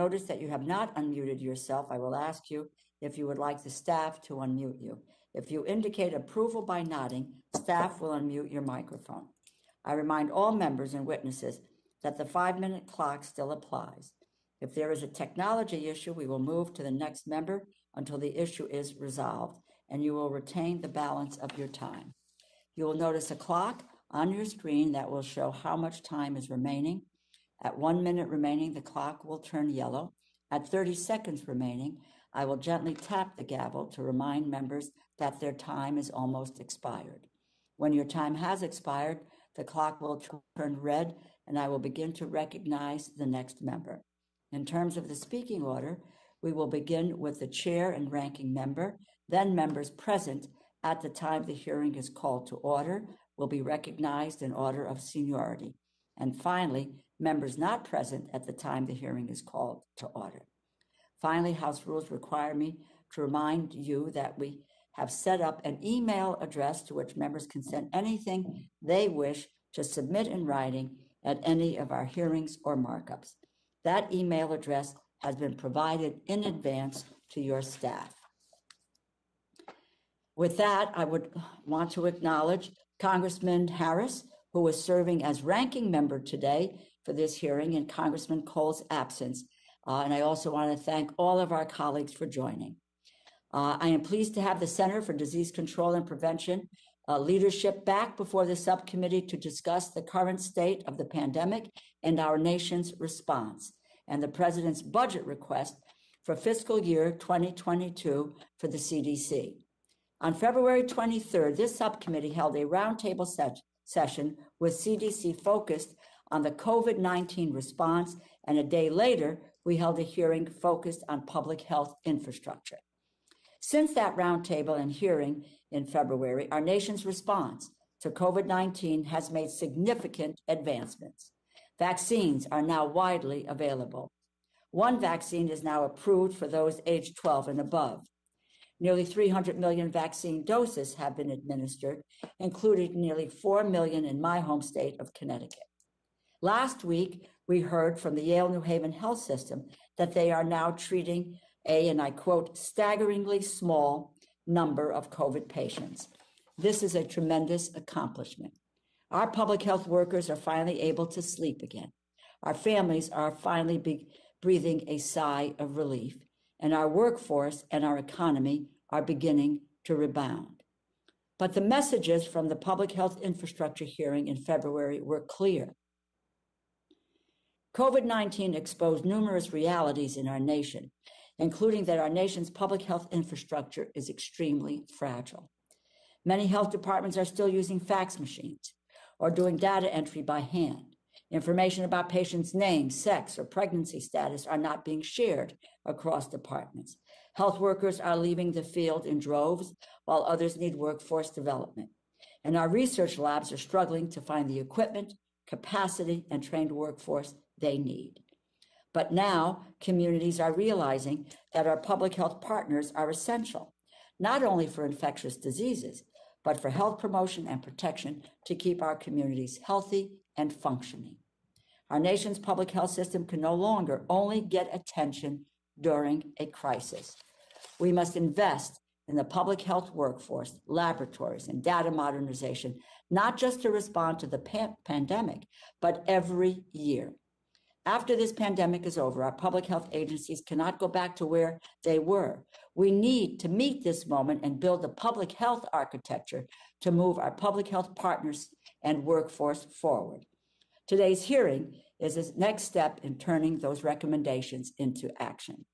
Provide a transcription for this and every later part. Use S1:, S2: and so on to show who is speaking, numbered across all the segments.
S1: notice that you have not unmuted yourself, I will ask you if you would like the staff to unmute you. If you indicate approval by nodding, staff will unmute your microphone. I remind all members and witnesses that the 5-minute clock still applies. If there is a technology issue, we will move to the next member until the issue is resolved, and you will retain the balance of your time. You will notice a clock on your screen that will show how much time is remaining. At 1 minute remaining, the clock will turn yellow. At 30 seconds remaining, I will gently tap the gavel to remind members that their time is almost expired. When your time has expired, the clock will turn red, and I will begin to recognize the next member. In terms of the speaking order, we will begin with the chair and ranking member, then members present at the time the hearing is called to order will be recognized in order of seniority. And finally, members not present at the time the hearing is called to order. Finally, House rules require me to remind you that we have set up an email address to which members can send anything they wish to submit in writing at any of our hearings or markups. That email address has been provided in advance to your staff. With that, I would want to acknowledge Congressman Harris, who is serving as ranking member today for this hearing in Congressman Cole's absence. And I also want to thank all of our colleagues for joining. I am pleased to have the Center for Disease Control and Prevention leadership back before the subcommittee to discuss the current state of the pandemic and our nation's response, and the President's budget request for fiscal year 2022 for the CDC. On February 23rd, this subcommittee held a roundtable session with CDC focused on the COVID-19 response, and a day later, we held a hearing focused on public health infrastructure. Since that roundtable and hearing in February, our nation's response to COVID-19 has made significant advancements. Vaccines are now widely available. One vaccine is now approved for those aged 12 and above. Nearly 300 million vaccine doses have been administered, including nearly 4 million in my home state of Connecticut. Last week, we heard from the Yale New Haven Health System that they are now treating and I quote, staggeringly small number of COVID patients. This is a tremendous accomplishment. Our public health workers are finally able to sleep again. Our families are finally breathing a sigh of relief, and our workforce and our economy are beginning to rebound. But the messages from the public health infrastructure hearing in February were clear. COVID-19 exposed numerous realities in our nation, including that our nation's public health infrastructure is extremely fragile. Many health departments are still using fax machines or doing data entry by hand. Information about patients' names, sex, or pregnancy status are not being shared across departments. Health workers are leaving the field in droves, while others need workforce development. And our research labs are struggling to find the equipment, capacity, and trained workforce they need. But now communities are realizing that our public health partners are essential, not only for infectious diseases, but for health promotion and protection to keep our communities healthy and functioning. Our nation's public health system can no longer only get attention during a crisis. We must invest in the public health workforce, laboratories, and data modernization, not just to respond to the pandemic, but every year. After this pandemic is over, our public health agencies cannot go back to where they were. We need to meet this moment and build a public health architecture to move our public health partners and workforce forward. Today's hearing is the next step in turning those recommendations into action.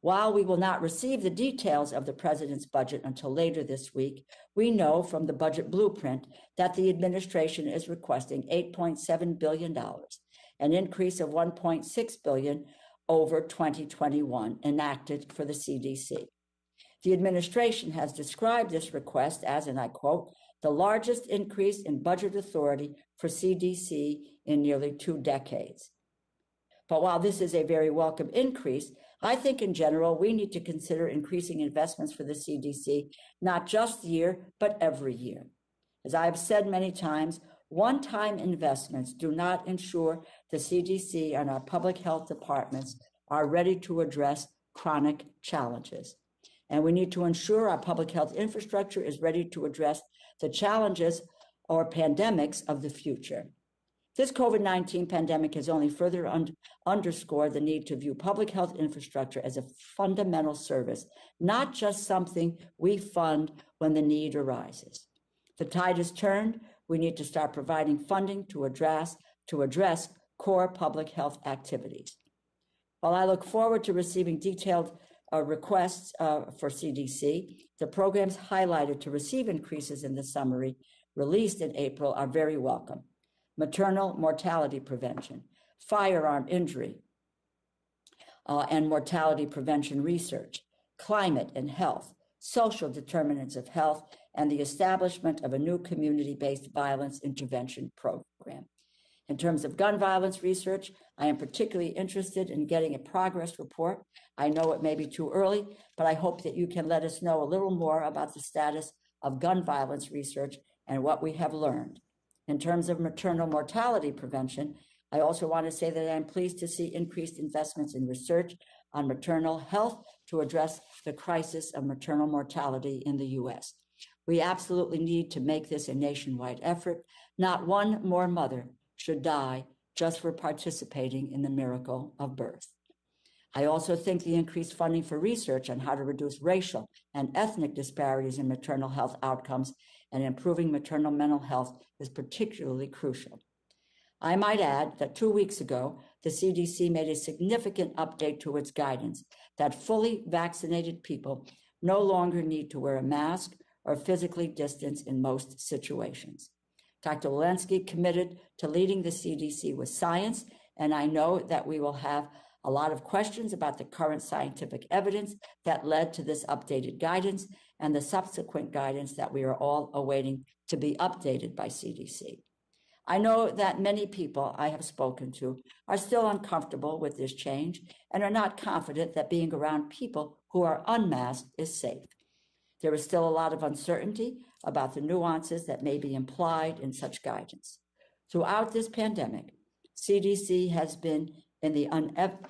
S1: While we will not receive the details of the President's budget until later this week, we know from the budget blueprint that the administration is requesting $8.7 billion, an increase of $1.6 billion over 2021 enacted for the CDC. The administration has described this request as, and I quote, the largest increase in budget authority for CDC in nearly 2 decades. But while this is a very welcome increase, I think in general, we need to consider increasing investments for the CDC, not just year, but every year. As I have said many times, one-time investments do not ensure the CDC and our public health departments are ready to address chronic challenges. And we need to ensure our public health infrastructure is ready to address the challenges or pandemics of the future. This COVID-19 pandemic has only further underscored the need to view public health infrastructure as a fundamental service, not just something we fund when the need arises. The tide has turned. We need to start providing funding to address core public health activities. While I look forward to receiving detailed requests for CDC, the programs highlighted to receive increases in the summary released in April are very welcome. Maternal mortality prevention, firearm injury and mortality prevention research, climate and health, social determinants of health, and the establishment of a new community-based violence intervention program. In terms of gun violence research, I am particularly interested in getting a progress report. I know it may be too early, but I hope that you can let us know a little more about the status of gun violence research and what we have learned. In terms of maternal mortality prevention, I also want to say that I'm pleased to see increased investments in research on maternal health to address the crisis of maternal mortality in the U.S. We absolutely need to make this a nationwide effort. Not one more mother should die just for participating in the miracle of birth. I also think the increased funding for research on how to reduce racial and ethnic disparities in maternal health outcomes and improving maternal mental health is particularly crucial. I might add that 2 weeks ago, the CDC made a significant update to its guidance that fully vaccinated people no longer need to wear a mask or physically distance in most situations. Dr. Walensky committed to leading the CDC with science, and I know that we will have a lot of questions about the current scientific evidence that led to this updated guidance and the subsequent guidance that we are all awaiting to be updated by CDC. I know that many people I have spoken to are still uncomfortable with this change and are not confident that being around people who are unmasked is safe. There is still a lot of uncertainty about the nuances that may be implied in such guidance. Throughout this pandemic, CDC has been in the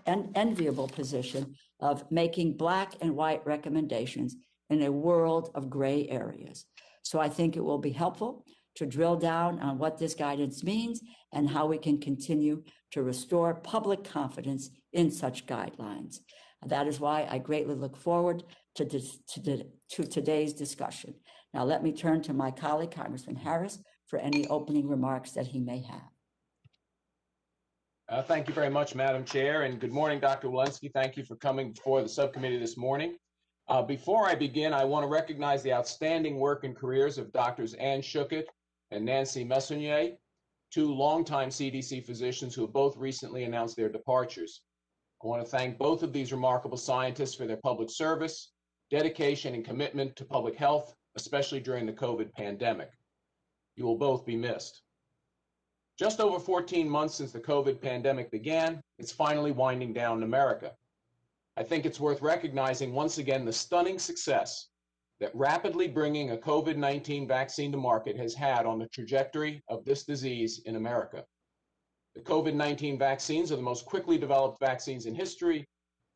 S1: unenviable position of making black and white recommendations in a world of gray areas. So I think it will be helpful to drill down on what this guidance means and how we can continue to restore public confidence in such guidelines. That is why I greatly look forward to today's discussion. Now let me turn to my colleague, Congressman Harris, for any opening remarks that he may have.
S2: Thank you very much, Madam Chair, and good morning, Dr. Walensky. Thank you for coming before the subcommittee this morning. Before I begin, I want to recognize the outstanding work and careers of Drs. Ann Schuchat and Nancy Messonnier, two longtime CDC physicians who have both recently announced their departures. I want to thank both of these remarkable scientists for their public service, dedication, and commitment to public health, especially during the COVID pandemic. You will both be missed. Just over 14 months since the COVID pandemic began, it's finally winding down in America. I think it's worth recognizing once again the stunning success that rapidly bringing a COVID-19 vaccine to market has had on the trajectory of this disease in America. The COVID-19 vaccines are the most quickly developed vaccines in history,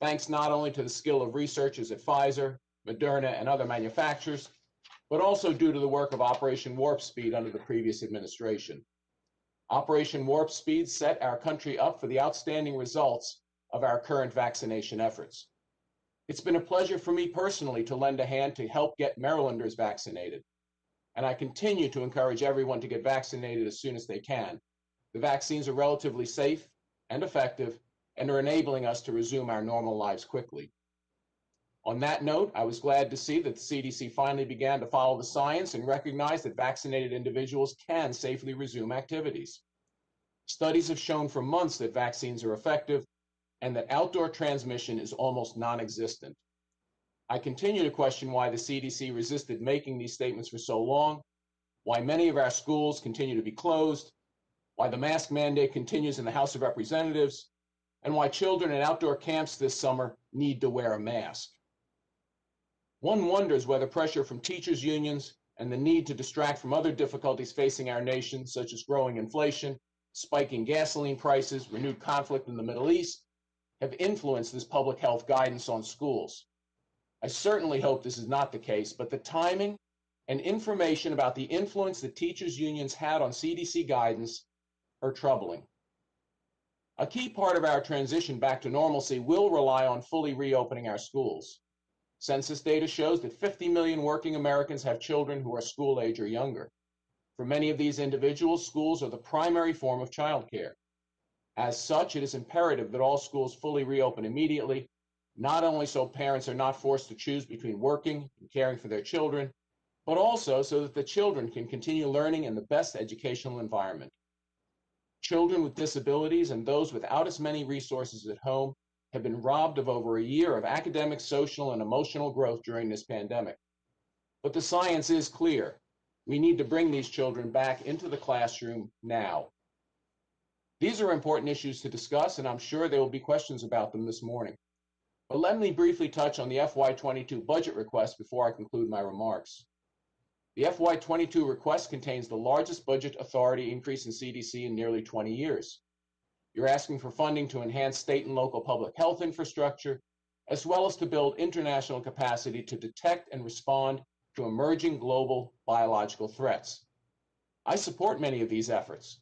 S2: thanks not only to the skill of researchers at Pfizer, Moderna, and other manufacturers, but also due to the work of Operation Warp Speed under the previous administration. Operation Warp Speed set our country up for the outstanding results of our current vaccination efforts. It's been a pleasure for me personally to lend a hand to help get Marylanders vaccinated, and I continue to encourage everyone to get vaccinated as soon as they can. The vaccines are relatively safe and effective and are enabling us to resume our normal lives quickly. On that note, I was glad to see that the CDC finally began to follow the science and recognize that vaccinated individuals can safely resume activities. Studies have shown for months that vaccines are effective and that outdoor transmission is almost non-existent. I continue to question why the CDC resisted making these statements for so long, why many of our schools continue to be closed, why the mask mandate continues in the House of Representatives, and why children in outdoor camps this summer need to wear a mask. One wonders whether pressure from teachers' unions and the need to distract from other difficulties facing our nation, such as growing inflation, spiking gasoline prices, renewed conflict in the Middle East, have influenced this public health guidance on schools. I certainly hope this is not the case, but the timing and information about the influence that teachers' unions had on CDC guidance are troubling. A key part of our transition back to normalcy will rely on fully reopening our schools. Census data shows that 50 million working Americans have children who are school age or younger. For many of these individuals, schools are the primary form of childcare. As such, it is imperative that all schools fully reopen immediately, not only so parents are not forced to choose between working and caring for their children, but also so that the children can continue learning in the best educational environment. Children with disabilities and those without as many resources at home have been robbed of over a year of academic, social, and emotional growth during this pandemic. But the science is clear. We need to bring these children back into the classroom now. These are important issues to discuss, and I'm sure there will be questions about them this morning. But let me briefly touch on the FY22 budget request before I conclude my remarks. The FY22 request contains the largest budget authority increase in CDC in nearly 20 years. You're asking for funding to enhance state and local public health infrastructure, as well as to build international capacity to detect and respond to emerging global biological threats. I support many of these efforts.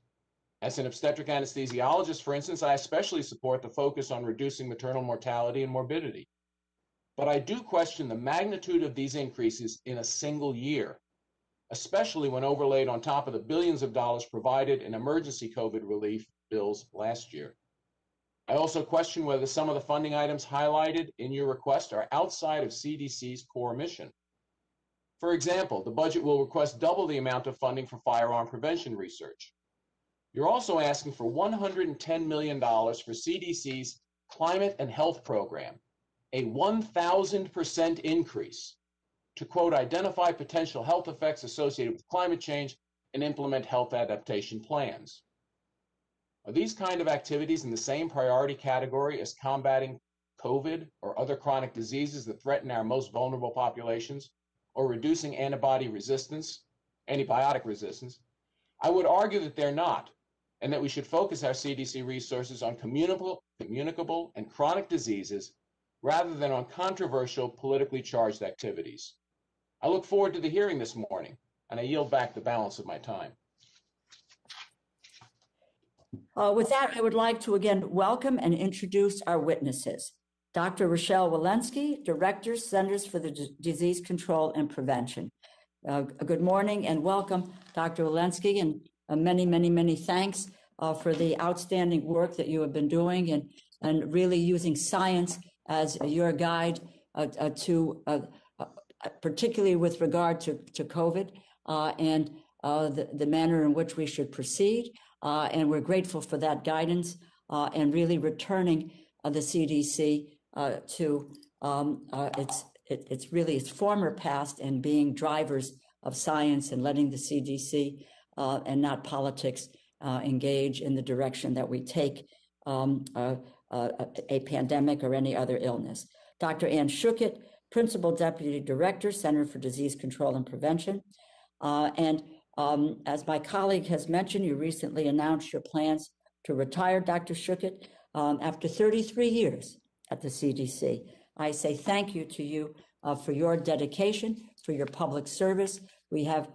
S2: As an obstetric anesthesiologist, for instance, I especially support the focus on reducing maternal mortality and morbidity. But I do question the magnitude of these increases in a single year, especially when overlaid on top of the billions of dollars provided in emergency COVID relief bills last year. I also question whether some of the funding items highlighted in your request are outside of CDC's core mission. For example, the budget will request double the amount of funding for firearm prevention research. You're also asking for $110 million for CDC's Climate and Health Program, a 1,000% increase to, quote, identify potential health effects associated with climate change and implement health adaptation plans. Are these kind of activities in the same priority category as combating COVID or other chronic diseases that threaten our most vulnerable populations, or reducing antibiotic resistance? I would argue that they're not, and that we should focus our CDC resources on communicable, and chronic diseases rather than on controversial, politically charged activities. I look forward to the hearing this morning, and I yield back the balance of my time.
S1: With that, I would like to again welcome and introduce our witnesses. Dr. Rochelle Walensky, Director, Centers for the Disease Control and Prevention. Good morning and welcome, Dr. Walensky, and many thanks for the outstanding work that you have been doing and really using science as your guide particularly with regard to COVID and the manner in which we should proceed. And we're grateful for that guidance and really returning the CDC to its former past and being drivers of science and letting the CDC and not politics engage in the direction that we take a pandemic or any other illness. Dr. Ann Schuchat, Principal Deputy Director, Center for Disease Control and Prevention. As my colleague has mentioned, you recently announced your plans to retire Dr. Schuchat after 33 years at the CDC. I say thank you to you for your dedication, for your public service. We have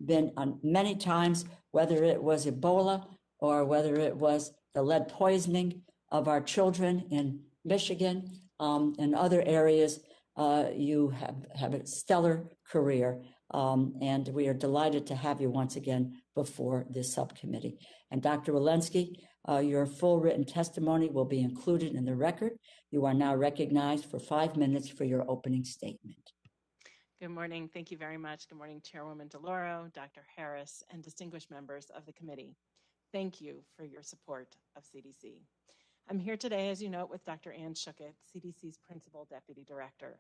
S1: been on many times, whether it was Ebola or whether it was the lead poisoning of our children in Michigan and other areas, you have a stellar career. And we are delighted to have you once again before this subcommittee. And Dr. Walensky, your full written testimony will be included in the record. You are now recognized for 5 minutes for your opening statement.
S3: Good morning. Thank you very much. Good morning, Chairwoman DeLauro, Dr. Harris, and distinguished members of the committee. Thank you for your support of CDC. I'm here today, as you note, with Dr. Ann Schuchat, CDC's Principal Deputy Director.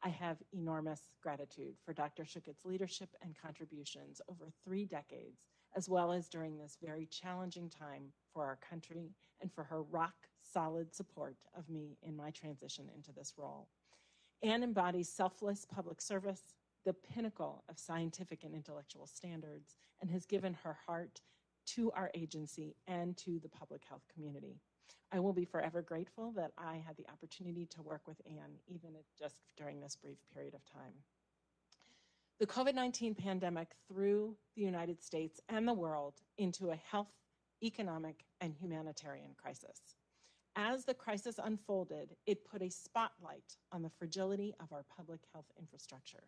S3: I have enormous gratitude for Dr. Schuchat's leadership and contributions over 3 decades, as well as during this very challenging time for our country and for her rock-solid support of me in my transition into this role. Ann embodies selfless public service, the pinnacle of scientific and intellectual standards, and has given her heart to our agency and to the public health community. I will be forever grateful that I had the opportunity to work with Anne, even just during this brief period of time. The COVID-19 pandemic threw the United States and the world into a health, economic, and humanitarian crisis. As the crisis unfolded, it put a spotlight on the fragility of our public health infrastructure.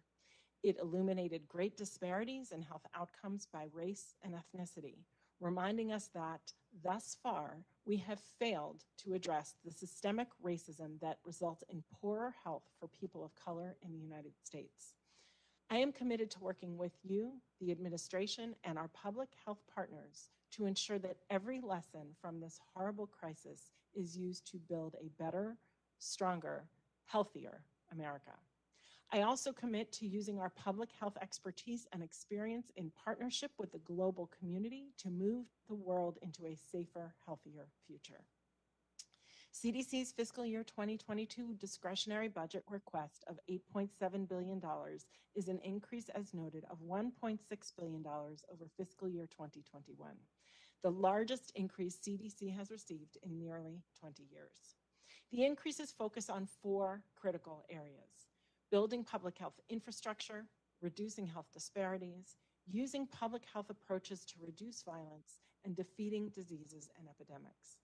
S3: It illuminated great disparities in health outcomes by race and ethnicity, reminding us that thus far we have failed to address the systemic racism that results in poorer health for people of color in the United States. I am committed to working with you, the administration, and our public health partners to ensure that every lesson from this horrible crisis is used to build a better, stronger, healthier America. I also commit to using our public health expertise and experience in partnership with the global community to move the world into a safer, healthier future. CDC's fiscal year 2022 discretionary budget request of $8.7 billion is an increase, as noted, of $1.6 billion over fiscal year 2021, the largest increase CDC has received in nearly 20 years. The increases focus on 4 critical areas: building public health infrastructure, reducing health disparities, using public health approaches to reduce violence, and defeating diseases and epidemics.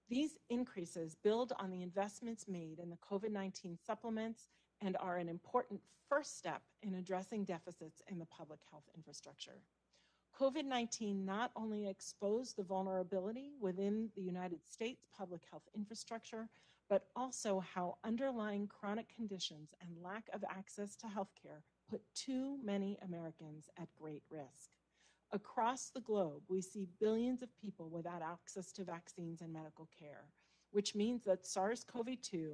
S3: These increases build on the investments made in the COVID-19 supplements and are an important first step in addressing deficits in the public health infrastructure. COVID-19 not only exposed the vulnerability within the United States public health infrastructure, but also how underlying chronic conditions and lack of access to healthcare put too many Americans at great risk. Across the globe, we see billions of people without access to vaccines and medical care, which means that SARS-CoV-2,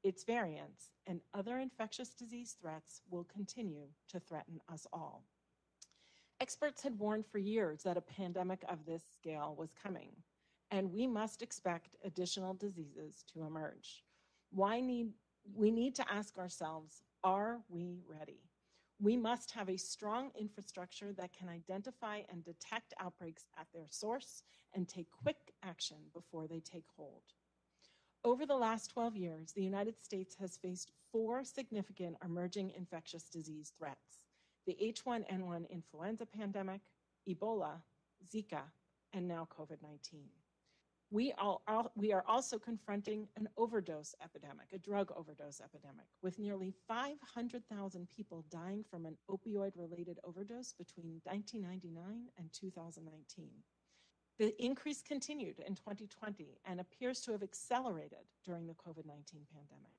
S3: its variants, and other infectious disease threats will continue to threaten us all. Experts had warned for years that a pandemic of this scale was coming, and we must expect additional diseases to emerge. We need to ask ourselves, are we ready? We must have a strong infrastructure that can identify and detect outbreaks at their source and take quick action before they take hold. Over the last 12 years, the United States has faced 4 significant emerging infectious disease threats: the H1N1 influenza pandemic, Ebola, Zika, and now COVID-19. We are also confronting an overdose epidemic, a drug overdose epidemic, with nearly 500,000 people dying from an opioid-related overdose between 1999 and 2019. The increase continued in 2020 and appears to have accelerated during the COVID-19 pandemic.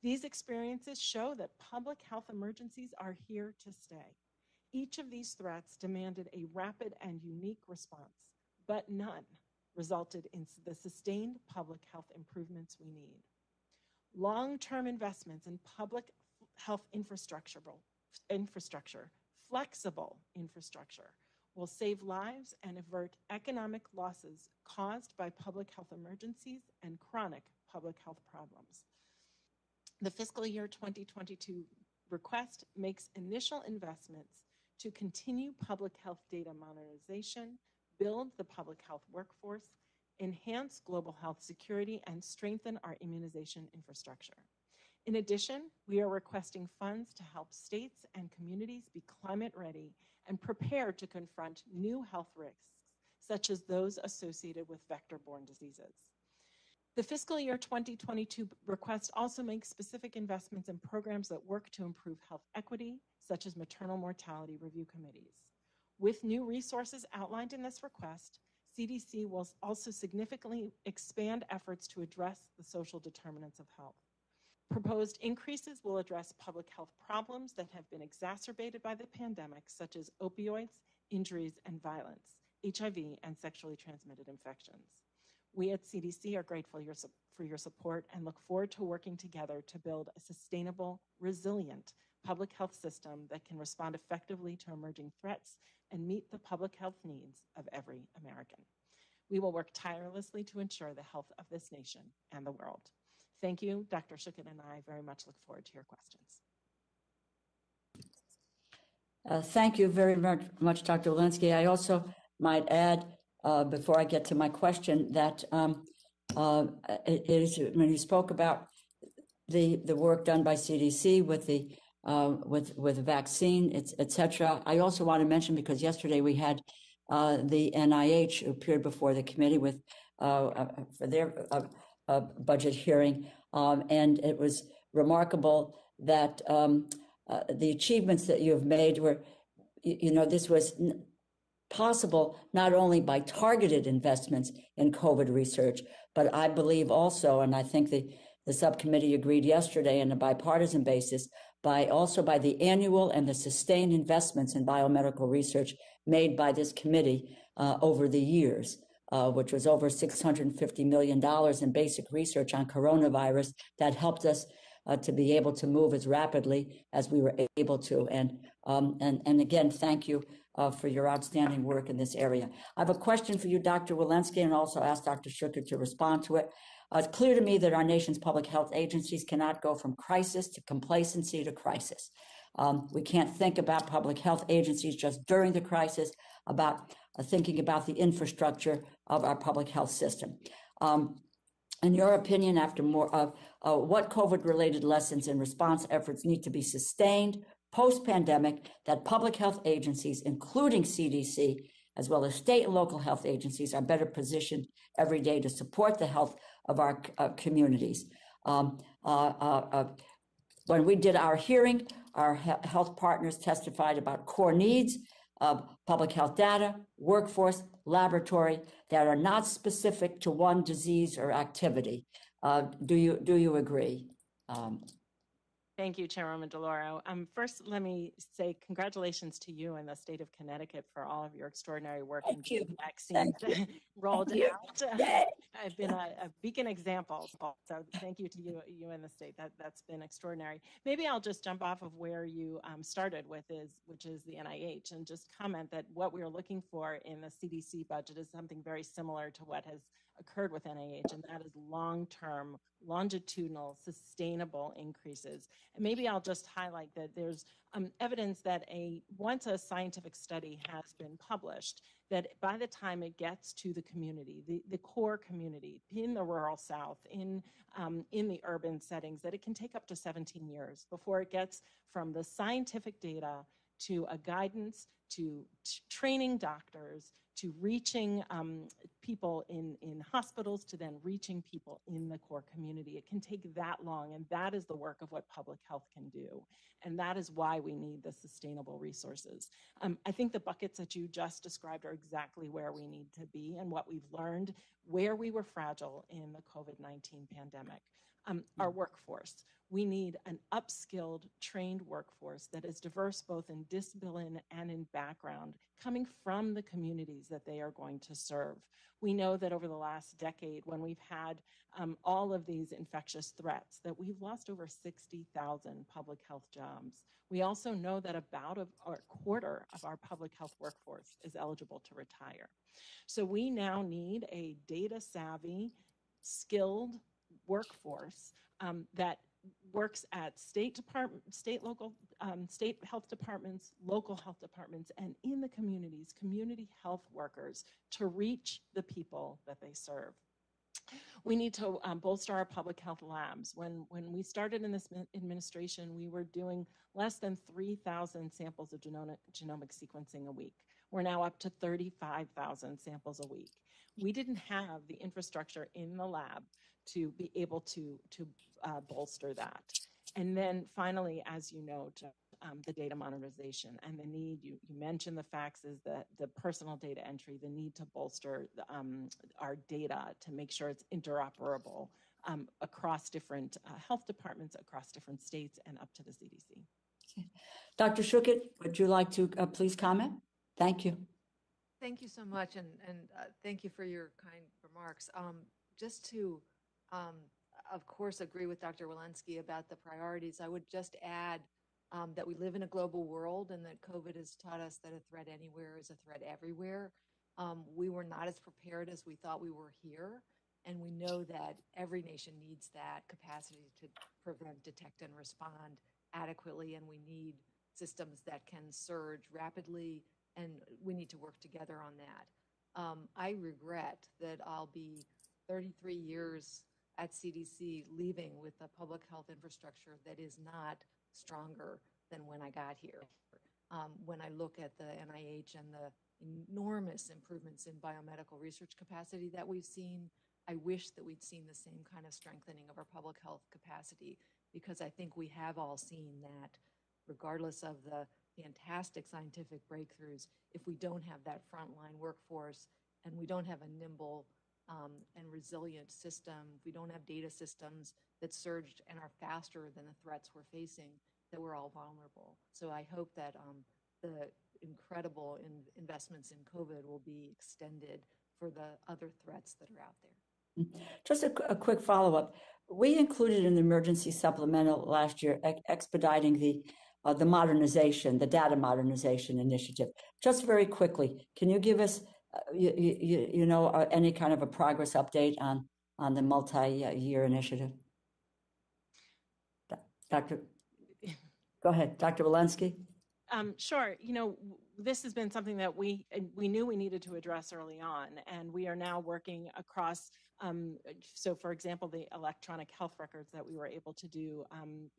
S3: These experiences show that public health emergencies are here to stay. Each of these threats demanded a rapid and unique response, but none resulted in the sustained public health improvements we need. Long-term investments in public health infrastructure, flexible infrastructure, will save lives and avert economic losses caused by public health emergencies and chronic public health problems. The fiscal year 2022 request makes initial investments to continue public health data modernization, build the public health workforce, enhance global health security, and strengthen our immunization infrastructure. In addition, we are requesting funds to help states and communities be climate ready and prepared to confront new health risks, such as those associated with vector-borne diseases. The fiscal year 2022 request also makes specific investments in programs that work to improve health equity, such as maternal mortality review committees. With new resources outlined in this request, CDC will also significantly expand efforts to address the social determinants of health. Proposed increases will address public health problems that have been exacerbated by the pandemic, such as opioids, injuries, and violence, HIV, and sexually transmitted infections. We at CDC are grateful for your support and look forward to working together to build a sustainable, resilient public health system that can respond effectively to emerging threats and meet the public health needs of every American. We will work tirelessly to ensure the health of this nation and the world. Thank you. Dr. Schuchat and I very much look forward to your questions.
S1: Thank you very much, Dr. Walensky. I also might add, before I get to my question, that it is when you spoke about the work done by CDC with the vaccine, et cetera. I also want to mention, because yesterday we had the NIH who appeared before the committee with for their budget hearing, and it was remarkable that the achievements that you have made were, this was possible not only by targeted investments in COVID research, but I believe also, and I think the subcommittee agreed yesterday on a bipartisan basis, by the annual and the sustained investments in biomedical research made by this committee over the years, which was over $650 million in basic research on coronavirus that helped us to be able to move as rapidly as we were able to. And again, thank you for your outstanding work in this area. I have a question for you, Dr. Walensky, and also ask Dr. Schuchat to respond to it. It's clear to me that our nation's public health agencies cannot go from crisis to complacency to crisis. We can't think about public health agencies just during the crisis, about thinking about the infrastructure of our public health system. In your opinion, after more of what COVID-related lessons and response efforts need to be sustained post-pandemic that public health agencies, including CDC, as well as state and local health agencies, are better positioned every day to support the health of our communities? When we did our hearing, our health partners testified about core needs of public health data, workforce, laboratory that are not specific to one disease or activity. Do you agree?
S3: Thank you, Chairwoman DeLauro. First, let me say congratulations to you and the state of Connecticut for all of your extraordinary work in getting vaccines rolled out. I've been a beacon example, so thank you to you and the state. That's been extraordinary. Maybe I'll just jump off of where you started with, which is the NIH, and just comment that what we're looking for in the CDC budget is something very similar to what has occurred with NIH, and that is long-term, longitudinal, sustainable increases. And maybe I'll just highlight that there's evidence that once a scientific study has been published, that by the time it gets to the community, the core community in the rural South, in the urban settings, that it can take up to 17 years before it gets from the scientific data to a guidance, to training doctors, to reaching people in hospitals, to then reaching people in the core community. It can take that long, and that is the work of what public health can do. And that is why we need the sustainable resources. I think the buckets that you just described are exactly where we need to be and what we've learned, where we were fragile in the COVID-19 pandemic. Our workforce. We need an upskilled, trained workforce that is diverse both in discipline and in background, coming from the communities that they are going to serve. We know that over the last decade, when we've had all of these infectious threats, that we've lost over 60,000 public health jobs. We also know that about a quarter of our public health workforce is eligible to retire. So we now need a data-savvy, skilled workforce that works at state health departments, local health departments, and in the communities, community health workers to reach the people that they serve. We need to bolster our public health labs. When we started in this administration, we were doing less than 3,000 samples of genomic sequencing a week. We're now up to 35,000 samples a week. We didn't have the infrastructure in the lab to be able to bolster that. And then finally, as you note, the data modernization and the need, you mentioned the facts, is the personal data entry, the need to bolster our data to make sure it's interoperable across different health departments, across different states, and up to the CDC.
S1: Dr. Schuchat, would you like to please comment? Thank you.
S4: Thank you so much, and thank you for your kind remarks. Just to, of course, agree with Dr. Walensky about the priorities, I would just add that we live in a global world and that COVID has taught us that a threat anywhere is a threat everywhere. We were not as prepared as we thought we were here, and we know that every nation needs that capacity to prevent, detect, and respond adequately, and we need systems that can surge rapidly, and we need to work together on that. I regret that I'll be 33 years at CDC, leaving with a public health infrastructure that is not stronger than when I got here. When I look at the NIH and the enormous improvements in biomedical research capacity that we've seen, I wish that we'd seen the same kind of strengthening of our public health capacity, because I think we have all seen that regardless of the fantastic scientific breakthroughs, if we don't have that frontline workforce and we don't have a nimble and resilient system, if we don't have data systems that surged and are faster than the threats we're facing, that we're all vulnerable. So I hope that the incredible investments in COVID will be extended for the other threats that are out there.
S1: Just a quick follow-up. We included in the emergency supplemental last year expediting the modernization, the data modernization initiative. Just very quickly, can you give us, any kind of a progress update on the multi-year initiative? Go ahead, Dr. Walensky.
S3: Sure. This has been something that we knew we needed to address early on, and we are now working across. So, for example, the electronic health records that we were able to do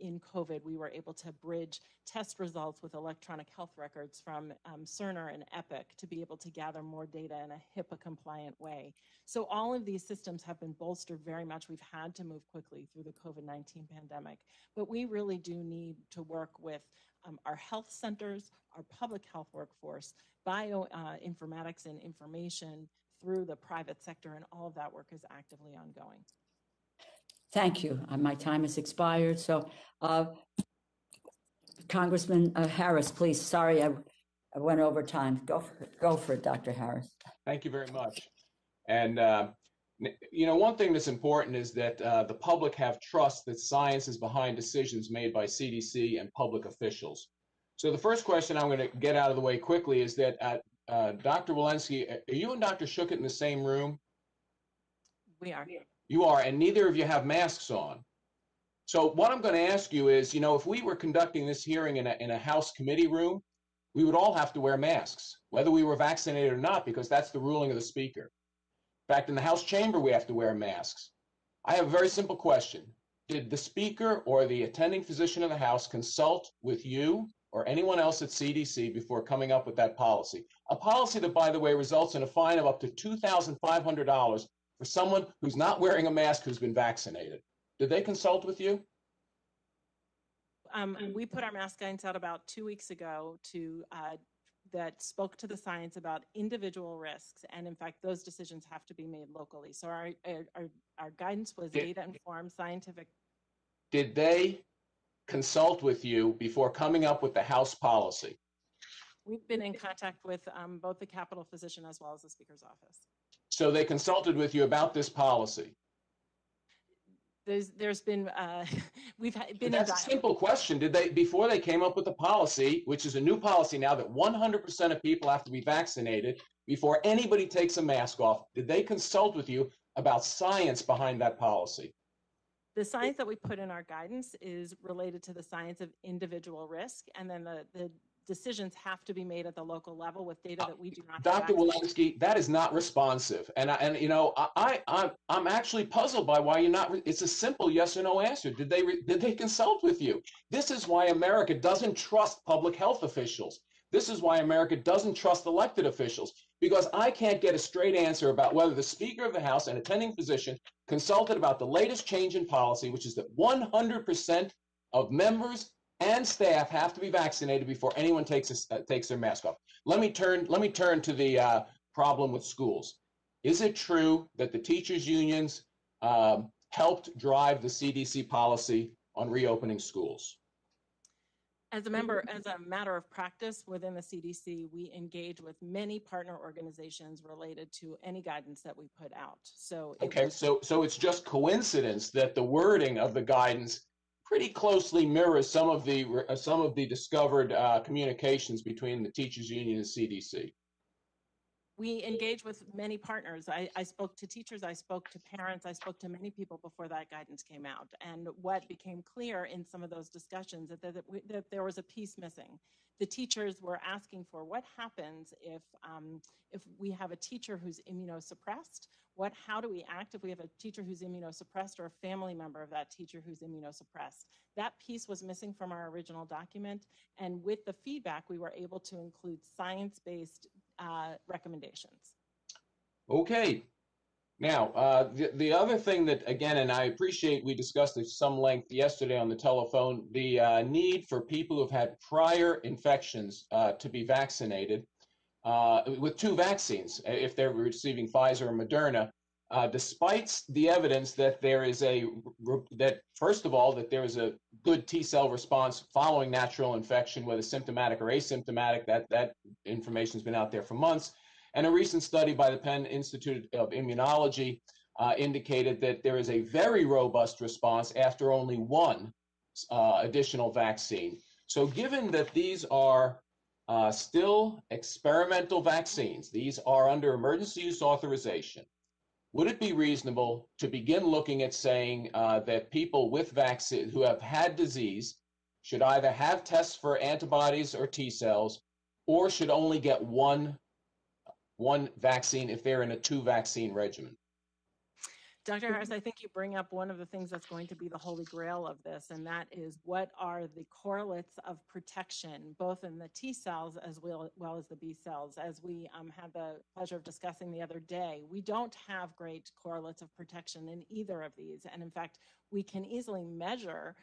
S3: in COVID, we were able to bridge test results with electronic health records from Cerner and Epic to be able to gather more data in a HIPAA-compliant way. So all of these systems have been bolstered very much. We've had to move quickly through the COVID-19 pandemic, but we really do need to work with our health centers, our public health workforce, bioinformatics and information through the private sector, and all of that work is actively ongoing.
S1: Thank you. My time has expired. So Congressman Harris, please. Sorry, I went over time. Go for it, Dr. Harris.
S2: Thank you very much. And, one thing that's important is that the public have trust that science is behind decisions made by CDC and public officials. So the first question I'm going to get out of the way quickly is that Dr. Walensky, are you and Dr. Schuchat in the same room?
S3: We are.
S2: You are, and neither of you have masks on. So what I'm going to ask you is, if we were conducting this hearing in a House committee room, we would all have to wear masks, whether we were vaccinated or not, because that's the ruling of the Speaker. In fact, in the House chamber, we have to wear masks. I have a very simple question. Did the Speaker or the attending physician of the House consult with you or anyone else at CDC before coming up with that policy? A policy that, by the way, results in a fine of up to $2,500 for someone who's not wearing a mask who's been vaccinated. Did they consult with you?
S3: We put our mask guidance out about 2 weeks ago that spoke to the science about individual risks, and in fact, those decisions have to be made locally. So our guidance was data-informed, scientific.
S2: Did they consult with you before coming up with the House policy?
S3: We've been in contact with both the Capitol physician as well as the Speaker's office.
S2: So they consulted with you about this policy?
S3: There's been, we've been.
S2: That's a simple question. Did they, before they came up with the policy, which is a new policy now that 100% of people have to be vaccinated before anybody takes a mask off, did they consult with you about science behind that policy?
S3: The science that we put in our guidance is related to the science of individual risk, and then the decisions have to be made at the local level with data that we do not.
S2: Dr. Walensky, that is not responsive, and I'm actually puzzled by why you're not. It's a simple yes or no answer. Did they consult with you? This is why America doesn't trust public health officials. This is why America doesn't trust elected officials, because I can't get a straight answer about whether the Speaker of the House and attending physician consulted about the latest change in policy, which is that 100% of members and staff have to be vaccinated before anyone takes their mask off. Let me turn to the problem with schools. Is it true that the teachers' unions helped drive the CDC policy on reopening schools?
S3: As a matter of practice within the CDC, we engage with many partner organizations related to any guidance that we put out. So it's just coincidence that the wording of the guidance pretty closely mirrors some of the discovered communications between the teachers union and CDC. We engage with many partners. I spoke to teachers, I spoke to parents, I spoke to many people before that guidance came out. And what became clear in some of those discussions that there was a piece missing. The teachers were asking for what happens if we have a teacher who's immunosuppressed. How do we act if we have a teacher who's immunosuppressed or a family member of that teacher who's immunosuppressed? That piece was missing from our original document. And with the feedback, we were able to include science-based recommendations.
S2: Okay. Now, the other thing that, again, and I appreciate we discussed at some length yesterday on the telephone, the need for people who've had prior infections to be vaccinated with 2 vaccines, if they're receiving Pfizer or Moderna, despite the evidence that there is first of all, that there is a good T-cell response following natural infection, whether symptomatic or asymptomatic. That information has been out there for months. And a recent study by the Penn Institute of Immunology indicated that there is a very robust response after only 1 additional vaccine. So given that these are still experimental vaccines, these are under emergency use authorization, would it be reasonable to begin looking at saying that people with vaccine who have had disease should either have tests for antibodies or T cells, or should only get one vaccine if they're in a 2 vaccine regimen?
S3: Dr. Harris, I think you bring up one of the things that's going to be the holy grail of this, and that is what are the correlates of protection, both in the T cells as well as the B cells. As we had the pleasure of discussing the other day, we don't have great correlates of protection in either of these. And in fact, we can easily measure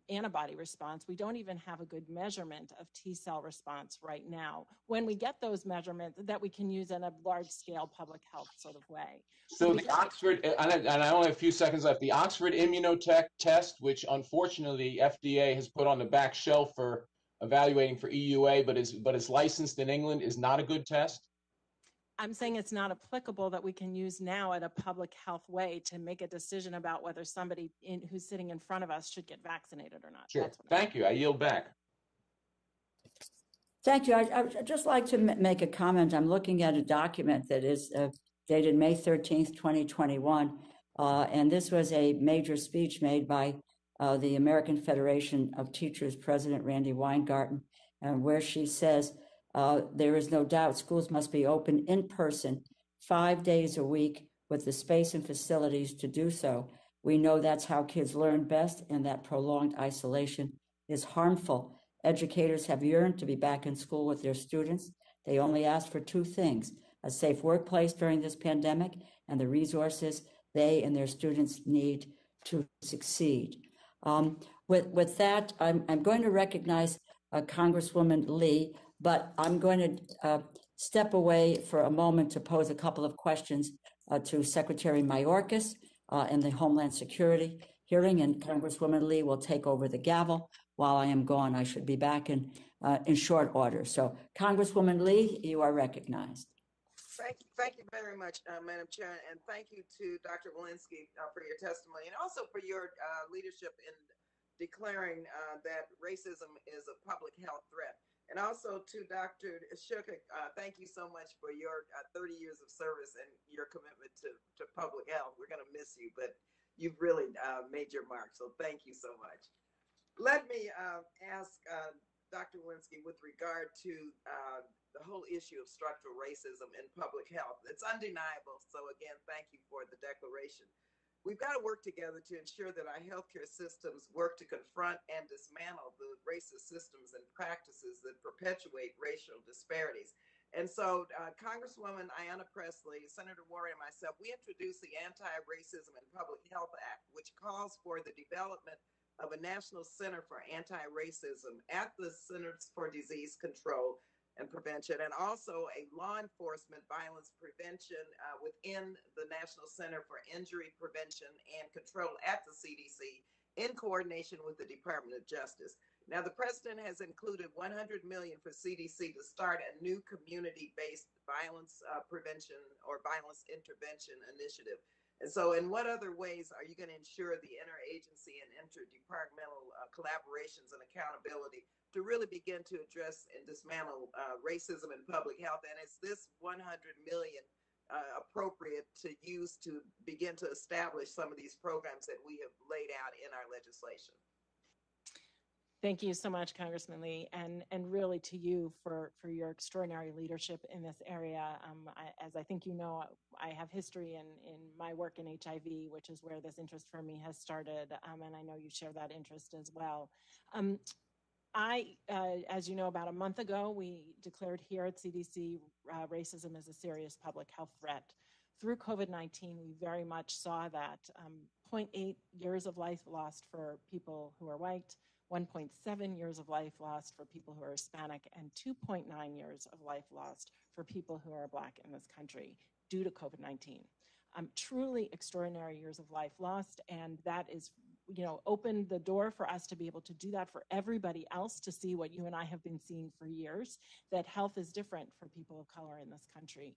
S3: antibody response. We don't even have a good measurement of T cell response right now. When we get those measurements that we can use in a large scale public health sort of way.
S2: So the Oxford, and I only have a few seconds left, the Oxford Immunotech test, which unfortunately FDA has put on the back shelf for evaluating for EUA, but is licensed in England, is not a good test?
S3: I'm saying it's not applicable that we can use now at a public health way to make a decision about whether somebody who's sitting in front of us should get vaccinated or not.
S2: Sure. Thank you. I yield back.
S1: Thank you. I'd just like to make a comment. I'm looking at a document that is dated May 13th, 2021. And this was a major speech made by the American Federation of Teachers President Randy Weingarten, where she says, there is no doubt schools must be open in person 5 days a week with the space and facilities to do so. We know that's how kids learn best, and that prolonged isolation is harmful. Educators have yearned to be back in school with their students. They only ask for 2 things: a safe workplace during this pandemic and the resources they and their students need to succeed. With that, I'm going to recognize Congresswoman Lee, but I'm going to step away for a moment to pose a couple of questions to Secretary Mayorkas in the Homeland Security hearing, and Congresswoman Lee will take over the gavel while I am gone. I should be back in short order. So, Congresswoman Lee, you are recognized.
S5: Thank you very much, Madam Chair, and thank you to Dr. Walensky for your testimony, and also for your leadership in declaring that racism is a public health threat. And also to Dr. Schuchat, thank you so much for your 30 years of service and your commitment to public health. We're going to miss you, but you've really made your mark, so thank you so much. Let me ask Dr. Walensky with regard to the whole issue of structural racism in public health. It's undeniable, so again, thank you for the declaration. We've got to work together to ensure that our healthcare systems work to confront and dismantle the racist systems and practices that perpetuate racial disparities. And so Congresswoman Ayanna Pressley, Senator Warren, and myself, we introduced the Anti-Racism and Public Health Act, which calls for the development of a National Center for Anti-Racism at the Centers for Disease Control and Prevention, and also a law enforcement violence prevention within the National Center for Injury Prevention and Control at the CDC in coordination with the Department of Justice. Now, the president has included $100 million for CDC to start a new community-based violence prevention or violence intervention initiative. And so in what other ways are you going to ensure the interagency and interdepartmental collaborations and accountability to really begin to address and dismantle racism in public health? And is this 100 million appropriate to use to begin to establish some of these programs that we have laid out in our legislation?
S3: Thank you so much, Congressman Lee, and really to you for your extraordinary leadership in this area. As I think you know, I have history in my work in HIV, which is where this interest for me has started, and I know you share that interest as well. As you know, about a month ago, we declared here at CDC racism as a serious public health threat. Through COVID-19, we very much saw that 0.8 years of life lost for people who are white, 1.7 years of life lost for people who are Hispanic, and 2.9 years of life lost for people who are Black in this country due to COVID-19. Truly extraordinary years of life lost, and that is, opened the door for us to be able to do that for everybody else, to see what you and I have been seeing for years, that health is different for people of color in this country.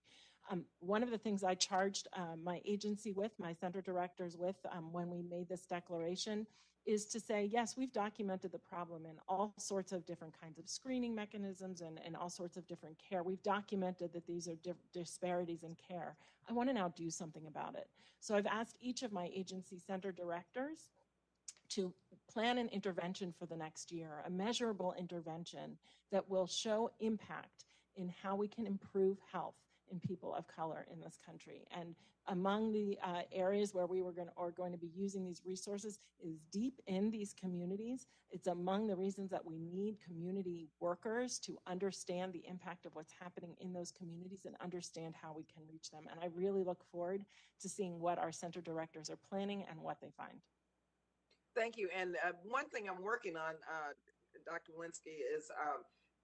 S3: One of the things I charged my agency with, my center directors with, when we made this declaration, is to say, yes, we've documented the problem in all sorts of different kinds of screening mechanisms and all sorts of different care. We've documented that these are disparities in care. I want to now do something about it. So I've asked each of my agency center directors to plan an intervention for the next year, a measurable intervention that will show impact in how we can improve health in people of color in this country. And among the areas where we are going to be using these resources is deep in these communities. It's among the reasons that we need community workers to understand the impact of what's happening in those communities and understand how we can reach them. And I really look forward to seeing what our center directors are planning and what they find.
S5: Thank you. And one thing I'm working on, Dr. Walensky, is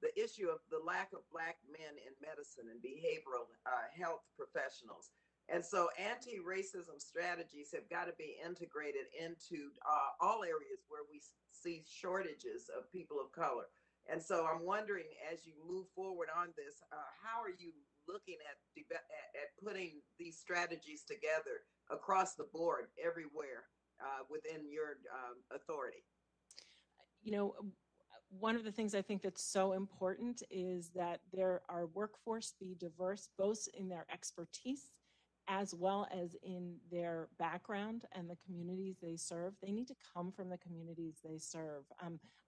S5: the issue of the lack of Black men in medicine and behavioral health professionals. And so anti-racism strategies have got to be integrated into all areas where we see shortages of people of color. And so I'm wondering, as you move forward on this, how are you looking at putting these strategies together across the board everywhere within your authority?
S3: One of the things I think that's so important is that our workforce be diverse, both in their expertise as well as in their background and the communities they serve. They need to come from the communities they serve.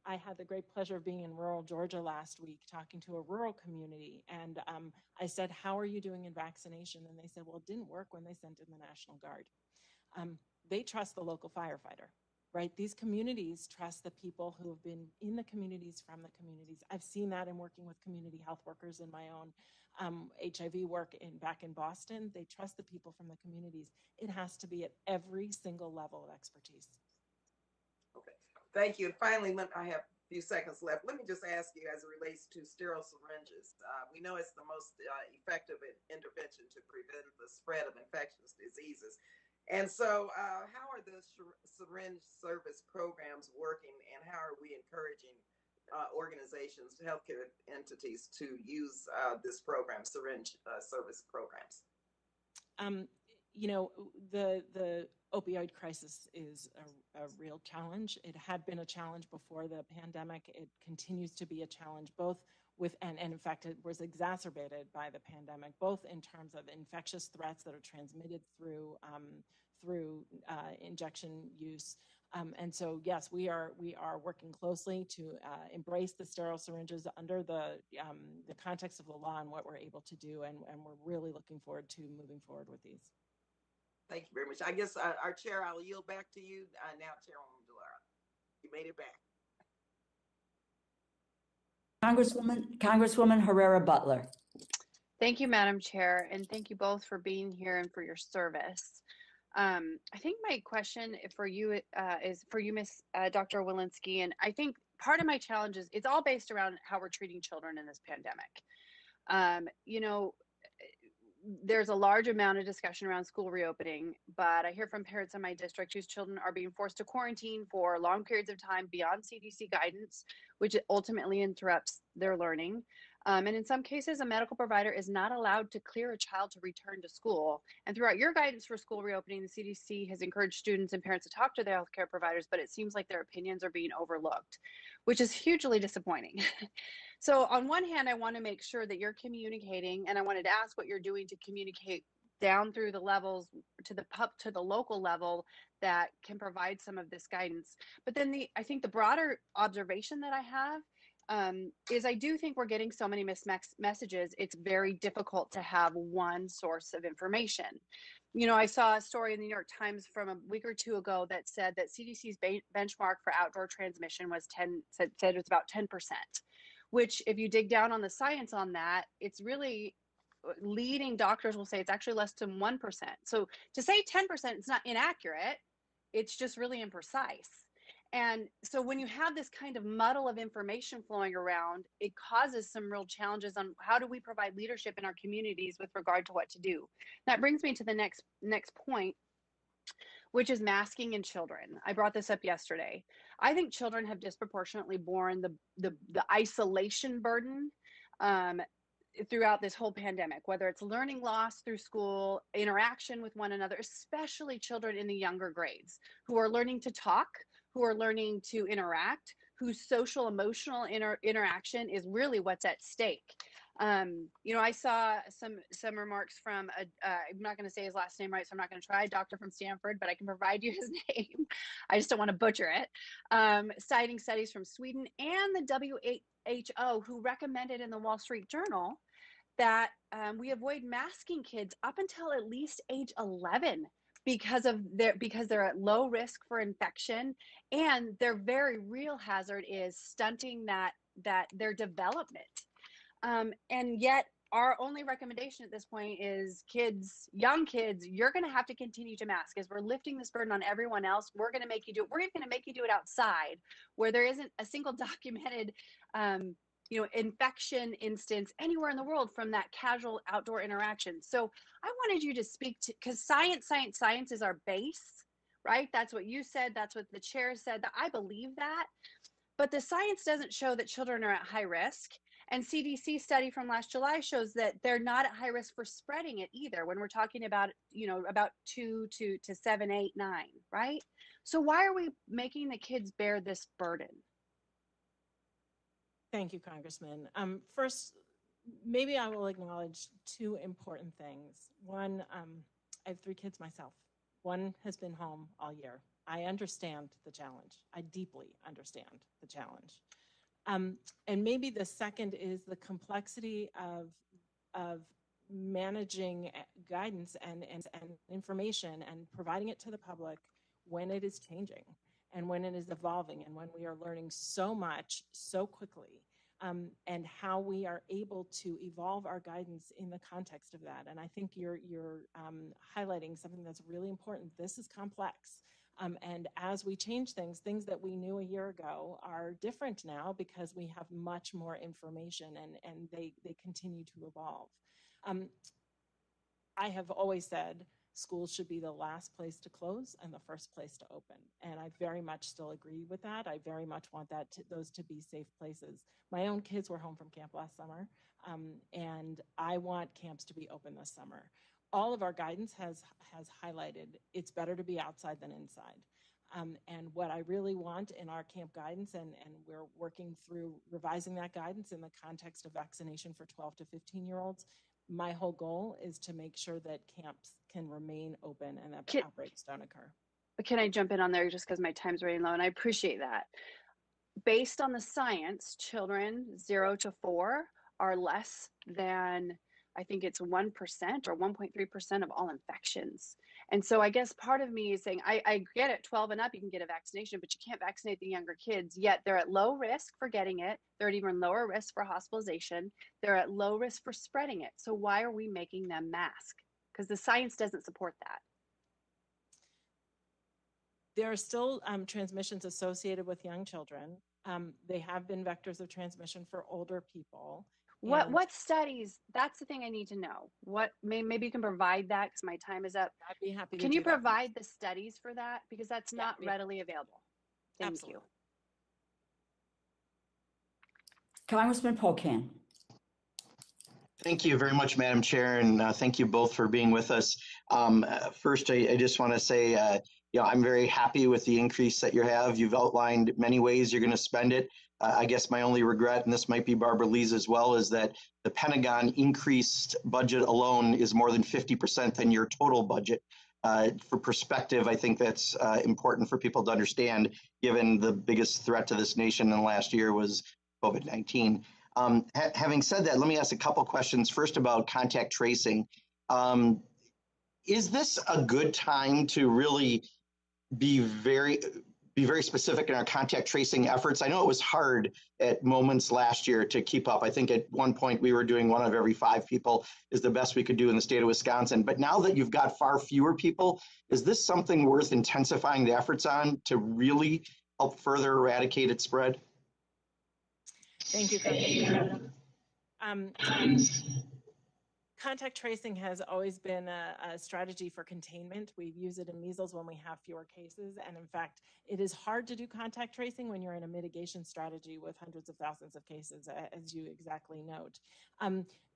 S3: I had the great pleasure of being in rural Georgia last week talking to a rural community, and I said, how are you doing in vaccination? And they said, well, it didn't work when they sent in the National Guard. They trust the local firefighter. Right? These communities trust the people who have been in the communities, from the communities. I've seen that in working with community health workers in my own HIV work back in Boston. They trust the people from the communities. It has to be at every single level of expertise.
S5: Okay, thank you. And finally, I have a few seconds left. Let me just ask you, as it relates to sterile syringes, we know it's the most effective intervention to prevent the spread of infectious diseases. And so how are the syringe service programs working, and how are we encouraging organizations, healthcare entities to use this program, syringe service programs?
S3: The opioid crisis is a real challenge. It had been a challenge before the pandemic. It continues to be a challenge, both and in fact, it was exacerbated by the pandemic, both in terms of infectious threats that are transmitted through injection use. And so, yes, we are working closely to embrace the sterile syringes under the context of the law and what we're able to do, and we're really looking forward to moving forward with these.
S5: Thank you very much. I guess our chair, I'll yield back to you now, Chairwoman Delora. You made it back.
S1: Congresswoman Herrera Butler.
S6: Thank you, Madam Chair, and thank you both for being here and for your service. I think my question for you is for you, Ms. Dr. Walensky, and I think part of my challenge is it's all based around how we're treating children in this pandemic. There's a large amount of discussion around school reopening, but I hear from parents in my district whose children are being forced to quarantine for long periods of time beyond CDC guidance, which ultimately interrupts their learning. And in some cases, a medical provider is not allowed to clear a child to return to school. And throughout your guidance for school reopening, the CDC has encouraged students and parents to talk to their healthcare providers, but it seems like their opinions are being overlooked, which is hugely disappointing. So on one hand, I want to make sure that you're communicating, and I wanted to ask what you're doing to communicate down through the levels to the local level that can provide some of this guidance. But then I think the broader observation that I have is I do think we're getting so many messages, it's very difficult to have one source of information. You know, I saw a story in the New York Times from a week or two ago that said that CDC's benchmark for outdoor transmission was said it was about 10%, which if you dig down on the science on that, it's really leading doctors will say it's actually less than 1%. So to say 10%, it's not inaccurate, it's just really imprecise. And so when you have this kind of muddle of information flowing around, it causes some real challenges on how do we provide leadership in our communities with regard to what to do. That brings me to the next point, which is masking in children. I brought this up yesterday. I think children have disproportionately borne the isolation burden throughout this whole pandemic, whether it's learning loss through school, interaction with one another, especially children in the younger grades who are learning to talk, who are learning to interact, whose social emotional interaction is really what's at stake. You know, I saw some remarks from I'm not going to say his last name right, so I'm not going to try, a doctor from Stanford, but I can provide you his name. I just don't want to butcher it. Citing studies from Sweden and the WHO, who recommended in the Wall Street Journal that we avoid masking kids up until at least age 11 because they're at low risk for infection, and their very real hazard is stunting their development. And yet our only recommendation at this point is young kids, you're going to have to continue to mask as we're lifting this burden on everyone else. We're going to make you do it. We're even going to make you do it outside where there isn't a single documented, infection instance anywhere in the world from that casual outdoor interaction. So I wanted you to speak to, because science is our base, right? That's what you said. That's what the chair said. That I believe that. But the science doesn't show that children are at high risk. And CDC study from last July shows that they're not at high risk for spreading it either when we're talking about, about 2 to 7, 8, 9, right? So why are we making the kids bear this burden?
S3: Thank you, Congressman. First, maybe I will acknowledge two important things. One, I have 3 kids myself. One has been home all year. I understand the challenge. I deeply understand the challenge. And maybe the second is the complexity of managing guidance and information and providing it to the public when it is changing and when it is evolving and when we are learning so much so quickly, and how we are able to evolve our guidance in the context of that. And I think you're highlighting something that's really important. This is complex. And as we change things that we knew a year ago are different now because we have much more information and they continue to evolve. I have always said schools should be the last place to close and the first place to open. And I very much still agree with that. I very much want those to be safe places. My own kids were home from camp last summer, and I want camps to be open this summer. All of our guidance has highlighted it's better to be outside than inside. And what I really want in our camp guidance, and we're working through revising that guidance in the context of vaccination for 12 to 15-year-olds, my whole goal is to make sure that camps can remain open and that outbreaks don't occur.
S6: Can I jump in on there just because my time's running low, and I appreciate that. Based on the science, children 0 to 4 are less than, I think it's 1% or 1.3% of all infections. And so I guess part of me is saying, I get it, 12 and up, you can get a vaccination, but you can't vaccinate the younger kids, yet they're at low risk for getting it. They're at even lower risk for hospitalization. They're at low risk for spreading it. So why are we making them mask? Because the science doesn't support that.
S3: There are still transmissions associated with young children. They have been vectors of transmission for older people.
S6: What studies? That's the thing I need to know. Maybe you can provide that because my time is up.
S3: I'd be happy to.
S6: Can you provide the studies for that? Because that's not readily available. Thank you.
S1: Congressman Pocan.
S7: Thank you very much, Madam Chair, and thank you both for being with us. First, I just want to say, I'm very happy with the increase that you have. You've outlined many ways you're going to spend it. I guess my only regret, and this might be Barbara Lee's as well, is that the Pentagon increased budget alone is more than 50% than your total budget. For perspective, I think that's important for people to understand, given the biggest threat to this nation in the last year was COVID-19. Having said that, let me ask a couple questions. First, about contact tracing. Is this a good time to really be very specific in our contact tracing efforts? I know it was hard at moments last year to keep up. I think at one point we were doing 1 of every 5 people is the best we could do in the state of Wisconsin. But now that you've got far fewer people, is this something worth intensifying the efforts on to really help further eradicate its spread?
S3: Thank you, contact tracing has always been a strategy for containment. We use it in measles when we have fewer cases. And in fact, it is hard to do contact tracing when you're in a mitigation strategy with hundreds of thousands of cases, as you exactly note.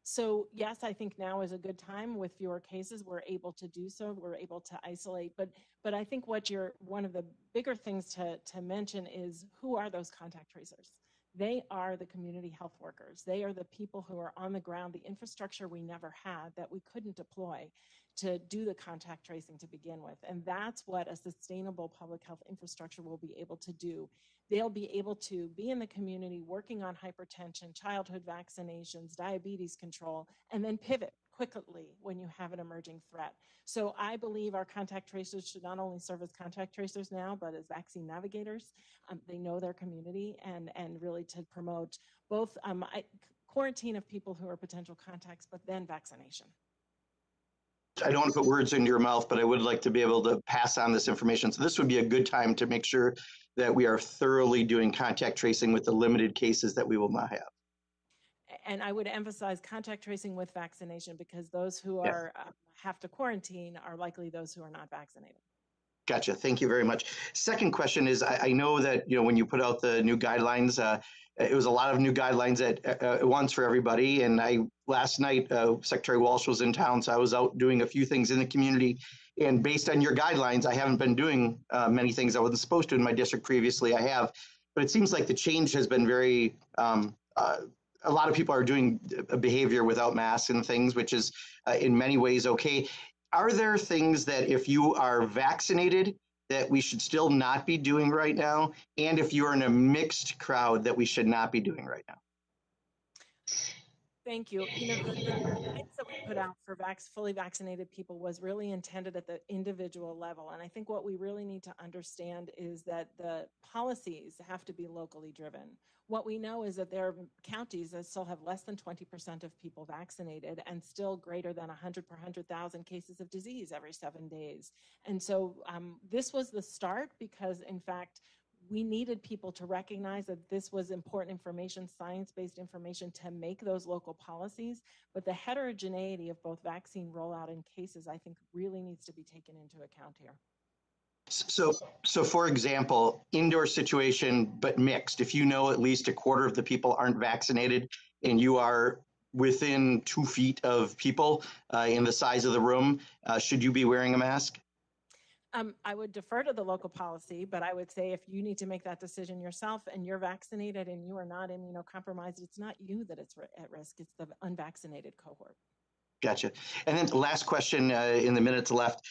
S3: So yes, I think now is a good time. With fewer cases, we're able to do so. We're able to isolate. But I think one of the bigger things to mention is, who are those contact tracers? They are the community health workers. They are the people who are on the ground, the infrastructure we never had that we couldn't deploy to do the contact tracing to begin with. And that's what a sustainable public health infrastructure will be able to do. They'll be able to be in the community working on hypertension, childhood vaccinations, diabetes control, and then pivot quickly when you have an emerging threat. So I believe our contact tracers should not only serve as contact tracers now, but as vaccine navigators. They know their community and really to promote both quarantine of people who are potential contacts, but then vaccination.
S7: I don't want to put words into your mouth, but I would like to be able to pass on this information. So this would be a good time to make sure that we are thoroughly doing contact tracing with the limited cases that we will not have.
S3: And I would emphasize contact tracing with vaccination, because those who are have to quarantine are likely those who are not vaccinated.
S7: Gotcha. Thank you very much. Second question is, I know that when you put out the new guidelines, it was a lot of new guidelines at once for everybody. And last night, Secretary Walsh was in town, so I was out doing a few things in the community. And based on your guidelines, I haven't been doing many things I wasn't supposed to in my district previously. I have, but it seems like the change has been very. A lot of people are doing a behavior without masks and things, which is in many ways okay. Are there things that if you are vaccinated that we should still not be doing right now? And if you're in a mixed crowd that we should not be doing right now?
S3: Thank you. The guidance that we put out for fully vaccinated people was really intended at the individual level. And I think what we really need to understand is that the policies have to be locally driven. What we know is that there are counties that still have less than 20% of people vaccinated and still greater than 100 per 100,000 cases of disease every 7 days. And so this was the start, because in fact, we needed people to recognize that this was important information, science-based information, to make those local policies. But the heterogeneity of both vaccine rollout and cases, I think, really needs to be taken into account here.
S7: So for example, indoor situation, but mixed. If you know at least a quarter of the people aren't vaccinated and you are within 2 feet of people in the size of the room, should you be wearing a mask?
S3: I would defer to the local policy, but I would say if you need to make that decision yourself and you're vaccinated and you are not immunocompromised, it's not you that it's at risk, it's the unvaccinated cohort.
S7: Gotcha. And then the last question in the minutes left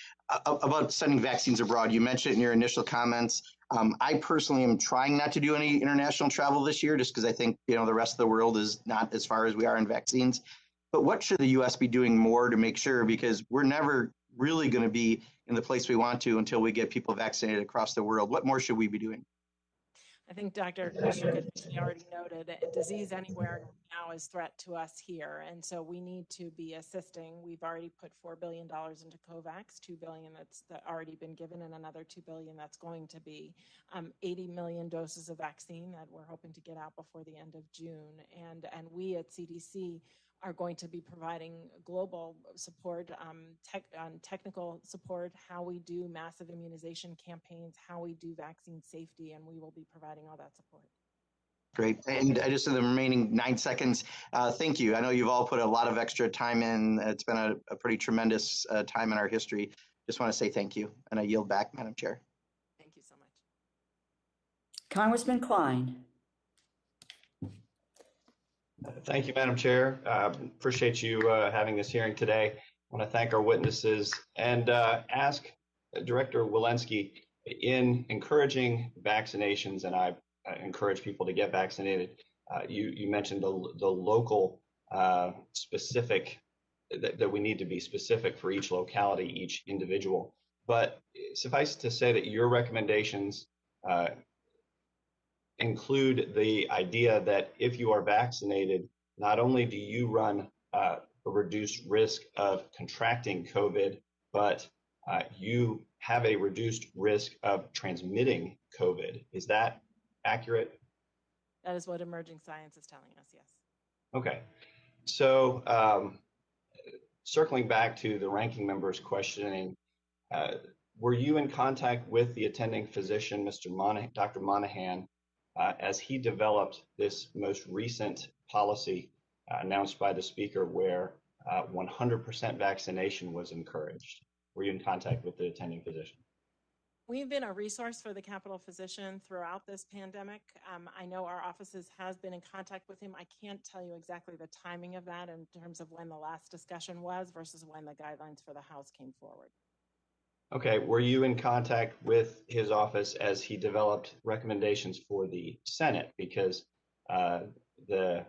S7: about sending vaccines abroad. You mentioned in your initial comments. I personally am trying not to do any international travel this year just because I think the rest of the world is not as far as we are in vaccines. But what should the U.S. be doing more to make sure, because we're never really going to be in the place we want to until we get people vaccinated across the world? What more should we be doing?
S3: I think Dr. Schuchat already noted a disease anywhere now is threat to us here. And so we need to be assisting. We've already put $4 billion into COVAX, $2 billion that's already been given, and another $2 billion that's going to be 80 million doses of vaccine that we're hoping to get out before the end of June. And we at CDC are going to be providing global support, technical support, how we do massive immunization campaigns, how we do vaccine safety, and we will be providing all that support.
S7: Great. And just in the remaining 9 seconds, thank you. I know you've all put a lot of extra time in. It's been a pretty tremendous time in our history. Just want to say thank you. And I yield back, Madam Chair.
S3: Thank you so much.
S1: Congressman Klein.
S8: Thank you, Madam Chair. Appreciate you having this hearing today. I want to thank our witnesses and ask Director Walensky, in encouraging vaccinations, and I encourage people to get vaccinated, you mentioned the local specific, that we need to be specific for each locality, each individual. But suffice to say that your recommendations include the idea that if you are vaccinated, not only do you run a reduced risk of contracting COVID, but you have a reduced risk of transmitting COVID. Is that accurate?
S3: That is what emerging science is telling us, yes.
S8: Okay. So circling back to the ranking member's questioning, were you in contact with the attending physician, Dr. Monahan, as he developed this most recent policy announced by the speaker where 100% vaccination was encouraged? Were you in contact with the attending physician?
S3: We've been a resource for the Capitol physician throughout this pandemic. I know our offices has been in contact with him. I can't tell you exactly the timing of that in terms of when the last discussion was versus when the guidelines for the House came forward.
S8: Okay, were you in contact with his office as he developed recommendations for the Senate? Because the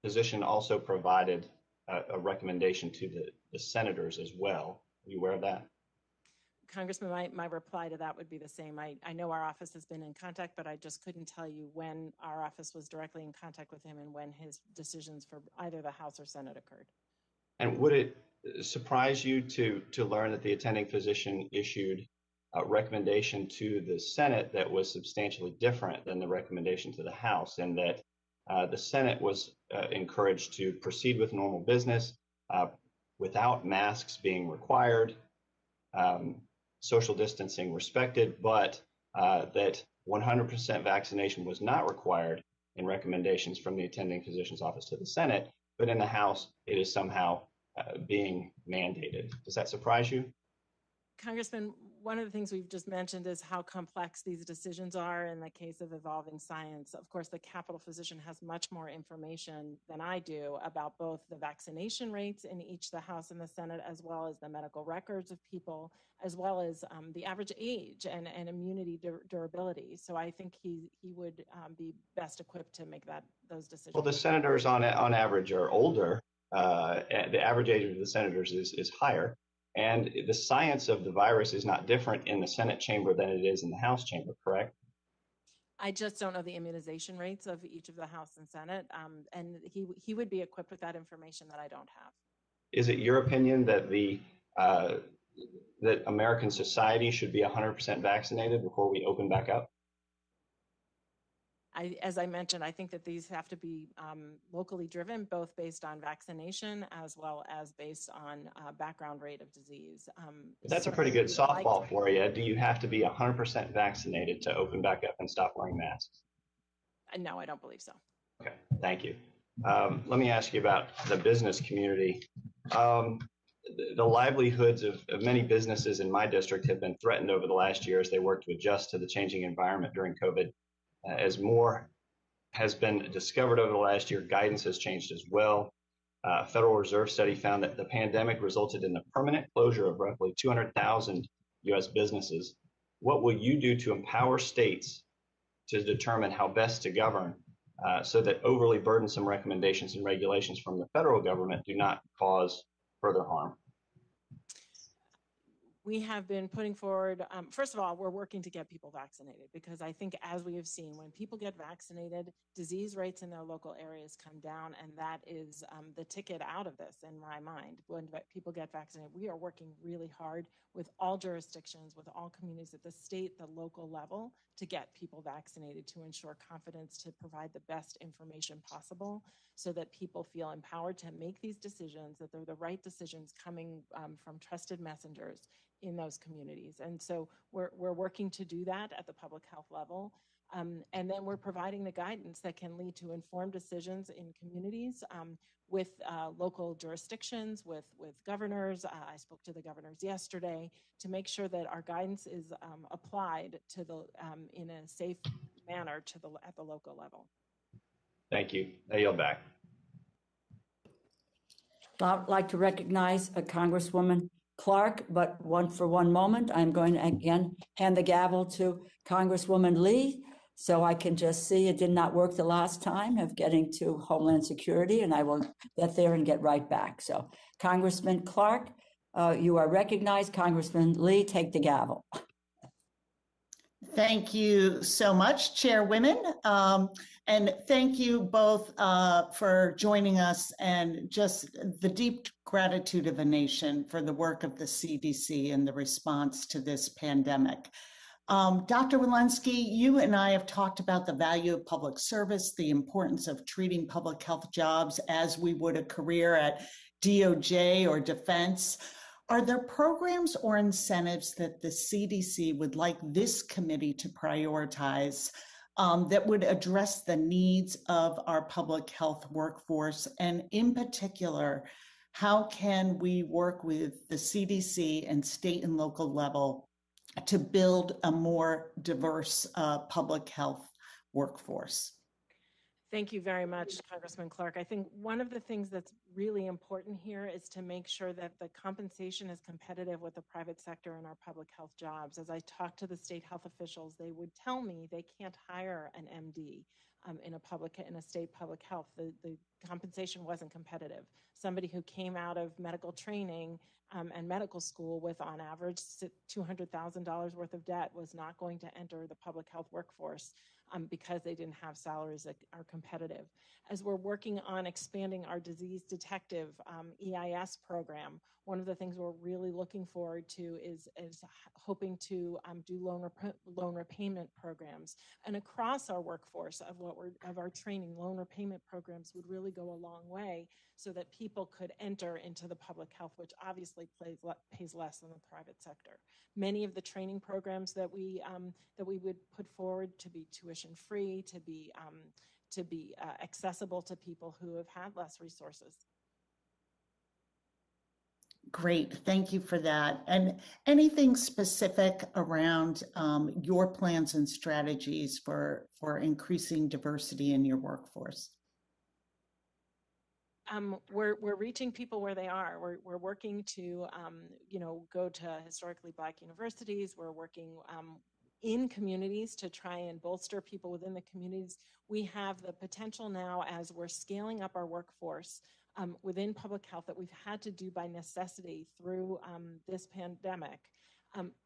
S8: physician also provided a recommendation to the senators as well. Are you aware of that?
S3: Congressman, my reply to that would be the same. I know our office has been in contact, but I just couldn't tell you when our office was directly in contact with him and when his decisions for either the House or Senate occurred.
S8: And would it surprise you to learn that the attending physician issued a recommendation to the Senate that was substantially different than the recommendation to the House, and that the Senate was encouraged to proceed with normal business without masks being required, social distancing respected, but that 100% vaccination was not required in recommendations from the attending physician's office to the Senate, but in the House, it is somehow being mandated. Does that surprise you?
S3: Congressman, one of the things we've just mentioned is how complex these decisions are in the case of evolving science. Of course, the Capitol physician has much more information than I do about both the vaccination rates in each the House and the Senate, as well as the medical records of people, as well as the average age and immunity durability. So I think he would be best equipped to make those decisions.
S8: Well, the senators on average are older. The average age of the senators is higher. And the science of the virus is not different in the Senate chamber than it is in the House chamber, correct?
S3: I just don't know the immunization rates of each of the House and Senate, and he would be equipped with that information that I don't have.
S8: Is it your opinion that that American society should be 100% vaccinated before we open back up?
S3: As I mentioned, I think that these have to be locally driven, both based on vaccination as well as based on background rate of disease.
S8: That's a pretty good softball for you. Do you have to be 100% vaccinated to open back up and stop wearing masks?
S3: No, I don't believe so.
S8: Okay, thank you. Let me ask you about the business community. The livelihoods of many businesses in my district have been threatened over the last year as they work to adjust to the changing environment during COVID. As more has been discovered over the last year, guidance has changed as well. Federal Reserve study found that the pandemic resulted in the permanent closure of roughly 200,000 U.S. businesses. What will you do to empower states to determine how best to govern so that overly burdensome recommendations and regulations from the federal government do not cause further harm?
S3: We have been putting forward, first of all, we're working to get people vaccinated because I think as we have seen, when people get vaccinated, disease rates in their local areas come down, and that is the ticket out of this in my mind. When people get vaccinated, we are working really hard with all jurisdictions, with all communities at the state, the local level to get people vaccinated, to ensure confidence, to provide the best information possible so that people feel empowered to make these decisions, that they're the right decisions coming from trusted messengers in those communities. And so we're working to do that at the public health level. And then we're providing the guidance that can lead to informed decisions in communities with local jurisdictions, with governors. I spoke to the governors yesterday to make sure that our guidance is applied to the in a safe manner to at the local level.
S8: Thank you. I yield back.
S1: I'd like to recognize Congresswoman Clark, but for one moment, I'm going to again hand the gavel to Congresswoman Lee, so I can just see it did not work the last time of getting to Homeland Security, and I will get there and get right back. So Congressman Clark, you are recognized. Congressman Lee, take the gavel.
S9: Thank you so much, Chairwomen. And thank you both for joining us, and just the deep gratitude of a nation for the work of the CDC in the response to this pandemic. Dr. Walensky, you and I have talked about the value of public service, the importance of treating public health jobs as we would a career at DOJ or Defense. Are there programs or incentives that the CDC would like this committee to prioritize that would address the needs of our public health workforce? And in particular, how can we work with the CDC and state and local level to build a more diverse public health workforce?
S3: Thank you very much, Congressman Clark. I think one of the things that's really important here is to make sure that the compensation is competitive with the private sector in our public health jobs. As I talk to the state health officials, they would tell me they can't hire an MD in a state public health. The compensation wasn't competitive. Somebody who came out of medical training and medical school with on average $200,000 worth of debt was not going to enter the public health workforce because they didn't have salaries that are competitive. As we're working on expanding our disease detective EIS program, one of the things we're really looking forward to is hoping to do loan repayment programs. And across our workforce of our training, loan repayment programs would really go a long way so that people could enter into the public health, which obviously pays less than the private sector. Many of the training programs that we would put forward to be tuition free, to be accessible to people who have had less resources.
S9: Great, thank you for that. And anything specific around your plans and strategies for increasing diversity in your workforce?
S3: We're reaching people where they are. We're working to go to historically Black universities. We're working in communities to try and bolster people within the communities. We have the potential now, as we're scaling up our workforce within public health, that we've had to do by necessity through this pandemic,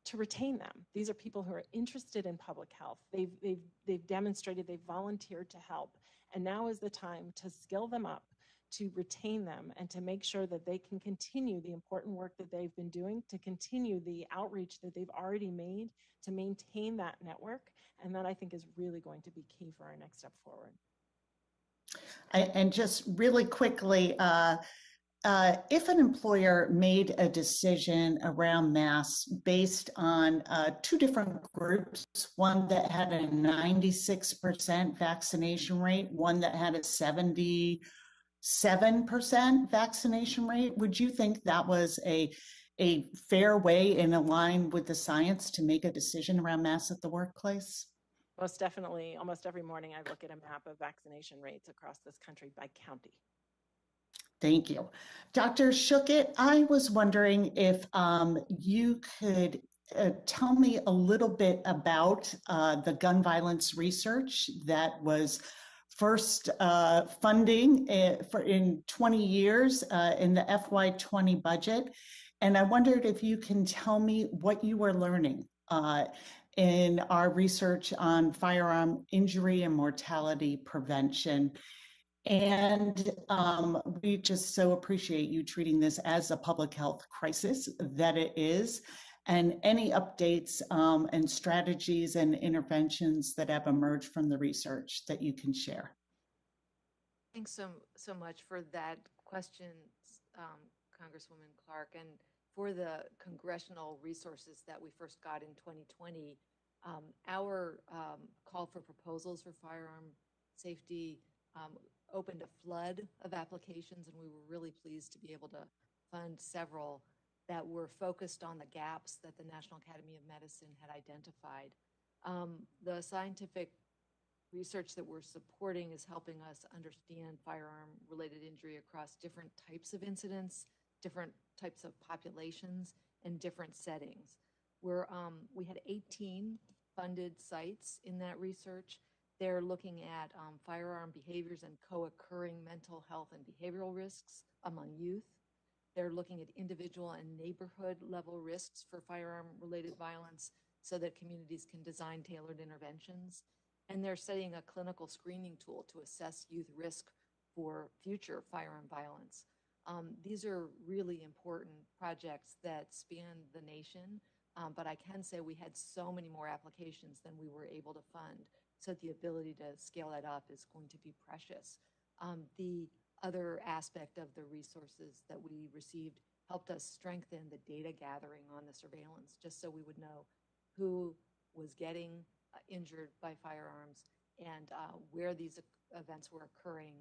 S3: to retain them. These are people who are interested in public health. They've demonstrated, they've volunteered to help, and now is the time to skill them up, to retain them, and to make sure that they can continue the important work that they've been doing, to continue the outreach that they've already made, to maintain that network. And that, I think, is really going to be key for our next step forward.
S9: And just really quickly, if an employer made a decision around masks based on two different groups, one that had a 96% vaccination rate, one that had a 77% vaccination rate, would you think that was a fair way and aligned with the science to make a decision around masks at the workplace?
S3: Most definitely. Almost every morning I look at a map of vaccination rates across this country by county.
S9: Thank you. Dr. Schuchat, I was wondering if you could tell me a little bit about the gun violence research that was first funding for in 20 years in the FY20 budget. And I wondered if you can tell me what you were learning in our research on firearm injury and mortality prevention. And we just so appreciate you treating this as a public health crisis that it is, and any updates and strategies and interventions that have emerged from the research that you can share.
S4: Thanks so much for that question, Congresswoman Clark, and for the congressional resources that we first got in 2020 Our call for proposals for firearm safety opened a flood of applications, and we were really pleased to be able to fund several that were focused on the gaps that the National Academy of Medicine had identified. The scientific research that we're supporting is helping us understand firearm-related injury across different types of incidents, different types of populations, and different settings. We had 18 funded sites in that research. They're looking at firearm behaviors and co-occurring mental health and behavioral risks among youth. They're looking at individual and neighborhood level risks for firearm-related violence so that communities can design tailored interventions. And they're studying a clinical screening tool to assess youth risk for future firearm violence. These are really important projects that span the nation, but I can say we had so many more applications than we were able to fund. So the ability to scale that up is going to be precious. The other aspect of the resources that we received helped us strengthen the data gathering on the surveillance, just so we would know who was getting injured by firearms and where these events were occurring,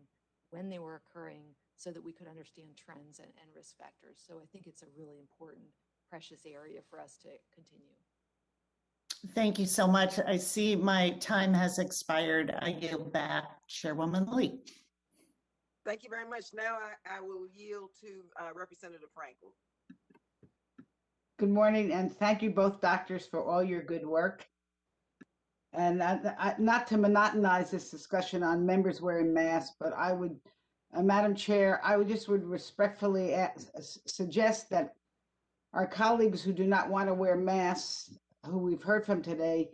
S4: when they were occurring, so that we could understand trends and risk factors. So I think it's a really important, precious area for us to continue.
S9: Thank you so much. I see my time has expired. I yield back, Chairwoman Lee.
S5: Thank you very much. Now I will yield to Representative Frankel.
S10: Good morning, and thank you both doctors for all your good work. And not to monotonize this discussion on members wearing masks, but I would, Madam Chair, I would respectfully suggest that our colleagues who do not want to wear masks, who we've heard from today,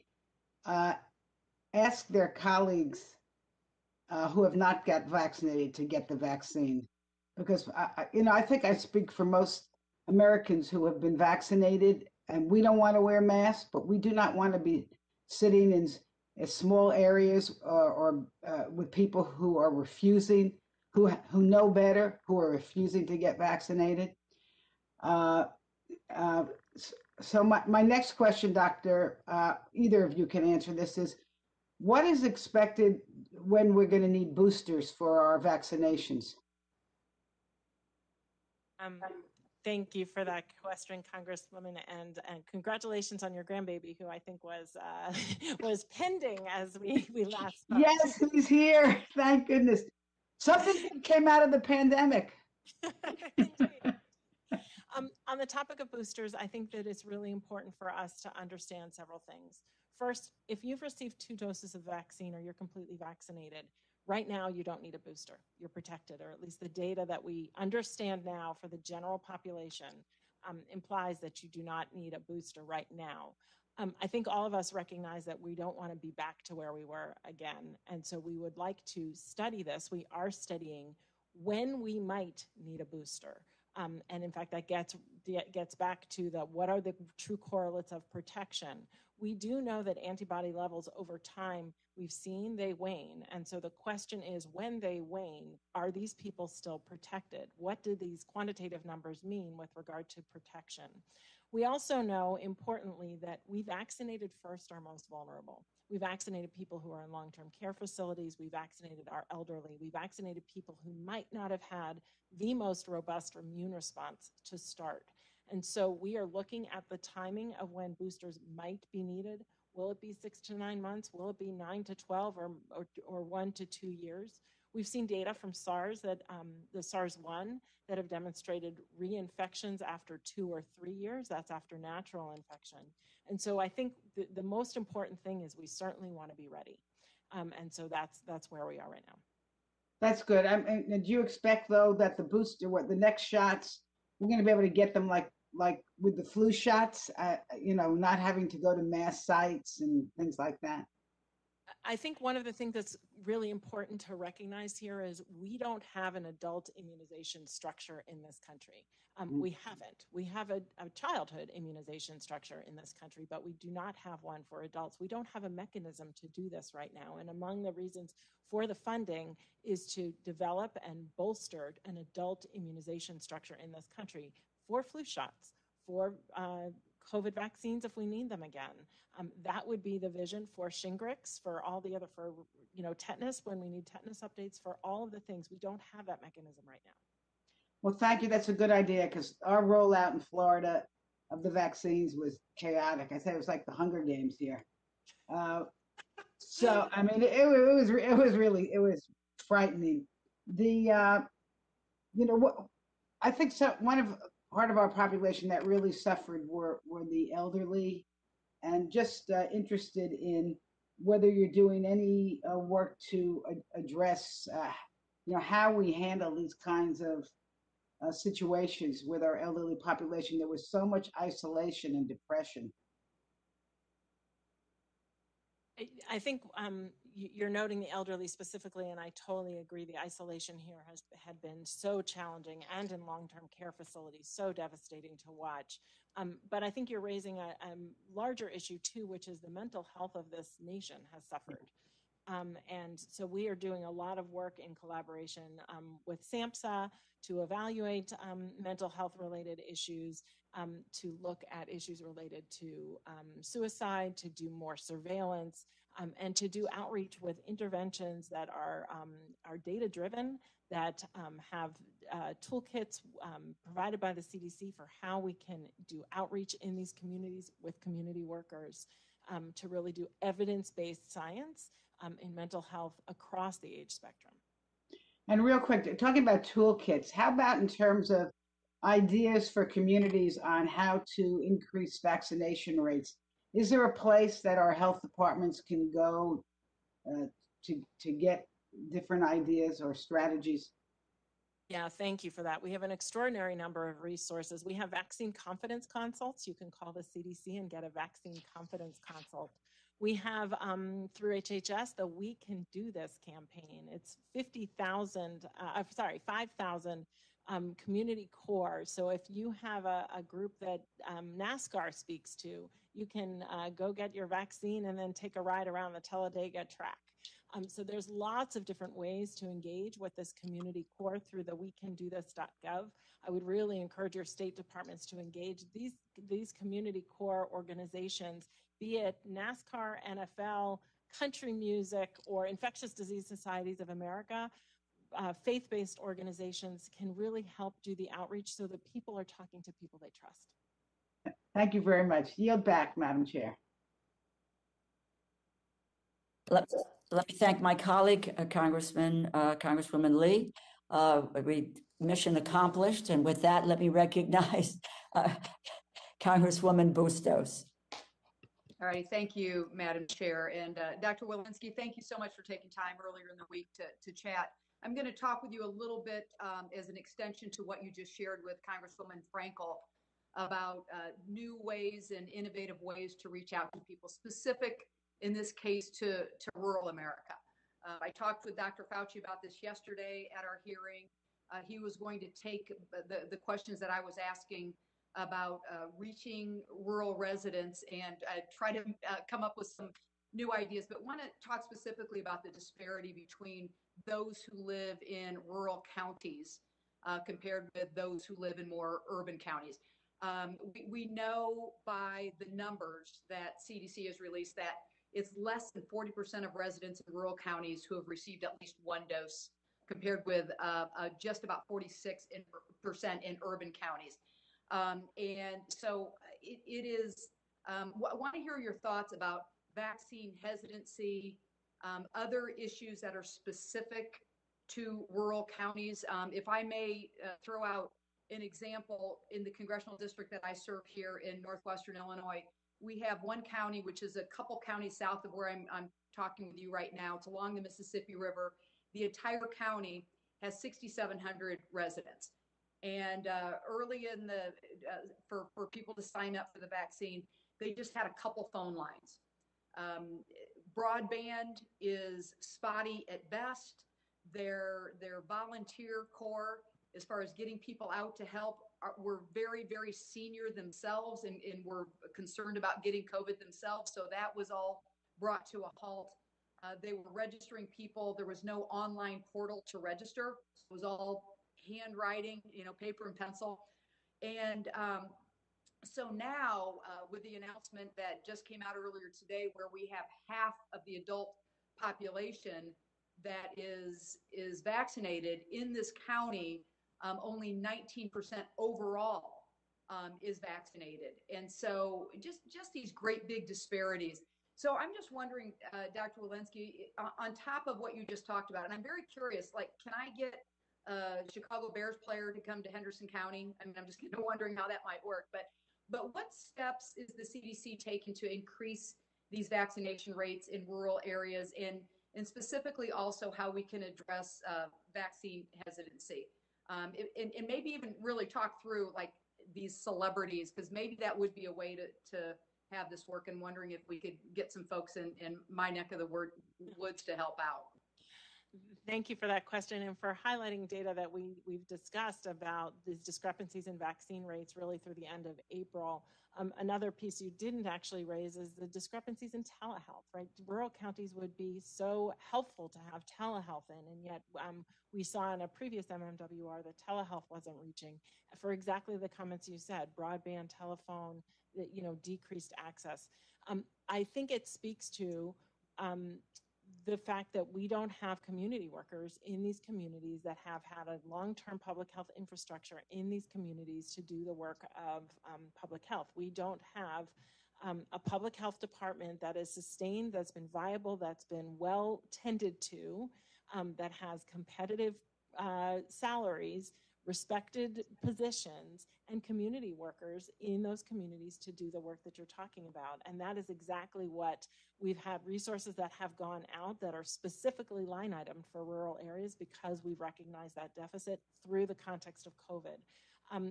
S10: ask their colleagues who have not got vaccinated to get the vaccine. Because, I think I speak for most Americans who have been vaccinated, and we don't want to wear masks, but we do not want to be sitting in small areas or with people who are refusing, who know better, who are refusing to get vaccinated. So my next question, Doctor, either of you can answer this, is what is expected when we're going to need boosters for our vaccinations?
S3: Thank you for that question, Congresswoman, and congratulations on your grandbaby, who I think was pending as we last spoke.
S10: Yes, he's here. Thank goodness. Something came out of the pandemic.
S3: On the topic of boosters, I think that it's really important for us to understand several things. First, if you've received 2 doses of vaccine or you're completely vaccinated, right now you don't need a booster. You're protected, or at least the data that we understand now for the general population implies that you do not need a booster right now. I think all of us recognize that we don't want to be back to where we were again. And so we would like to study this. We are studying when we might need a booster. And in fact, that gets back to what are the true correlates of protection. We do know that antibody levels over time, we've seen they wane. And so the question is, when they wane, are these people still protected? What do these quantitative numbers mean with regard to protection? We also know, importantly, that we vaccinated first our most vulnerable. We vaccinated people who are in long-term care facilities. We vaccinated our elderly. We vaccinated people who might not have had the most robust immune response to start. And so we are looking at the timing of when boosters might be needed. Will it be 6 to 9 months? Will it be 9 to 12 or 1 to 2 years? We've seen data from SARS, that the SARS-1, that have demonstrated reinfections after 2 or 3 years. That's after natural infection. And so I think the most important thing is we certainly want to be ready. And so that's where we are right now.
S10: That's good. And do you expect, though, that the booster, the next shots, we're going to be able to get them like with the flu shots, not having to go to mass sites and things like that?
S3: I think one of the things that's really important to recognize here is we don't have an adult immunization structure in this country. We haven't. We have a childhood immunization structure in this country, but we do not have one for adults. We don't have a mechanism to do this right now. And among the reasons for the funding is to develop and bolster an adult immunization structure in this country for flu shots, for COVID vaccines if we need them again. That would be the vision for Shingrix, for all the other, for tetanus when we need tetanus updates, for all of the things. We don't have that mechanism right now.
S10: Well, thank you. That's a good idea because our rollout in Florida of the vaccines was chaotic. I said it was like the Hunger Games here. So I mean, it was frightening. I think part of our population that really suffered were the elderly, and just interested in whether you're doing any work to address how we handle these kinds of situations with our elderly population. There was so much isolation and depression.
S3: I think you're noting the elderly specifically, and I totally agree. The isolation here had been so challenging, and in long-term care facilities, so devastating to watch. But I think you're raising a larger issue too, which is the mental health of this nation has suffered. And so we are doing a lot of work in collaboration with SAMHSA to evaluate mental health related issues, to look at issues related to suicide, to do more surveillance, and to do outreach with interventions that are data driven, that have toolkits provided by the CDC for how we can do outreach in these communities with community workers, to really do evidence-based science in mental health across the age spectrum.
S10: And real quick, talking about toolkits, how about in terms of ideas for communities on how to increase vaccination rates? Is there a place that our health departments can go to get different ideas or strategies?
S3: Yeah, thank you for that. We have an extraordinary number of resources. We have vaccine confidence consults. You can call the CDC and get a vaccine confidence consult. We have, through HHS, the We Can Do This campaign. It's 5,000 community core. So if you have a group that NASCAR speaks to, you can go get your vaccine and then take a ride around the Talladega track. So there's lots of different ways to engage with this community core through the wecandothis.gov. I would really encourage your state departments to engage these community core organizations, be it NASCAR, NFL, country music, or infectious disease societies of America. Faith-based organizations can really help do the outreach so that people are talking to people they trust.
S10: Thank you very much. Yield back, Madam Chair.
S1: Let me thank my colleague, Congresswoman Lee. Mission accomplished. And with that, let me recognize Congresswoman Bustos.
S11: All right, thank you, Madam Chair. And Dr. Walensky, thank you so much for taking time earlier in the week to chat. I'm going to talk with you a little bit as an extension to what you just shared with Congresswoman Frankel about new ways and innovative ways to reach out to people, specific in this case to rural America. I talked with Dr. Fauci about this yesterday at our hearing. He was going to take the questions that I was asking about reaching rural residents and try to come up with some new ideas, but want to talk specifically about the disparity between those who live in rural counties compared with those who live in more urban counties. We know by the numbers that CDC has released that it's less than 40% of residents in rural counties who have received at least one dose, compared with just about 46% in urban counties. And so it is, I want to hear your thoughts about vaccine hesitancy, other issues that are specific to rural counties. If I may throw out an example, in the congressional district that I serve here in northwestern Illinois, we have one county, which is a couple counties south of where I'm talking with you right now. It's along the Mississippi River. The entire county has 6,700 residents. And early in the, for people to sign up for the vaccine, they just had a couple phone lines. Broadband is spotty at best. Their volunteer corps, as far as getting people out to help, were very, very senior themselves and were concerned about getting COVID themselves. So that was all brought to a halt. They were registering people. There was no online portal to register. It was all handwriting, paper and pencil. And So now, with the announcement that just came out earlier today, where we have half of the adult population that is vaccinated in this county, only 19% overall is vaccinated, and so just these great big disparities. So I'm just wondering, Dr. Walensky, on top of what you just talked about, and I'm very curious, like, can I get a Chicago Bears player to come to Henderson County? I mean, I'm just kind of wondering how that might work, but what steps is the CDC taking to increase these vaccination rates in rural areas, and specifically also how we can address vaccine hesitancy? And maybe even really talk through like these celebrities, because maybe that would be a way to have this work, and wondering if we could get some folks in my neck of the woods to help out.
S3: Thank you for that question and for highlighting data that we've discussed about these discrepancies in vaccine rates really through the end of April. Another piece you didn't actually raise is the discrepancies in telehealth, right? Rural counties would be so helpful to have telehealth in, and yet we saw in a previous MMWR that telehealth wasn't reaching for exactly the comments you said: broadband, telephone, decreased access. I think it speaks to the fact that we don't have community workers in these communities that have had a long-term public health infrastructure in these communities to do the work of public health. We don't have a public health department that is sustained, that's been viable, that's been well tended to, that has competitive salaries, respected positions, and community workers in those communities to do the work that you're talking about. And that is exactly what we've had resources that have gone out that are specifically line itemed for rural areas, because we've recognized that deficit through the context of COVID.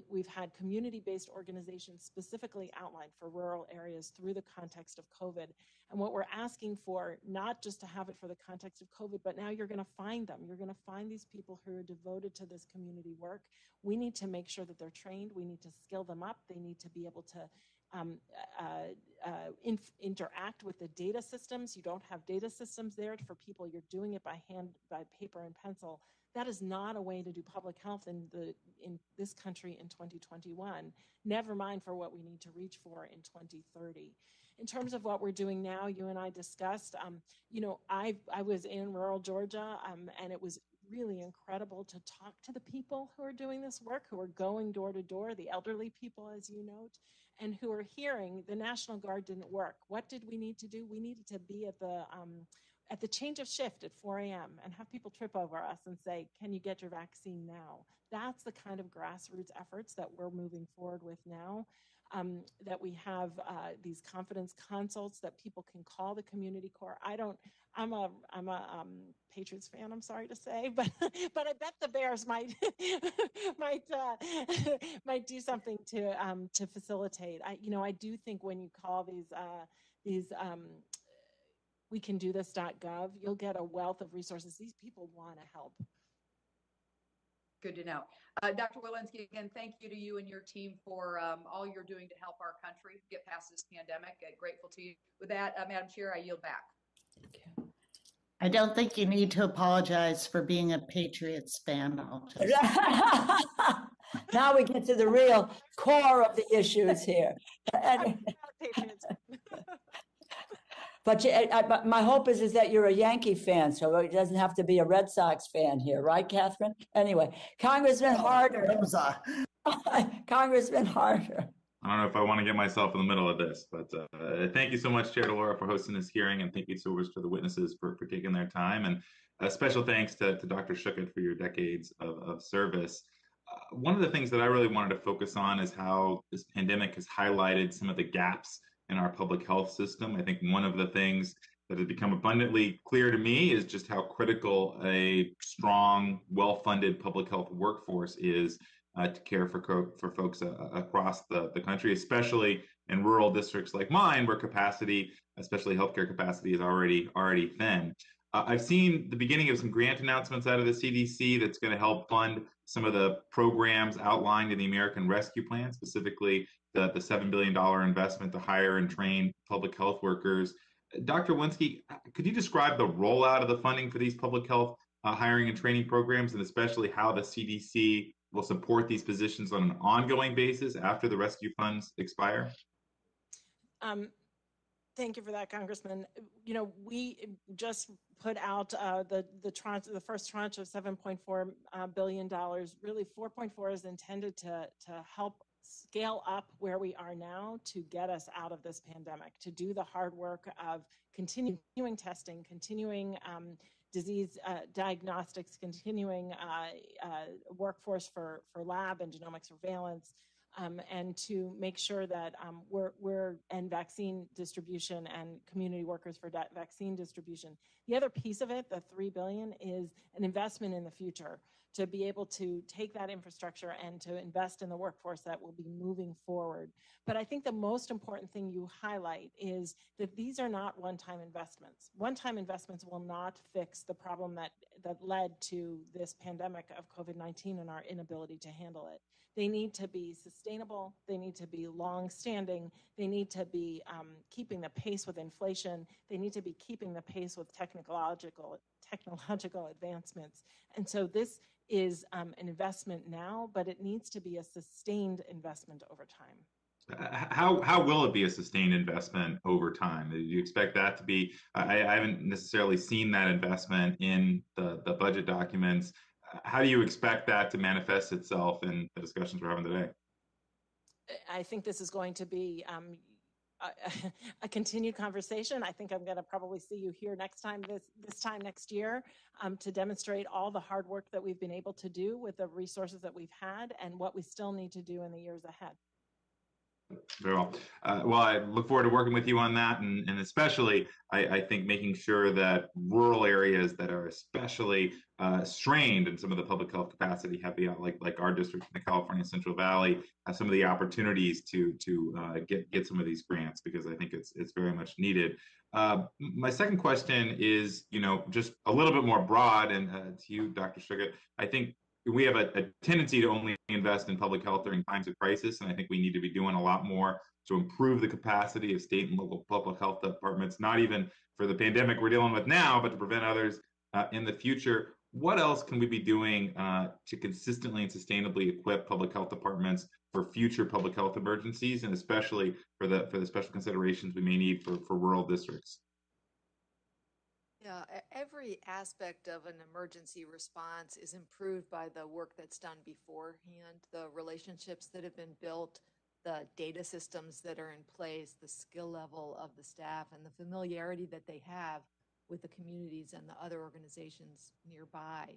S3: We've had community-based organizations specifically outlined for rural areas through the context of COVID. And what we're asking for, not just to have it for the context of COVID, but now you're going to find them. You're going to find these people who are devoted to this community work. We need to make sure that they're trained. We need to skill them up. They need to be able to interact with the data systems. You don't have data systems there for people. You're doing it by hand, by paper and pencil. That is not a way to do public health in this country in 2021, never mind for what we need to reach for in 2030. In terms of what we're doing now, you and I discussed, I was in rural Georgia, and it was really incredible to talk to the people who are doing this work, who are going door to door, the elderly people, as you note, and who are hearing the National Guard didn't work. What did we need to do? We needed to be at the change of shift at 4 a.m. and have people trip over us and say, can you get your vaccine now? That's the kind of grassroots efforts that we're moving forward with now, that we have these confidence consults that people can call the community core. I'm a Patriots fan, I'm sorry to say, but I bet the Bears might might do something to facilitate. I do think when you call these wecandothis.gov, you'll get a wealth of resources. These people want to help.
S11: Good to know. Dr. Walensky, again, thank you to you and your team for all you're doing to help our country get past this pandemic. Grateful to you. With that, Madam Chair, I yield back.
S9: I don't think you need to apologize for being a Patriots fan.
S1: Now we get to the real core of the issues here. But my hope is that you're a Yankee fan, so it doesn't have to be a Red Sox fan here, right, Catherine? Anyway, Congressman Harder. Congressman Harder.
S12: I don't know if I want to get myself in the middle of this, but thank you so much, Chair DeLauro, for hosting this hearing, and thank you so much to the witnesses for taking their time. And a special thanks to Dr. Schuchat for your decades of service. One of the things that I really wanted to focus on is how this pandemic has highlighted some of the gaps in our public health system. I think one of the things that has become abundantly clear to me is just how critical a strong, well-funded public health workforce is to care for folks across the country, especially in rural districts like mine, where capacity, especially healthcare capacity, is already thin. I've seen the beginning of some grant announcements out of the CDC that's going to help fund some of the programs outlined in the American Rescue Plan, specifically the $7 billion investment to hire and train public health workers. Dr. Walensky, could you describe the rollout of the funding for these public health hiring and training programs, and especially how the CDC will support these positions on an ongoing basis after the rescue funds expire?
S3: Thank you for that, Congressman. You know, we just put out the first tranche of $7.4 billion. Really, 4.4 is intended to help scale up where we are now to get us out of this pandemic, to do the hard work of continuing testing, continuing disease diagnostics, continuing workforce for lab and genomic surveillance, and to make sure that and vaccine distribution and community workers for vaccine distribution. The other piece of it, the $3 billion, is an investment in the future to be able to take that infrastructure and to invest in the workforce that will be moving forward. But I think the most important thing you highlight is that these are not one-time investments. One-time investments will not fix the problem that led to this pandemic of COVID-19 and our inability to handle it. They need to be sustainable. They need to be long-standing. They need to be keeping the pace with inflation. They need to be keeping the pace with technological advancements. And so this is an investment now, but it needs to be a sustained investment over time.
S12: How will it be a sustained investment over time? Do you expect that to be? I haven't necessarily seen that investment in the budget documents. How do you expect that to manifest itself in the discussions we're having today?
S3: I think this is going to be a continued conversation. I think I'm going to probably see you here next time, this time next year, to demonstrate all the hard work that we've been able to do with the resources that we've had and what we still need to do in the years ahead.
S12: Very well. Well, I look forward to working with you on that, and especially, I think making sure that rural areas that are especially strained in some of the public health capacity have the like our district in the California Central Valley have some of the opportunities to get some of these grants, because I think it's very much needed. My second question is, just a little bit more broad, and to you, Dr. Schuchat. I think we have a tendency to only invest in public health during times of crisis, and I think we need to be doing a lot more to improve the capacity of state and local public health departments, not even for the pandemic we're dealing with now, but to prevent others in the future. What else can we be doing to consistently and sustainably equip public health departments for future public health emergencies, and especially for the special considerations we may need for rural districts?
S4: Yeah, every aspect of an emergency response is improved by the work that's done beforehand, the relationships that have been built, the data systems that are in place, the skill level of the staff, and the familiarity that they have with the communities and the other organizations nearby.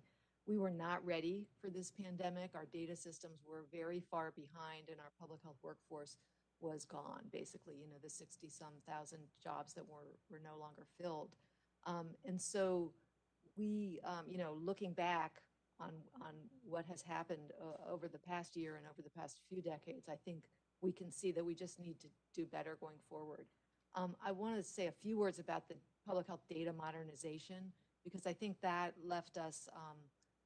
S4: We were not ready for this pandemic. Our data systems were very far behind, and our public health workforce was gone. Basically, the 60-some thousand jobs that were no longer filled. And so we, looking back on what has happened over the past year and over the past few decades, I think we can see that we just need to do better going forward. I want to say a few words about the public health data modernization, because I think that left us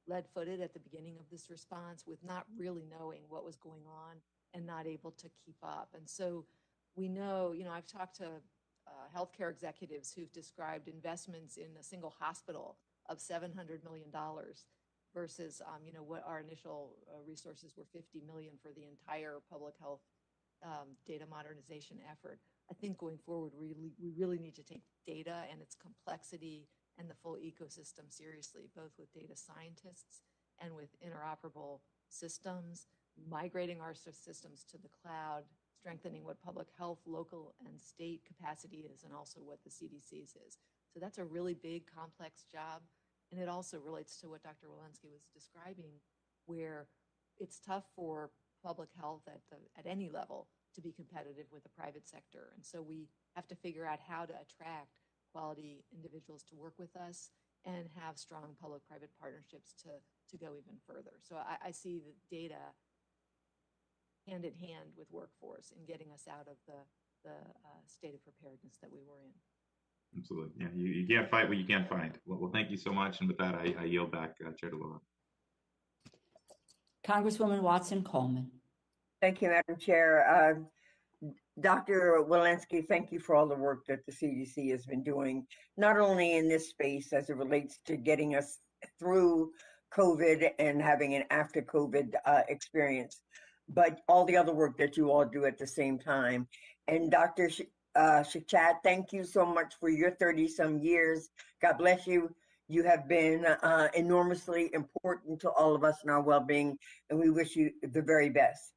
S4: lead-footed at the beginning of this response with not really knowing what was going on and not able to keep up. And so we know, I've talked to healthcare executives who've described investments in a single hospital of $700 million versus, what our initial resources were $50 million for the entire public health data modernization effort. I think going forward, we really need to take data and its complexity and the full ecosystem seriously, both with data scientists and with interoperable systems, migrating our systems to the cloud, strengthening what public health, local and state capacity is, and also what the CDC's is. So that's a really big, complex job. And it also relates to what Dr. Walensky was describing, where it's tough for public health at any level to be competitive with the private sector. And so we have to figure out how to attract quality individuals to work with us and have strong public-private partnerships to go even further. So I see the data hand in hand with workforce in getting us out of the state of preparedness that we were in.
S12: Absolutely. Yeah, you can't fight what you can't find. Well, thank you so much. And with that, I yield back, Chair DeLauro.
S1: Congresswoman Watson-Coleman.
S13: Thank you, Madam Chair. Dr. Walensky, thank you for all the work that the CDC has been doing, not only in this space as it relates to getting us through COVID and having an after COVID experience, but all the other work that you all do at the same time. And Dr. Schuchat, thank you so much for your 30-some years. God bless you. You have been enormously important to all of us and our well-being, and we wish you the very best.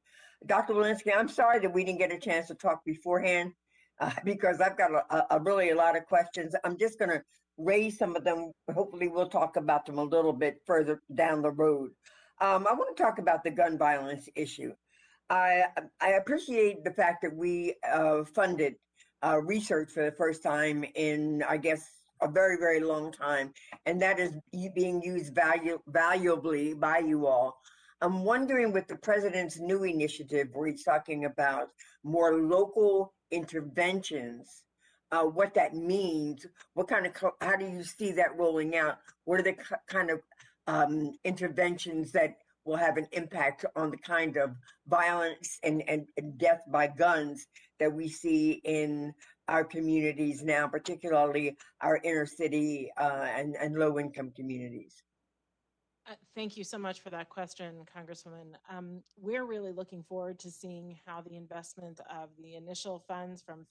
S13: Dr. Walensky, I'm sorry that we didn't get a chance to talk beforehand because I've got really a lot of questions. I'm just going to raise some of them. Hopefully we'll talk about them a little bit further down the road. I want to talk about the gun violence issue. I appreciate the fact that we funded research for the first time in, I guess, a very, very long time, and that is being used valuably by you all. I'm wondering with the president's new initiative where he's talking about more local interventions, what that means, what kind of, how do you see that rolling out? What are the kind of interventions that will have an impact on the kind of violence and death by guns that we see in our communities now, particularly our inner city and low-income communities?
S3: Thank you so much for that question, Congresswoman. We're really looking forward to seeing how the investment of the initial funds from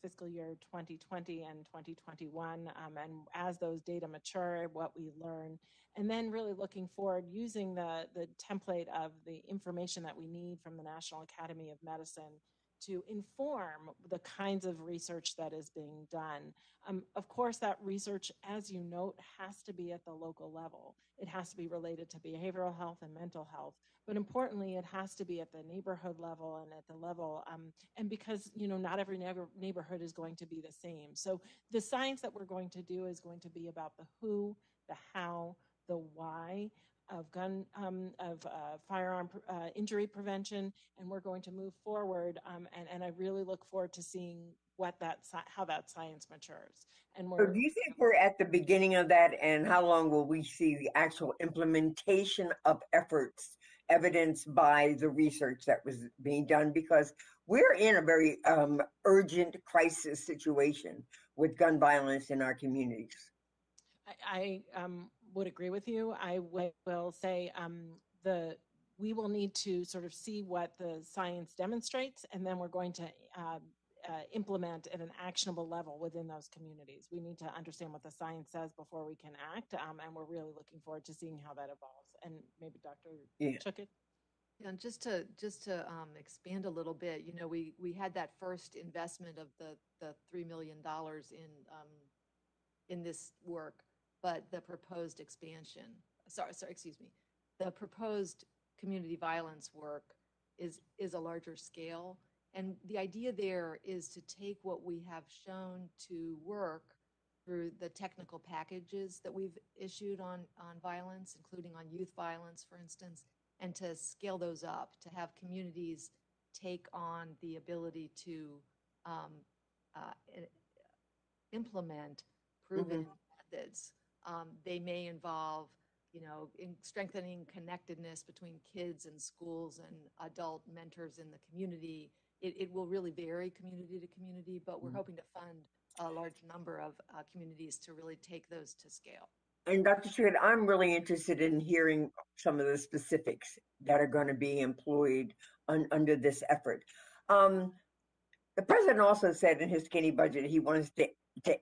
S3: fiscal year 2020 and 2021, and as those data mature, what we learn, and then really looking forward using the template of the information that we need from the National Academy of Medicine to inform the kinds of research that is being done. Of course, that research, as you note, has to be at the local level. It has to be related to behavioral health and mental health, but importantly, it has to be at the neighborhood level and at the level, and because, you know, not every neighborhood is going to be the same. So the science that we're going to do is going to be about the who, the how, the why of firearm injury prevention, and we're going to move forward. And I really look forward to seeing how that science matures. And
S13: so do you think we're at the beginning of that, and how long will we see the actual implementation of efforts evidenced by the research that was being done? Because we're in a very urgent crisis situation with gun violence in our communities.
S3: I would agree with you. I will say we will need to sort of see what the science demonstrates, and then we're going to implement at an actionable level within those communities. We need to understand what the science says before we can act, and we're really looking forward to seeing how that evolves. And maybe Dr. Schuchat?
S4: And just to expand a little bit, you know, we had that first investment of the $3 million in this work, but the proposed expansion, the proposed community violence work is a larger scale. And the idea there is to take what we have shown to work through the technical packages that we've issued on violence, including on youth violence, for instance, and to scale those up, to have communities take on the ability to implement proven methods. They may involve, you know, in strengthening connectedness between kids and schools and adult mentors in the community. It will really vary community to community, but we're hoping to fund a large number of communities to really take those to scale.
S13: And Dr. Schuchat, I'm really interested in hearing some of the specifics that are going to be employed under this effort. The president also said in his skinny budget he wants to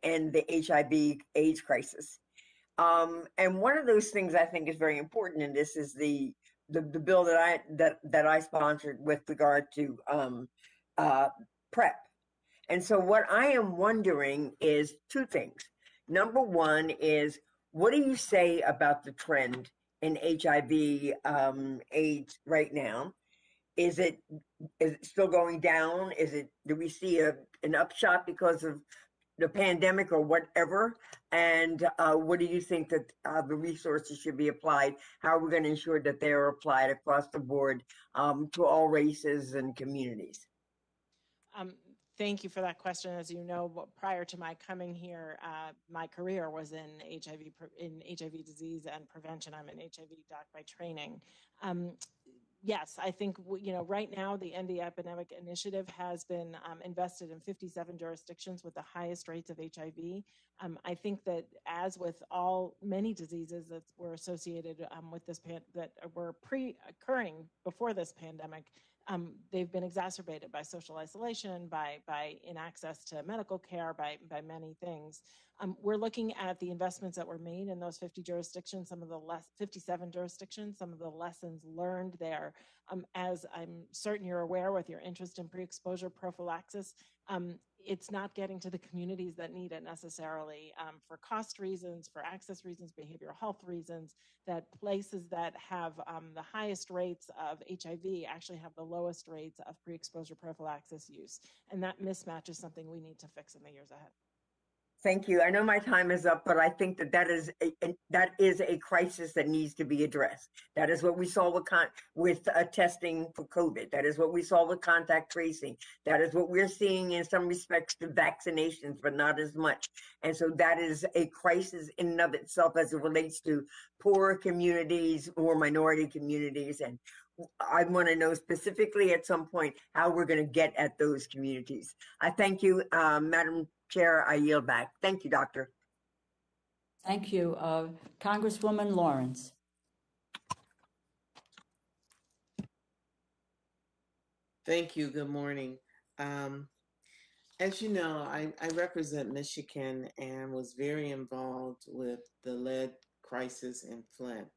S13: end the HIV/AIDS crisis. And one of those things I think is very important in this is the bill that I sponsored with regard to PrEP. And so what I am wondering is two things. Number one is, what do you say about the trend in HIV/AIDS right now? Is it still going down? Do we see an upshot because of the pandemic or whatever? And what do you think that the resources should be applied? How are we going to ensure that they are applied across the board to all races and communities?
S3: Thank you for that question. As you know, prior to my coming here, my career was in HIV disease and prevention. I'm an HIV doc by training. yes, I think, right now the ND Epidemic Initiative has been invested in 57 jurisdictions with the highest rates of HIV. I think that, as with many diseases that were associated with this that were occurring before this pandemic, they've been exacerbated by social isolation, by inaccess to medical care, by many things. We're looking at the investments that were made in those 50 jurisdictions, 57 jurisdictions, some of the lessons learned there. As I'm certain you're aware, with your interest in pre-exposure prophylaxis, it's not getting to the communities that need it necessarily, for cost reasons, for access reasons, behavioral health reasons. That places that have the highest rates of HIV actually have the lowest rates of pre-exposure prophylaxis use. And that mismatch is something we need to fix in the years ahead.
S13: Thank you. I know my time is up, but I think that is a crisis that needs to be addressed. That is what we saw with testing for COVID. That is what we saw with contact tracing. That is what we're seeing in some respects to vaccinations, but not as much. And so that is a crisis in and of itself as it relates to poorer communities, more minority communities. And I want to know specifically at some point how we're going to get at those communities. I thank you, Madam Chair. I yield back. Thank you, Doctor.
S1: Thank you. Congresswoman Lawrence.
S14: Thank you. Good morning. As you know, I represent Michigan and was very involved with the lead crisis in Flint.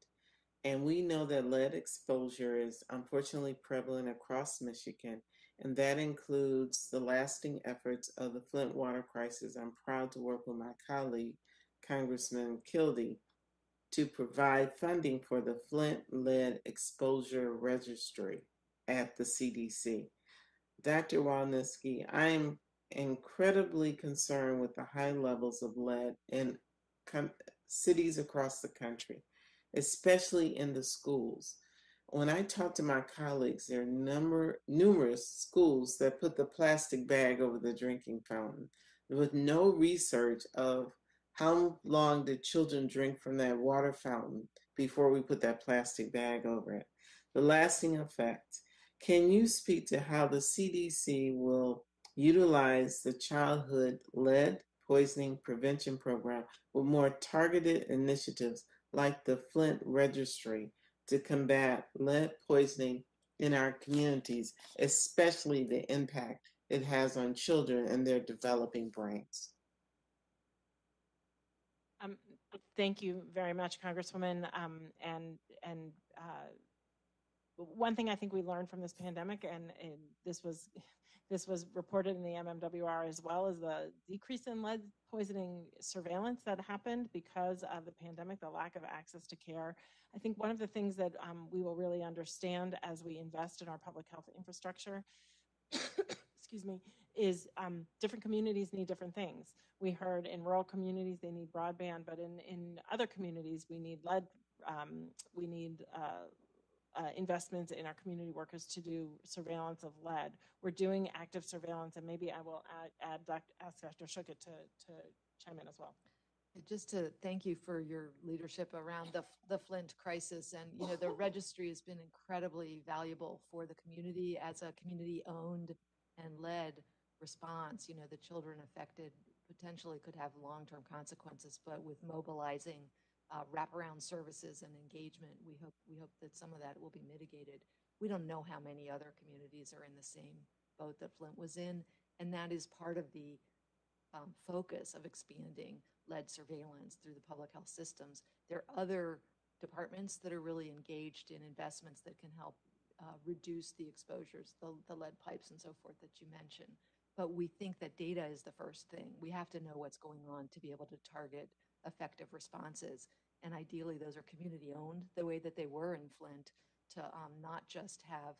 S14: And we know that lead exposure is unfortunately prevalent across Michigan, and that includes the lasting efforts of the Flint water crisis. I'm proud to work with my colleague, Congressman Kildee, to provide funding for the Flint Lead Exposure Registry at the CDC. Dr. Walensky, I'm incredibly concerned with the high levels of lead in cities across the country, especially in the schools. When I talk to my colleagues, there are numerous schools that put the plastic bag over the drinking fountain with no research of how long did children drink from that water fountain before we put that plastic bag over it. The lasting effect. Can you speak to how the CDC will utilize the childhood lead poisoning prevention program with more targeted initiatives like the Flint Registry to combat lead poisoning in our communities, especially the impact it has on children and their developing brains?
S3: Thank you very much, Congresswoman. One thing I think we learned from this pandemic, and this was reported in the MMWR as well, is the decrease in lead poisoning surveillance that happened because of the pandemic, the lack of access to care. I think one of the things that we will really understand as we invest in our public health infrastructure, excuse me, is different communities need different things. We heard in rural communities they need broadband, but in other communities we need lead, we need investments in our community workers to do surveillance of lead. We're doing active surveillance, and maybe I will ask Dr. Schuchat to chime in as well.
S4: Just to thank you for your leadership around the Flint crisis. And, the registry has been incredibly valuable for the community as a community-owned and led response. The children affected potentially could have long-term consequences, but with mobilizing wraparound services and engagement, we hope that some of that will be mitigated. We don't know how many other communities are in the same boat that Flint was in, and that is part of the focus of expanding lead surveillance through the public health systems. There are other departments that are really engaged in investments that can help reduce the exposures, the lead pipes and so forth that you mentioned. But we think that data is the first thing. We have to know what's going on to be able to target effective responses. And ideally, those are community owned the way that they were in Flint, to not just have,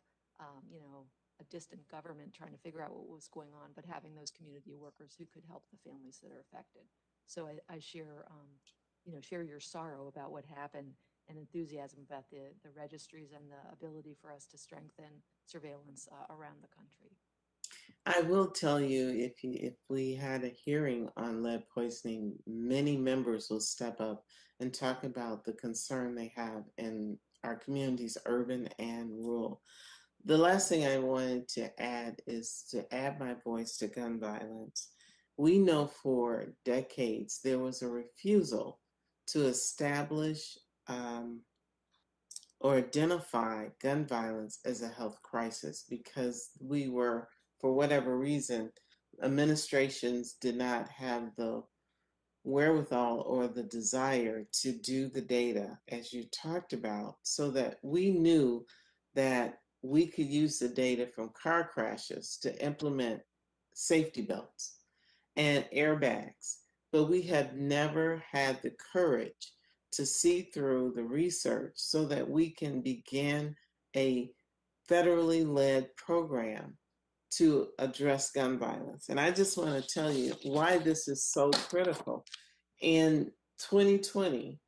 S4: a distant government trying to figure out what was going on, but having those community workers who could help the families that are affected. So I share, share your sorrow about what happened and enthusiasm about the registries and the ability for us to strengthen surveillance around the country.
S14: I will tell you, if we had a hearing on lead poisoning, many members will step up and talk about the concern they have in our communities, urban and rural. The last thing I wanted to add is to add my voice to gun violence. We know for decades there was a refusal to establish or identify gun violence as a health crisis because we were, for whatever reason, administrations did not have the wherewithal or the desire to do the data as you talked about so that we knew that we could use the data from car crashes to implement safety belts and airbags, but we have never had the courage to see through the research so that we can begin a federally led program to address gun violence. And I just want to tell you why this is so critical. In 2020,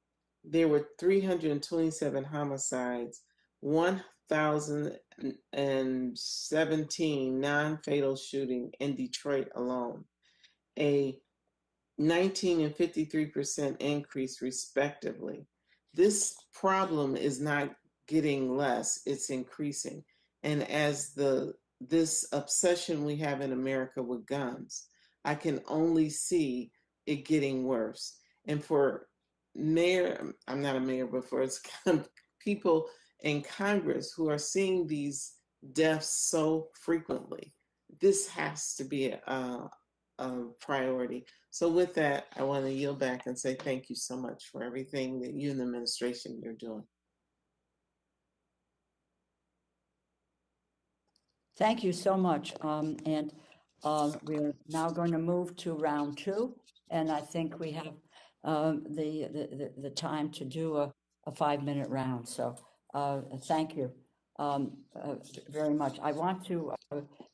S14: there were 327 homicides, 1,017 non-fatal shooting in Detroit alone, a 19 and 53% increase respectively. This problem is not getting less, it's increasing. And as this obsession we have in America with guns, I can only see it getting worse. And for I'm not a mayor, but for people in Congress who are seeing these deaths so frequently, this has to be a priority. So with that, I want to yield back and say thank you so much for everything that you and the administration are doing.
S1: Thank you so much. We're now going to move to round two, and I think we have the time to do a 5-minute round. So thank you very much. I want to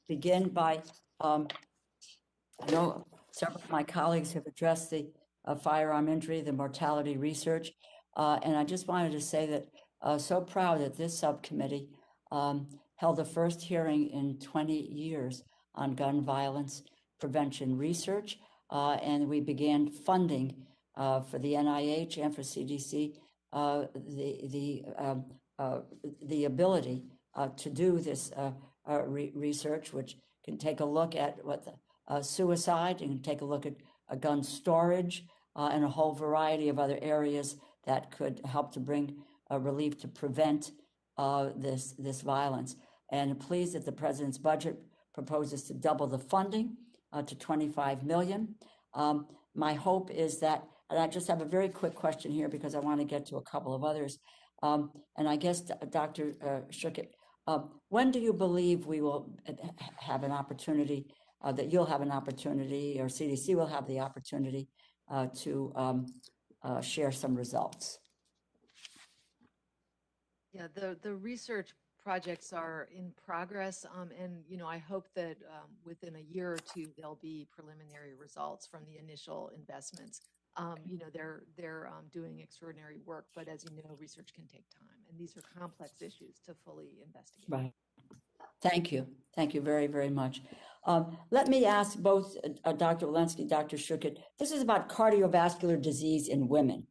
S1: begin by, I know several of my colleagues have addressed the firearm injury, the mortality research, and I just wanted to say that so proud that this subcommittee held the first hearing in 20 years on gun violence prevention research, and we began funding for the NIH and for CDC the ability to do this research, which can take a look at what the suicide, and take a look at gun storage, and a whole variety of other areas that could help to bring relief to prevent this violence. And pleased that the president's budget proposes to double the funding to $25 million. My hope is that, and I just have a very quick question here because I want to get to a couple of others. And I guess, Dr. Schuchat, when do you believe we will have an opportunity, that you'll have an opportunity, or CDC will have the opportunity to share some results?
S4: Yeah, the research projects are in progress, and I hope that within a year or two there'll be preliminary results from the initial investments. They're doing extraordinary work, but as you know, research can take time, and these are complex issues to fully investigate.
S1: Right. Thank you very, very much. Let me ask both Dr. Walensky, Dr. Schuchat. This is about cardiovascular disease in women.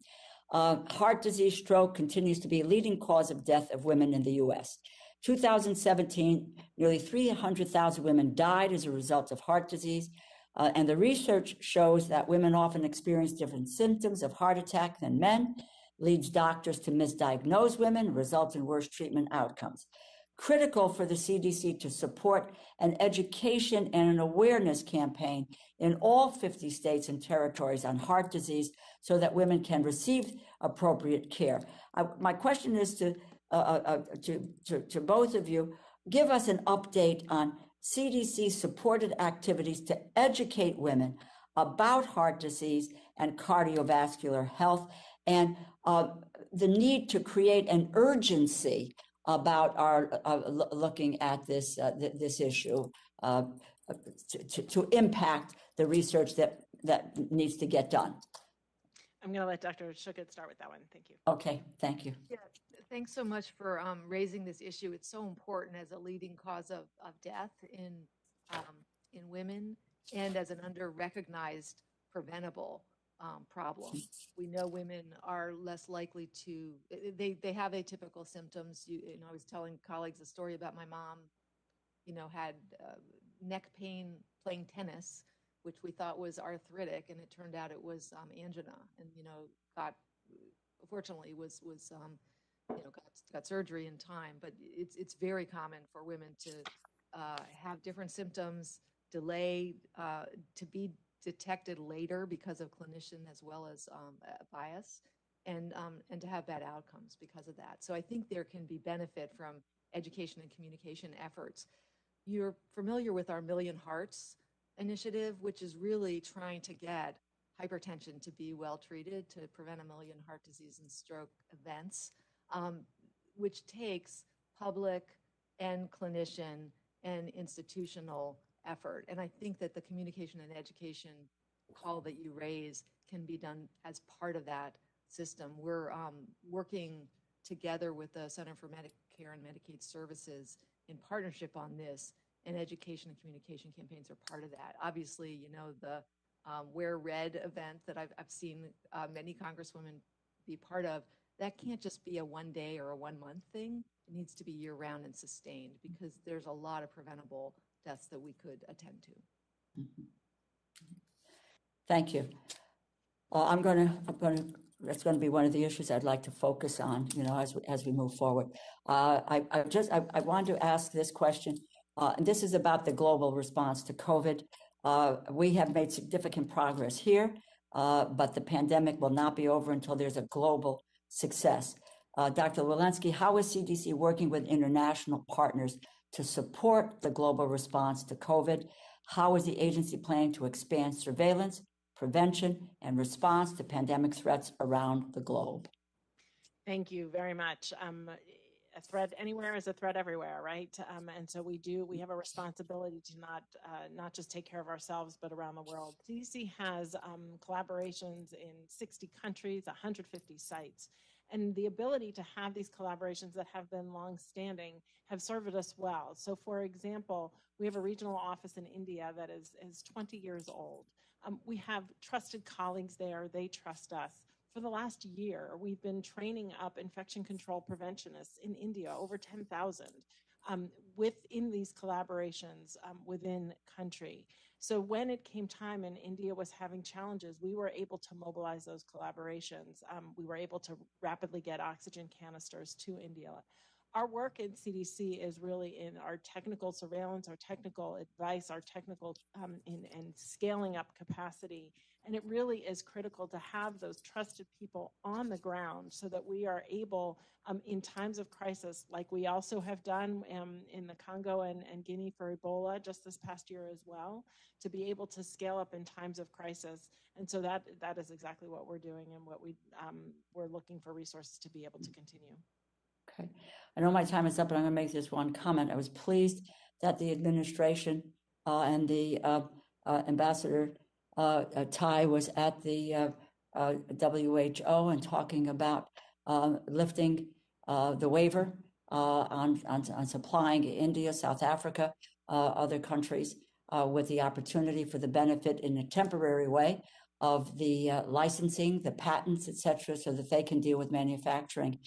S1: Heart disease, stroke continues to be a leading cause of death of women in the U.S. 2017, nearly 300,000 women died as a result of heart disease, and the research shows that women often experience different symptoms of heart attack than men, leads doctors to misdiagnose women, results in worse treatment outcomes. Critical for the CDC to support an education and an awareness campaign in all 50 states and territories on heart disease so that women can receive appropriate care. My question is to both of you. Give us an update on CDC supported activities to educate women about heart disease and cardiovascular health, and the need to create an urgency about our looking at this issue to impact the research that needs to get done.
S3: I'm going to let Dr. Schuchat start with that one. Thank you.
S1: Okay, thank you.
S4: Yeah, thanks so much for raising this issue. It's so important as a leading cause of death in in women and as an under-recognized preventable problem. We know women are less likely to, they have atypical symptoms. I was telling colleagues a story about my mom, had neck pain playing tennis, which we thought was arthritic, and it turned out it was angina, and fortunately got surgery in time. But it's very common for women to have different symptoms, delay to be detected later because of clinician as well as bias, and to have bad outcomes because of that. So I think there can be benefit from education and communication efforts. You're familiar with our Million Hearts initiative, which is really trying to get hypertension to be well treated to prevent 1 million heart disease and stroke events, which takes public and clinician and institutional effort. And I think that the communication and education call that you raise can be done as part of that system. We're working together with the Center for Medicare and Medicaid Services in partnership on this, and education and communication campaigns are part of that. Obviously, the Wear Red event that I've seen many congresswomen be part of, that can't just be a 1 day or a 1 month thing. It needs to be year round and sustained, because there's a lot of preventable deaths that we could attend to.
S1: Thank you. That's going to be one of the issues I'd like to focus on, as we move forward. I wanted to ask this question, and this is about the global response to COVID. We have made significant progress here, but the pandemic will not be over until there's a global success. Dr. Walensky, how is CDC working with international partners to support the global response to COVID? How is the agency planning to expand surveillance, prevention, and response to pandemic threats around the globe?
S3: Thank you very much. A threat anywhere is a threat everywhere, right? And so we have a responsibility to not just take care of ourselves, but around the world. CDC has collaborations in 60 countries, 150 sites. And the ability to have these collaborations that have been long-standing have served us well. So, for example, we have a regional office in India that is 20 years old. We have trusted colleagues there. They trust us. For the last year, we've been training up infection control preventionists in India, over 10,000, within these collaborations within country. So when it came time and India was having challenges, we were able to mobilize those collaborations. We were able to rapidly get oxygen canisters to India. Our work in CDC is really in our technical surveillance, our technical advice, our technical and scaling up capacity. And it really is critical to have those trusted people on the ground so that we are able, in times of crisis, like we also have done in the Congo and Guinea for Ebola just this past year as well, to be able to scale up in times of crisis. And so that is exactly what we're doing, and what we're looking for resources to be able to continue.
S1: Okay. I know my time is up, but I'm going to make this one comment. I was pleased that the administration and the Ambassador Tai was at the WHO and talking about lifting the waiver on supplying India, South Africa, other countries with the opportunity for the benefit in a temporary way of the licensing, the patents, et cetera, so that they can deal with manufacturing.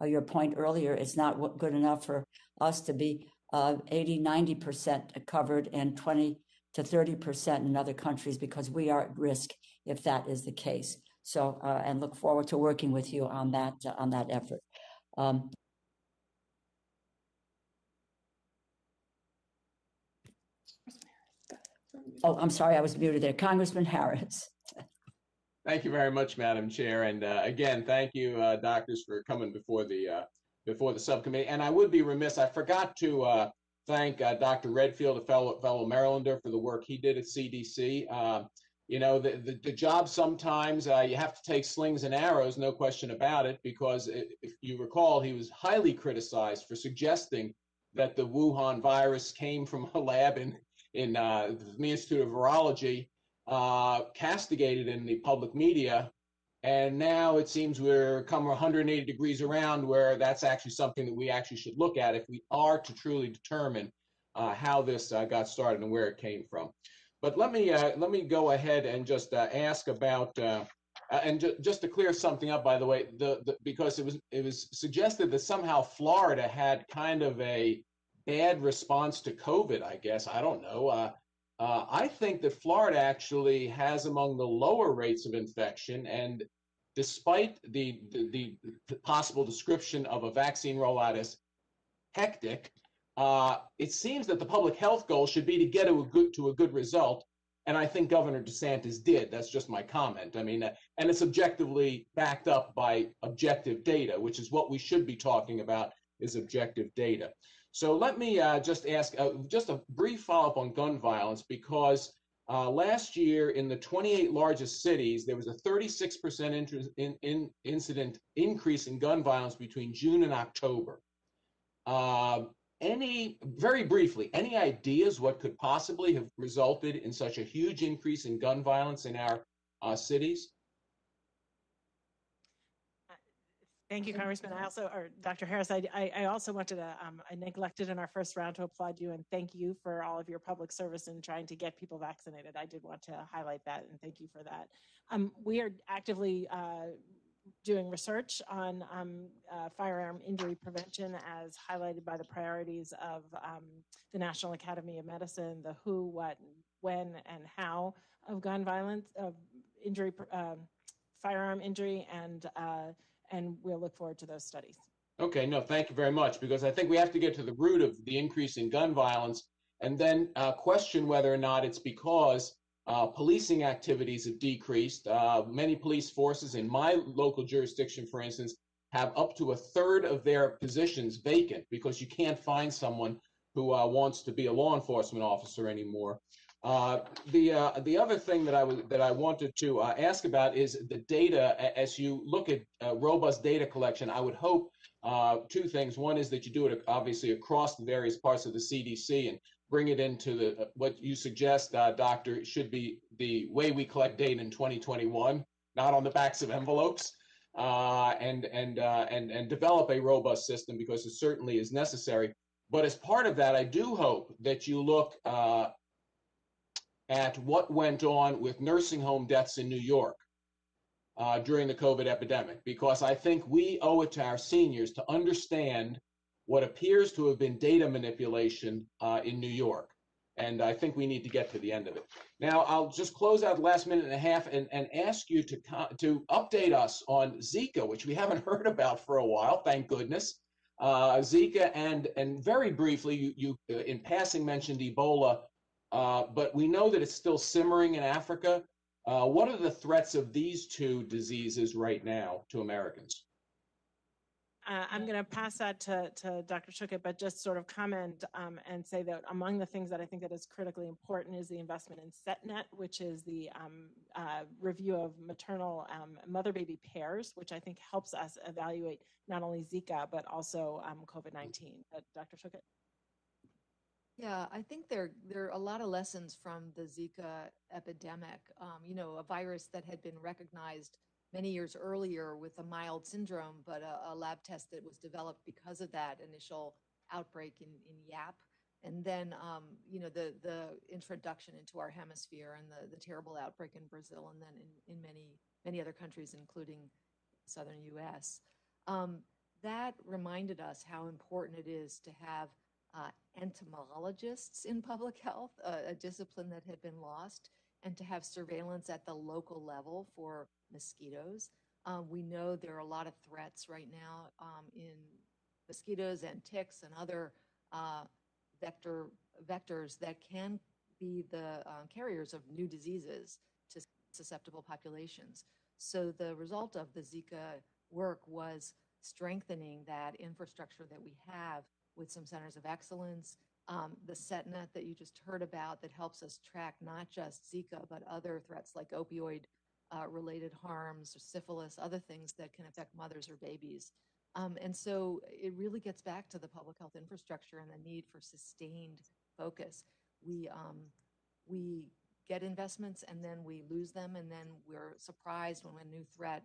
S1: Your point earlier, it's not good enough for us to be 80, 90% covered and 20 to 30% in other countries, because we are at risk if that is the case. So, and look forward to working with you on that effort. Oh, I'm sorry, I was muted there. Congressman Harris.
S2: Thank you very much, Madam Chair. And again, thank you, doctors, for coming before the subcommittee. And I would be remiss, I forgot to thank Dr. Redfield, a fellow Marylander, for the work he did at CDC. The job sometimes you have to take slings and arrows, no question about it, because if you recall, he was highly criticized for suggesting that the Wuhan virus came from a lab in the Institute of Virology, castigated in the public media. And now it seems we're come 180 degrees around, where that's actually something that we actually should look at if we are to truly determine how this got started and where it came from. But let me go ahead and just ask about just to clear something up. By the way, because it was suggested that somehow Florida had kind of a bad response to COVID. I guess I don't know. I think that Florida actually has among the lower rates of infection, and despite the possible description of a vaccine rollout as hectic, it seems that the public health goal should be to get to a good result, and I think Governor DeSantis did. That's just my comment. I mean, and it's objectively backed up by objective data, which is what we should be talking about, is objective data. So let me just ask just a brief follow-up on gun violence, because last year in the 28 largest cities, there was a 36% incident increase in gun violence between June and October. Very briefly, any ideas what could possibly have resulted in such a huge increase in gun violence in our cities?
S3: Thank you, Congressman. Dr. Harris, I also wanted to, I neglected in our first round to applaud you and thank you for all of your public service in trying to get people vaccinated. I did want to highlight that and thank you for that. We are actively doing research on firearm injury prevention as highlighted by the priorities of the National Academy of Medicine, the who, what, when, and how of gun violence, of injury, firearm injury, and we'll look forward to those studies.
S2: Okay, no, thank you very much, because I think we have to get to the root of the increase in gun violence and then question whether or not it's because policing activities have decreased. Many police forces in my local jurisdiction, for instance, have up to a third of their positions vacant because you can't find someone who wants to be a law enforcement officer anymore. The other thing that I wanted to ask about is the data. As you look at robust data collection, I would hope two things. One is that you do it obviously across the various parts of the CDC and bring it into what you suggest, Doctor, should be the way we collect data in 2021, not on the backs of envelopes, and develop a robust system, because it certainly is necessary. But as part of that, I do hope that you look at what went on with nursing home deaths in New York during the COVID epidemic, because I think we owe it to our seniors to understand what appears to have been data manipulation in New York. And I think we need to get to the end of it. Now, I'll just close out the last minute and a half and ask you to update us on Zika, which we haven't heard about for a while, thank goodness. Zika, and very briefly, you in passing mentioned Ebola, but we know that it's still simmering in Africa. What are the threats of these two diseases right now to Americans?
S3: I'm going to pass that to Dr. Schuchat, but just sort of comment and say that among the things that I think that is critically important is the investment in SETNet, which is the review of maternal mother-baby pairs, which I think helps us evaluate not only Zika, but also COVID-19. Dr. Schuchat?
S4: Yeah, I think there are a lot of lessons from the Zika epidemic. A virus that had been recognized many years earlier with a mild syndrome, but a lab test that was developed because of that initial outbreak in YAP. And then, the introduction into our hemisphere and the terrible outbreak in Brazil, and then in many other countries, including southern US. That reminded us how important it is to have entomologists in public health, a discipline that had been lost, and to have surveillance at the local level for mosquitoes. We know there are a lot of threats right now in mosquitoes and ticks and other vectors that can be the carriers of new diseases to susceptible populations. So the result of the Zika work was strengthening that infrastructure that we have with some centers of excellence, the SETNet that you just heard about that helps us track not just Zika, but other threats like opioid related harms, or syphilis, other things that can affect mothers or babies. And so it really gets back to the public health infrastructure and the need for sustained focus. We get investments and then we lose them, and then we're surprised when a new threat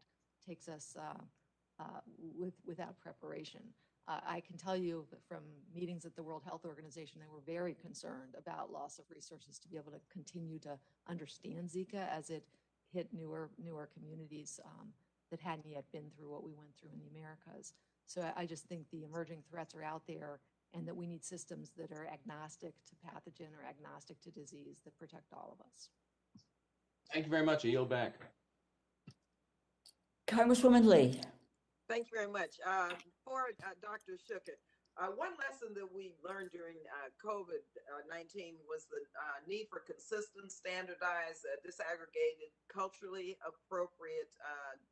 S4: takes us without preparation. I can tell you from meetings at the World Health Organization, they were very concerned about loss of resources to be able to continue to understand Zika as it hit newer communities that hadn't yet been through what we went through in the Americas. So I just think the emerging threats are out there, and that we need systems that are agnostic to pathogen or agnostic to disease that protect all of us.
S2: Thank you very much. I yield back.
S1: Congresswoman Lee.
S5: Thank you very much. For Dr. Schuchat, one lesson that we learned during COVID-19 was the need for consistent, standardized, disaggregated, culturally appropriate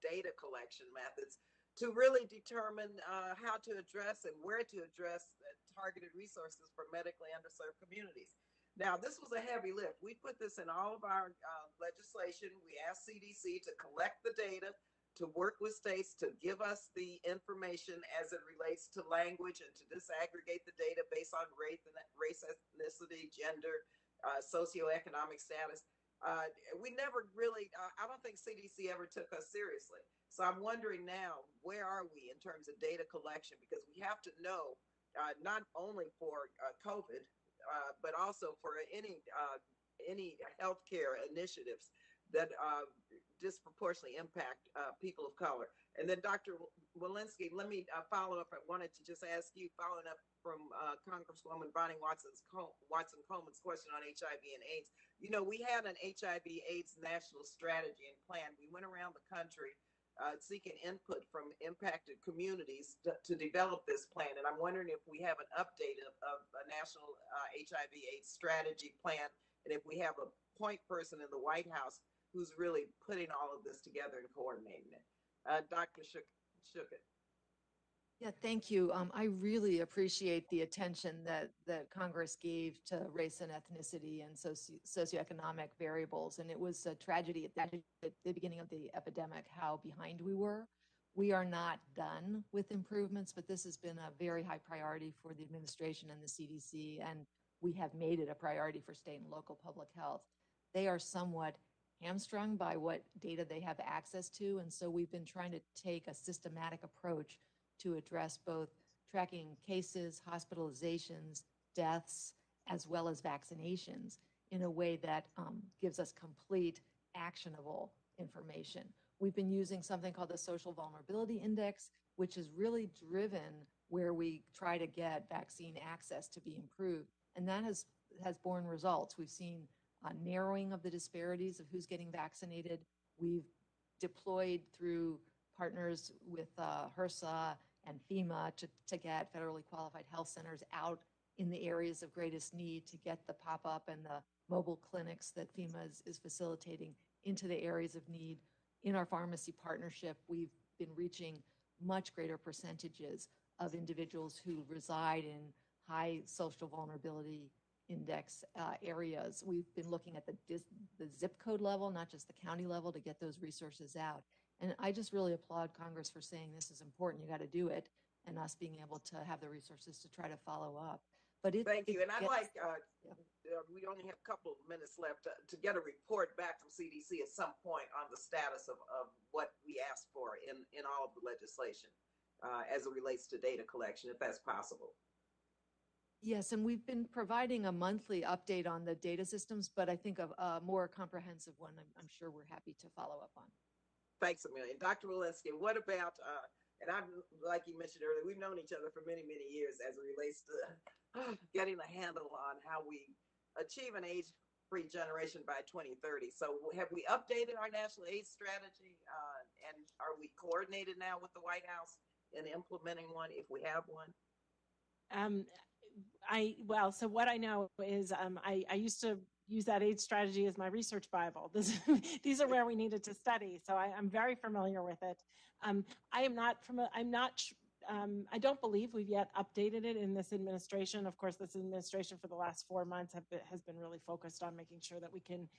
S5: data collection methods to really determine how to address and where to address targeted resources for medically underserved communities. Now, this was a heavy lift. We put this in all of our legislation. We asked CDC to collect the data, to work with states to give us the information as it relates to language, and to disaggregate the data based on race, ethnicity, gender, socioeconomic status. We never really, I don't think CDC ever took us seriously. So I'm wondering now, where are we in terms of data collection? Because we have to know, not only for COVID, but also for any healthcare initiatives that disproportionately impact people of color. And then Dr. Walensky, let me follow up. I wanted to just ask you, following up from Congresswoman Bonnie Watson-Coleman's question on HIV and AIDS. You know, we had an HIV/AIDS national strategy and plan. We went around the country seeking input from impacted communities to develop this plan. And I'm wondering if we have an update of a national HIV/AIDS strategy plan, and if we have a point person in the White House who's really putting all of this together and coordinating it. Dr. Schuchat.
S4: Yeah, thank you. I really appreciate the attention that Congress gave to race and ethnicity and socioeconomic variables. And it was a tragedy at the beginning of the epidemic how behind we were. We are not done with improvements, but this has been a very high priority for the administration and the CDC, and we have made it a priority for state and local public health. They are somewhat hamstrung by what data they have access to, and so we've been trying to take a systematic approach to address both tracking cases, hospitalizations, deaths, as well as vaccinations in a way that gives us complete, actionable information. We've been using something called the Social Vulnerability Index, which is really driven where we try to get vaccine access to be improved, and that has borne results. We've seen a narrowing of the disparities of who's getting vaccinated. We've deployed through partners with HRSA and FEMA to get federally qualified health centers out in the areas of greatest need, to get the pop-up and the mobile clinics that FEMA is facilitating into the areas of need. In our pharmacy partnership, we've been reaching much greater percentages of individuals who reside in high social vulnerability index areas. We've been looking at the zip code level, not just the county level, to get those resources out. And I just really applaud Congress for saying this is important, you got to do it, and us being able to have the resources to try to follow up. But
S5: Thank you. And I'd like, we only have a couple of minutes left to get a report back from CDC at some point on the status of what we asked for in all of the legislation as it relates to data collection, if that's possible.
S4: Yes, and we've been providing a monthly update on the data systems, but I think a more comprehensive one, I'm sure we're happy to follow up on.
S5: Thanks a million. Dr. Walensky, what about, and I've, like you mentioned earlier, we've known each other for many, many years as it relates to getting a handle on how we achieve an AIDS-free generation by 2030. So have we updated our national AIDS strategy, and are we coordinated now with the White House in implementing one, if we have one?
S3: So what I know is I used to use that AIDS strategy as my research Bible. These are where we needed to study. So I'm very familiar with it. I don't believe we've yet updated it in this administration. Of course, this administration for the last 4 months has been really focused on making sure that we can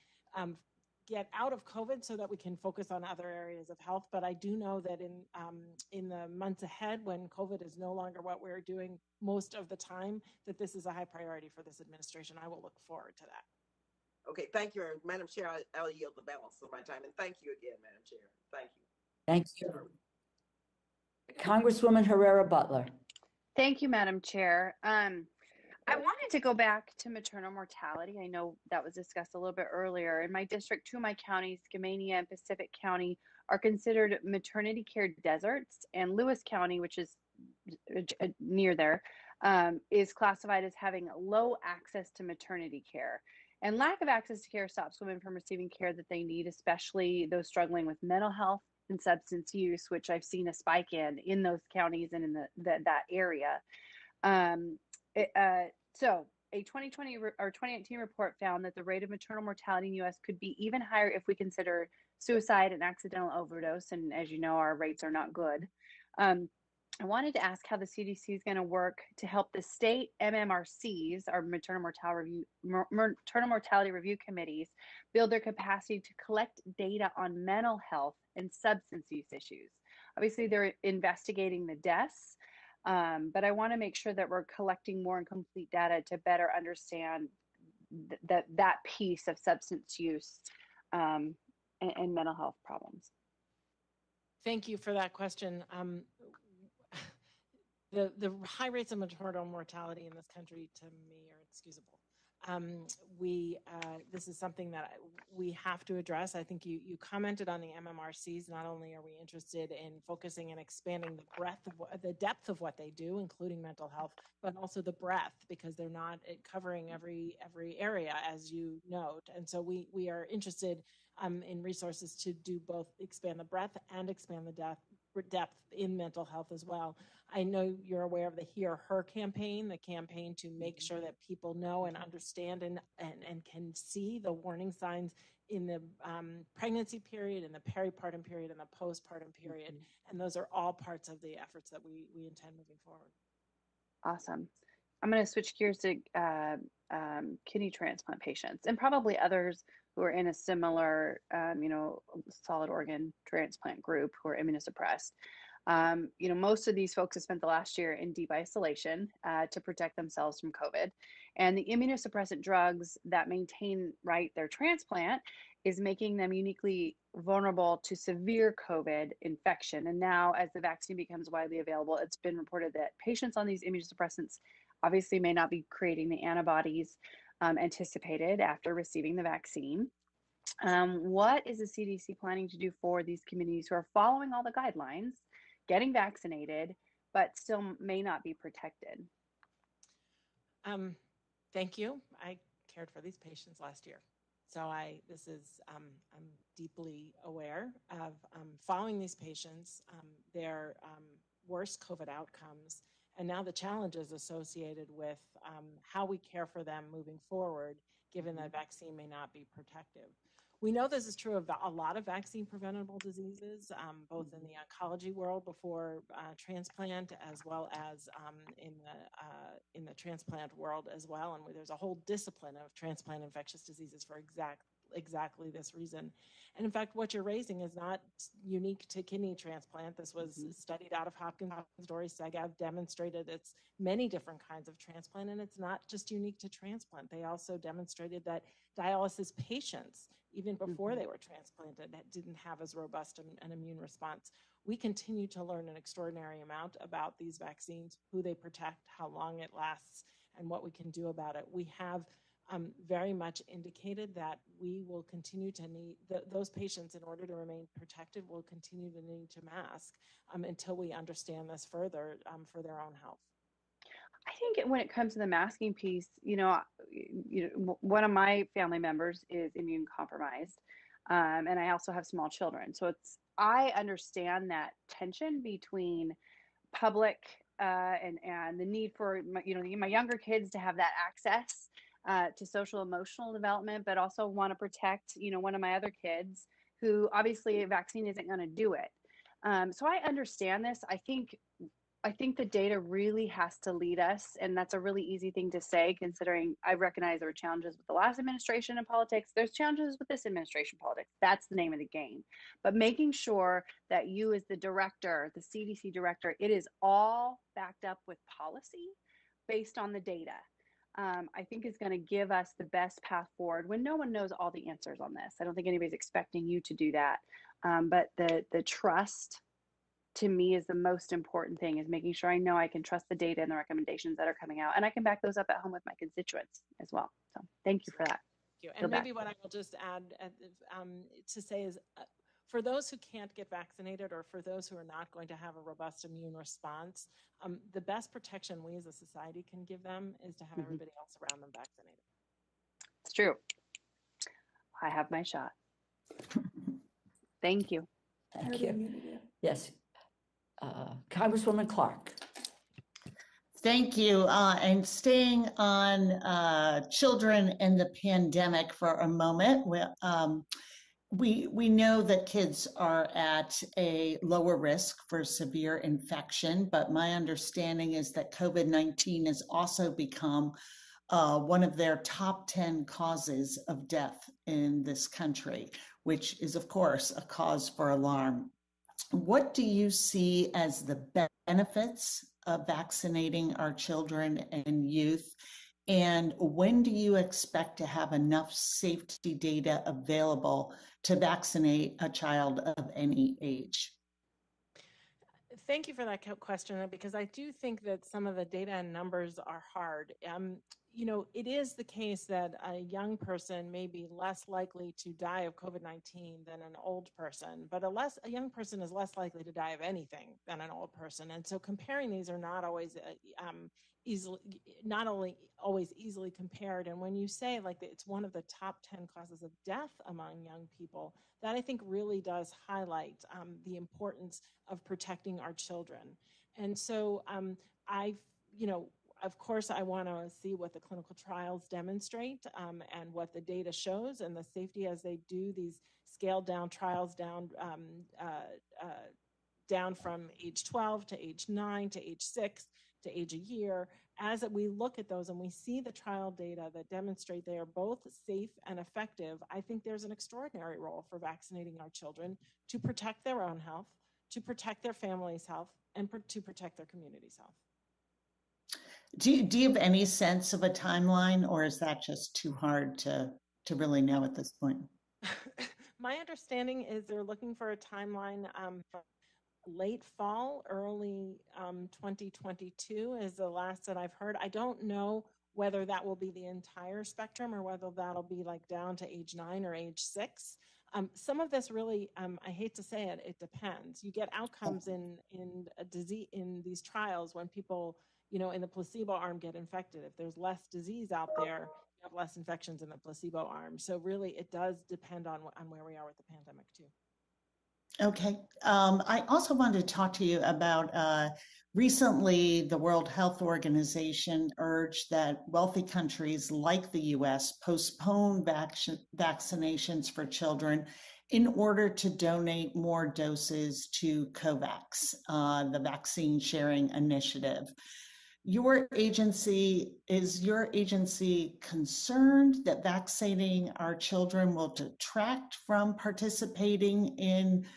S3: get out of COVID so that we can focus on other areas of health. But I do know that in the months ahead, when COVID is no longer what we're doing most of the time, that this is a high priority for this administration. I will look forward to that.
S5: Okay, thank you, Madam Chair. I'll yield the balance of my time. And thank you again, Madam Chair. Thank you.
S1: Thank you. Congresswoman Herrera Butler.
S6: Thank you, Madam Chair. I wanted to go back to maternal mortality. I know that was discussed a little bit earlier. In my district, two of my counties, Skamania and Pacific County, are considered maternity care deserts, and Lewis County, which is near there, is classified as having low access to maternity care. And lack of access to care stops women from receiving care that they need, especially those struggling with mental health and substance use, which I've seen a spike in those counties and in that area. So a 2020 or 2019 report found that the rate of maternal mortality in the U.S. could be even higher if we consider suicide and accidental overdose. And as you know, our rates are not good. I wanted to ask how the CDC is going to work to help the state MMRCs, our maternal mortality review committees, build their capacity to collect data on mental health and substance use issues. Obviously, they're investigating the deaths, but I want to make sure that we're collecting more and complete data to better understand that piece of substance use and mental health problems.
S3: Thank you for that question. The high rates of maternal mortality in this country, to me, are inexcusable. This is something that we have to address. I think you commented on the MMRCs. Not only are we interested in focusing and expanding the depth of what they do, including mental health, but also the breadth, because they're not covering every area, as you note. And so we are interested in resources to do both, expand the breadth and expand the depth in mental health as well. I know you're aware of the He or Her campaign, the campaign to make sure that people know and understand and can see the warning signs in the pregnancy period, in the peripartum period, and the postpartum period. And those are all parts of the efforts that we intend moving forward.
S6: Awesome. I'm going to switch gears to kidney transplant patients and probably others who are in a similar, solid organ transplant group who are immunosuppressed. Most of these folks have spent the last year in deep isolation to protect themselves from COVID. And the immunosuppressant drugs that maintain their transplant is making them uniquely vulnerable to severe COVID infection. And now, as the vaccine becomes widely available, it's been reported that patients on these immunosuppressants obviously may not be creating the antibodies anticipated after receiving the vaccine. What is the CDC planning to do for these communities who are following all the guidelines, getting vaccinated, but still may not be protected?
S3: Thank you. I cared for these patients last year. So I'm deeply aware of following these patients, their worst COVID outcomes, and now the challenges associated with how we care for them moving forward, given that vaccine may not be protective. We know this is true of a lot of vaccine preventable diseases, both in the oncology world before transplant, as well as in the transplant world as well. And there's a whole discipline of transplant infectious diseases for exactly this reason. And in fact, what you're raising is not unique to kidney transplant. This was studied out of Hopkins. Dory Segav demonstrated it's many different kinds of transplant, and it's not just unique to transplant. They also demonstrated that dialysis patients, even before they were transplanted, that didn't have as robust an immune response. We continue to learn an extraordinary amount about these vaccines, who they protect, how long it lasts, and what we can do about it. We have very much indicated that we will continue to need, those patients, in order to remain protected, will continue to need to mask until we understand this further for their own health.
S6: I think when it comes to the masking piece, one of my family members is immune compromised, and I also have small children. So I understand that tension between public and the need for my younger kids to have that access to social emotional development, but also want to protect one of my other kids who obviously a vaccine isn't going to do it. So I understand this. I think the data really has to lead us, and that's a really easy thing to say, considering I recognize there were challenges with the last administration in politics. There's challenges with this administration politics. That's the name of the game. But making sure that you, as the director, the CDC director, it is all backed up with policy based on the data, I think is going to give us the best path forward when no one knows all the answers on this. I don't think anybody's expecting you to do that. But the trust to me is the most important thing, is making sure I know I can trust the data and the recommendations that are coming out, and I can back those up at home with my constituents as well. So thank you for that.
S3: Thank you. And maybe what I will just add to say is, for those who can't get vaccinated, or for those who are not going to have a robust immune response, the best protection we as a society can give them is to have everybody else around them vaccinated.
S6: It's true. I have my shot. Thank you.
S1: Thank you. Yes. Congresswoman Clark.
S9: Thank you. And staying on children and the pandemic for a moment, we know that kids are at a lower risk for severe infection, but my understanding is that COVID-19 has also become one of their top 10 causes of death in this country, which is, of course, a cause for alarm. What do you see as the benefits of vaccinating our children and youth? And when do you expect to have enough safety data available to vaccinate a child of any age?
S3: Thank you for that question, because I do think that some of the data and numbers are hard. You know, it is the case that a young person may be less likely to die of COVID-19 than an old person, but a young person is less likely to die of anything than an old person. And so comparing these are not always easily compared. And when you say like it's one of the top 10 causes of death among young people, that I think really does highlight the importance of protecting our children. And so of course, I want to see what the clinical trials demonstrate and what the data shows, and the safety as they do these scaled down trials down from age 12 to age 9 to age 6 to age a year. As we look at those and we see the trial data that demonstrate they are both safe and effective, I think there's an extraordinary role for vaccinating our children to protect their own health, to protect their family's health, and to protect their community's health.
S9: Do you have any sense of a timeline, or is that just too hard to really know at this point?
S3: My understanding is they're looking for a timeline late fall, early 2022 is the last that I've heard. I don't know whether that will be the entire spectrum or whether that'll be like down to age 9 or age 6. Some of this really, I hate to say it, it depends. You get outcomes in these trials when people, in the placebo arm get infected. If there's less disease out there, you have less infections in the placebo arm. So really, it does depend on where we are with the pandemic too.
S9: Okay. I also wanted to talk to you about recently the World Health Organization urged that wealthy countries like the US postpone vaccinations for children in order to donate more doses to COVAX, the vaccine sharing initiative. Is your agency concerned that vaccinating our children will detract from participating in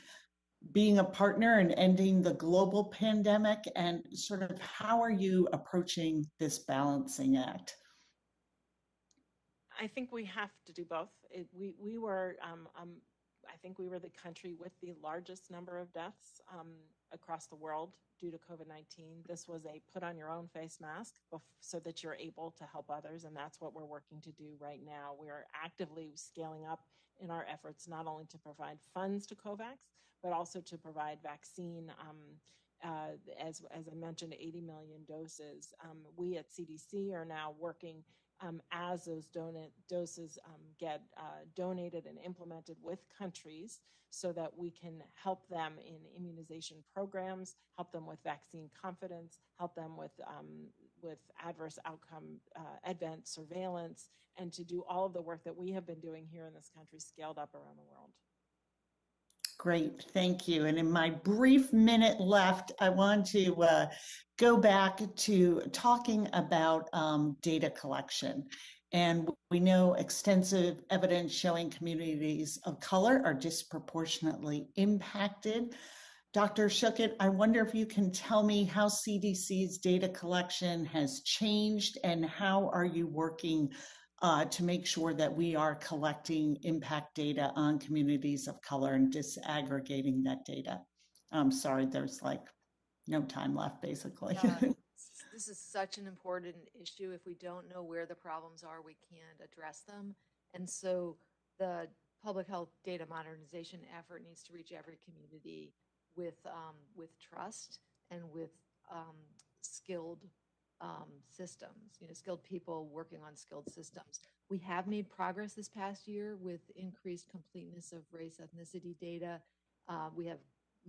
S9: being a partner and ending the global pandemic? And sort of how are you approaching this balancing act?
S3: I think we have to do both. We were, I think we were the country with the largest number of deaths across the world due to COVID-19. This was a put on your own face mask so that you're able to help others. And that's what we're working to do right now. We're actively scaling up in our efforts, not only to provide funds to COVAX, but also to provide vaccine, as I mentioned, 80 million doses. We at CDC are now working as those doses get donated and implemented with countries so that we can help them in immunization programs, help them with vaccine confidence, help them with adverse outcome event surveillance, and to do all of the work that we have been doing here in this country scaled up around the world.
S9: Great, thank you. And in my brief minute left, I want to go back to talking about data collection. And we know extensive evidence showing communities of color are disproportionately impacted. Dr. Schuchat, I wonder if you can tell me how CDC's data collection has changed, and how are you working to make sure that we are collecting impact data on communities of color and disaggregating that data. I'm sorry, there's like no time left, basically.
S4: This is such an important issue. If we don't know where the problems are, we can't address them. And so the public health data modernization effort needs to reach every community with trust and with skilled systems, skilled people working on skilled systems. We have made progress this past year with increased completeness of race ethnicity data. We have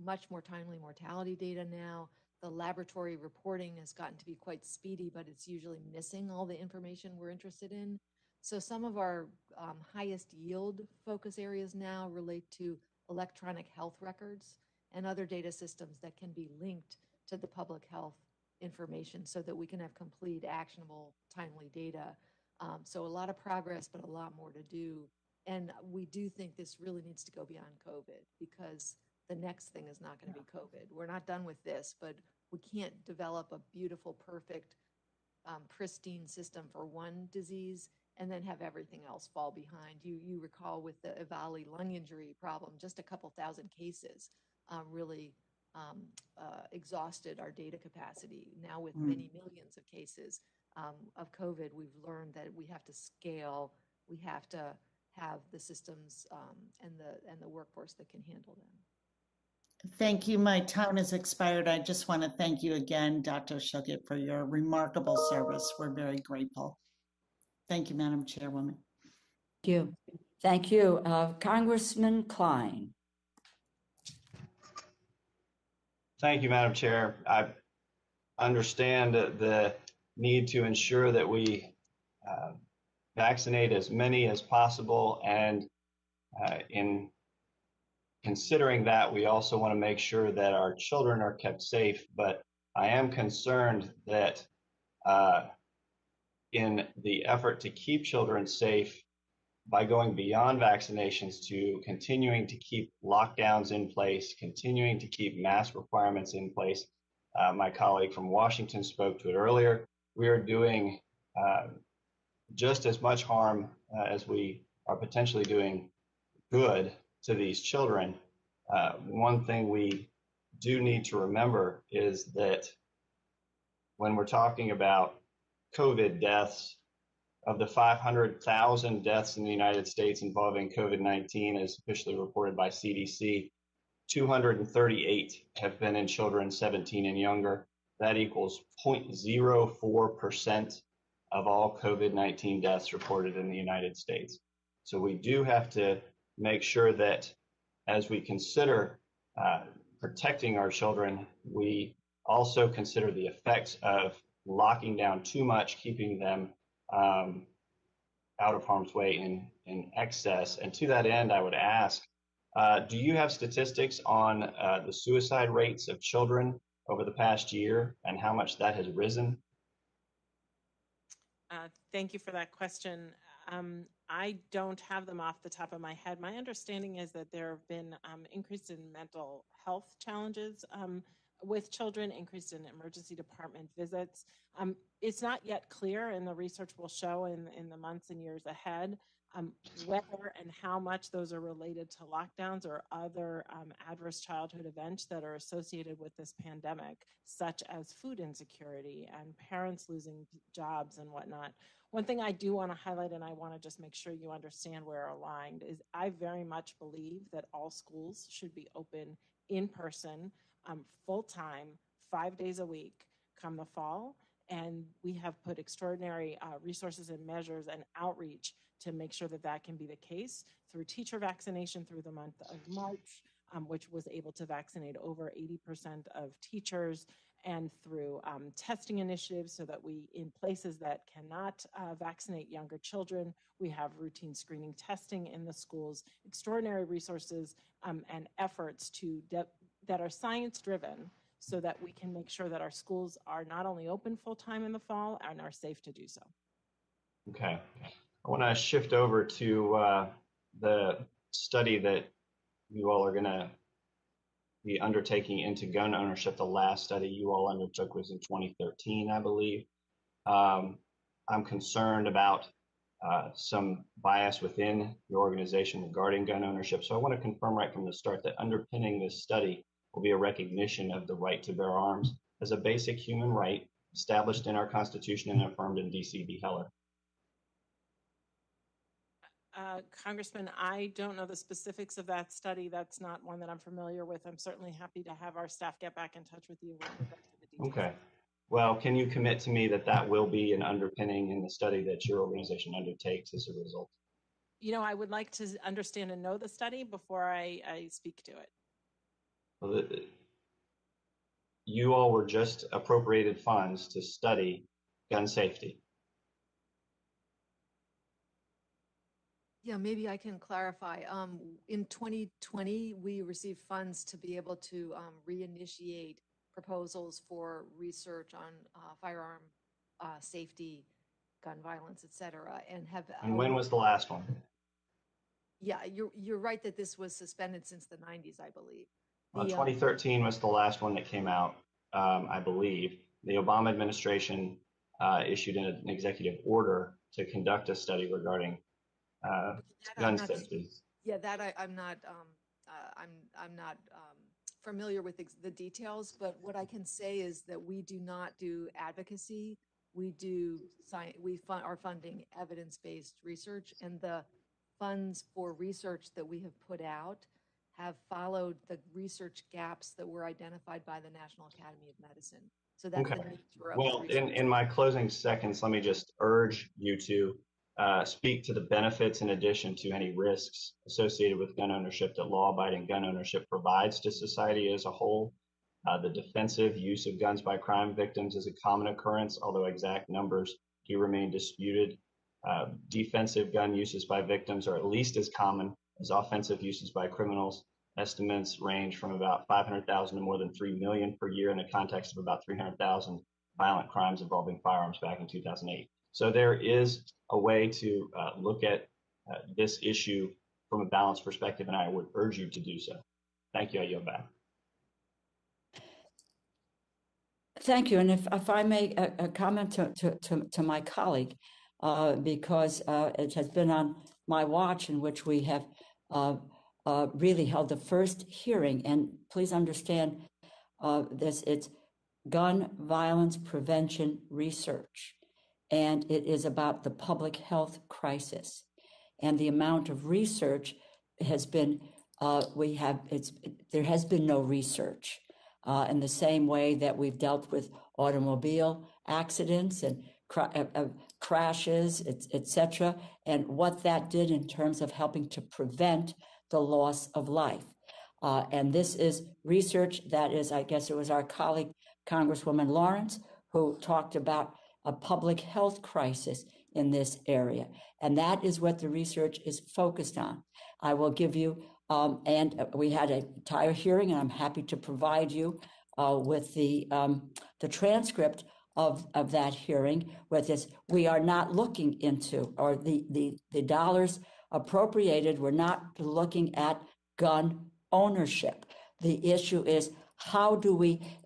S4: much more timely mortality data now. The laboratory reporting has gotten to be quite speedy, but it's usually missing all the information we're interested in. So some of our highest yield focus areas now relate to electronic health records and other data systems that can be linked to the public health information so that we can have complete, actionable, timely data. So a lot of progress, but a lot more to do. And we do think this really needs to go beyond COVID, because the next thing is not going to be COVID. We're not done with this, but we can't develop a beautiful, perfect, pristine system for one disease and then have everything else fall behind. You recall with the EVALI lung injury problem, just a couple thousand cases really exhausted our data capacity. Now with many millions of cases of COVID, we've learned that we have to scale. We have to have the systems and the workforce that can handle them.
S9: Thank you. My time has expired. I just want to thank you again, Dr. Schuchat, for your remarkable service. We're very grateful. Thank you, Madam Chairwoman.
S1: Thank you. Thank you. Congressman Klein.
S8: Thank you, Madam Chair. I understand the need to ensure that we vaccinate as many as possible, and in considering that, we also want to make sure that our children are kept safe. But I am concerned that in the effort to keep children safe, by going beyond vaccinations to continuing to keep lockdowns in place, continuing to keep mask requirements in place. My colleague from Washington spoke to it earlier. We are doing just as much harm as we are potentially doing good to these children. One thing we do need to remember is that when we're talking about COVID deaths, of the 500,000 deaths in the United States involving COVID-19, as officially reported by CDC, 238 have been in children 17 and younger. That equals 0.04% of all COVID-19 deaths reported in the United States. So we do have to make sure that as we consider protecting our children, we also consider the effects of locking down too much, keeping them out of harm's way in excess. And to that end, I would ask, do you have statistics on the suicide rates of children over the past year and how much that has risen?
S3: Thank you for that question. I don't have them off the top of my head. My understanding is that there have been increase in mental health challenges with children, increased in emergency department visits. It's not yet clear, and the research will show in the months and years ahead, whether and how much those are related to lockdowns or other adverse childhood events that are associated with this pandemic, such as food insecurity and parents losing jobs and whatnot. One thing I do want to highlight, and I want to just make sure you understand where we're aligned, is I very much believe that all schools should be open in person, full-time, 5 days a week come the fall. And we have put extraordinary resources and measures and outreach to make sure that that can be the case through teacher vaccination through the month of March, which was able to vaccinate over 80% of teachers, and through testing initiatives so that we, in places that cannot vaccinate younger children, we have routine screening testing in the schools, extraordinary resources and efforts that are science-driven so that we can make sure that our schools are not only open full-time in the fall and are safe to do so.
S8: Okay. I want to shift over to the study that you all are going to be undertaking into gun ownership. The last study you all undertook was in 2013, I believe. I'm concerned about some bias within your organization regarding gun ownership. So I want to confirm right from the start that underpinning this study will be a recognition of the right to bear arms as a basic human right established in our Constitution and affirmed in D.C. v. Heller.
S3: Congressman, I don't know the specifics of that study. That's not one that I'm familiar with. I'm certainly happy to have our staff get back in touch with you with regard to the details.
S8: Okay. Well, can you commit to me that that will be an underpinning in the study that your organization undertakes as a result?
S3: You know, I would like to understand and know the study before I speak to it.
S8: Well, you all were just appropriated funds to study gun safety.
S4: Yeah, maybe I can clarify. In 2020, we received funds to be able to reinitiate proposals for research on firearm safety, gun violence, et cetera, and have.
S8: And when was the last one?
S4: Yeah, you're right that this was suspended since the 90s, I believe.
S8: 2013 was the last one that came out, I believe. The Obama administration issued an executive order to conduct a study regarding gun safety.
S4: Yeah, that I'm not familiar with the details, but what I can say is that we do not do advocacy. We do are funding evidence-based research, and the funds for research that we have put out have followed the research gaps that were identified by the National Academy of Medicine. So that's
S8: okay.
S4: The nature of
S8: well,
S4: the
S8: in my closing seconds, let me just urge you to speak to the benefits in addition to any risks associated with gun ownership that law-abiding gun ownership provides to society as a whole. The defensive use of guns by crime victims is a common occurrence, although exact numbers do remain disputed. Defensive gun uses by victims are at least as common as offensive uses by criminals. Estimates range from about 500,000 to more than 3 million per year in the context of about 300,000 violent crimes involving firearms back in 2008. So there is a way to look at this issue from a balanced perspective, and I would urge you to do so. Thank you. I yield back.
S1: Thank you. And if I may comment to my colleague, because it has been on my watch in which we have really held the first hearing. And please understand this, it's gun violence prevention research. And it is about the public health crisis. And the amount of research has been, there has been no research in the same way that we've dealt with automobile accidents and crashes, et cetera, and what that did in terms of helping to prevent the loss of life. And this is research that is, I guess it was our colleague, Congresswoman Lawrence, who talked about a public health crisis in this area. And that is what the research is focused on. I will give you, and we had an entire hearing, and I'm happy to provide you with the transcript of that hearing with this. We are not looking into, or the dollars appropriated, we're not looking at gun ownership. The issue is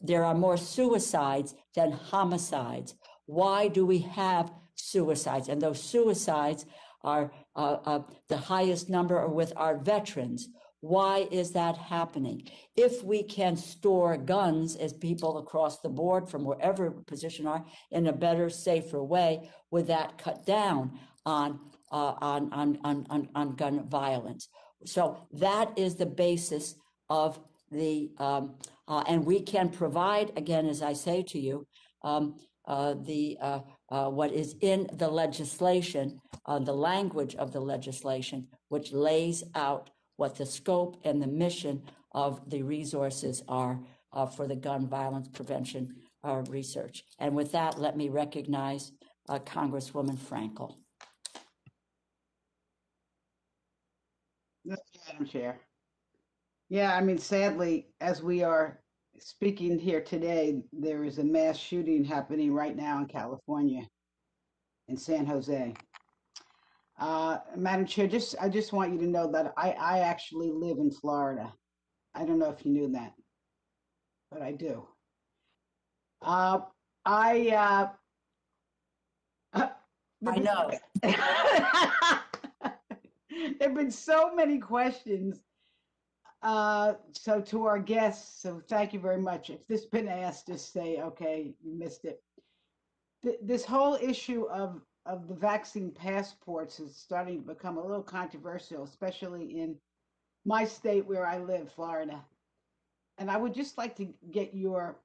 S1: there are more suicides than homicides. Why do we have suicides? And those suicides are the highest number are with our veterans. Why is that happening? If we can store guns as people across the board from wherever position are in a better, safer way, would that cut down on gun violence? So that is the basis of the, and we can provide, again, as I say to you, what is in the legislation, the language of the legislation, which lays out what the scope and the mission of the resources are for the gun violence prevention research. And with that, let me recognize Congresswoman Frankel.
S10: Madam Chair. Yeah, I mean, sadly, as we are speaking here today, there is a mass shooting happening right now in California, in San Jose. Madam Chair, I just want you to know that I actually live in Florida. I don't know if you knew that, but I do.
S1: I know.
S10: There have been so many questions So to our guests, so thank you very much. If this has been asked, just say, okay, you missed it. This whole issue of the vaccine passports is starting to become a little controversial, especially in my state where I live, Florida. And I would just like to get your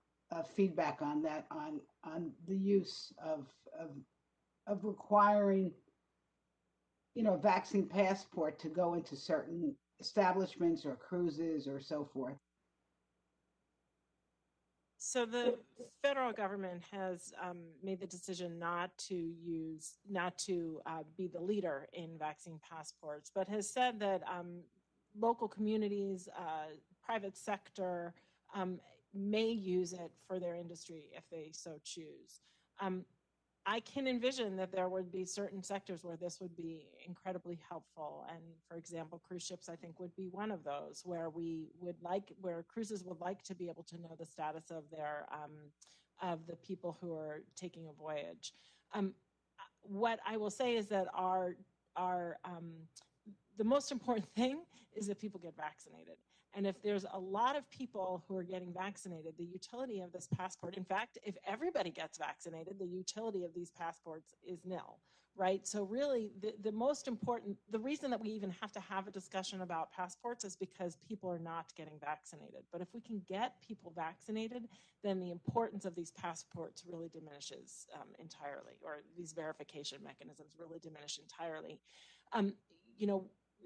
S10: feedback on that, on the use of requiring, vaccine passport to go into certain establishments or cruises or so forth.
S3: So the federal government has made the decision not to be the leader in vaccine passports, but has said that local communities, private sector may use it for their industry if they so choose. I can envision that there would be certain sectors where this would be incredibly helpful. And for example, cruise ships, I think, would be one of those where where cruises would like to be able to know the status of of the people who are taking a voyage. What I will say is that the most important thing is that people get vaccinated. And if there's a lot of people who are getting vaccinated, the utility of this passport, in fact, if everybody gets vaccinated, the utility of these passports is nil, right? So really the most important, the reason that we even have to have a discussion about passports is because people are not getting vaccinated. But if we can get people vaccinated, then the importance of these passports really diminishes entirely, or these verification mechanisms really diminish entirely.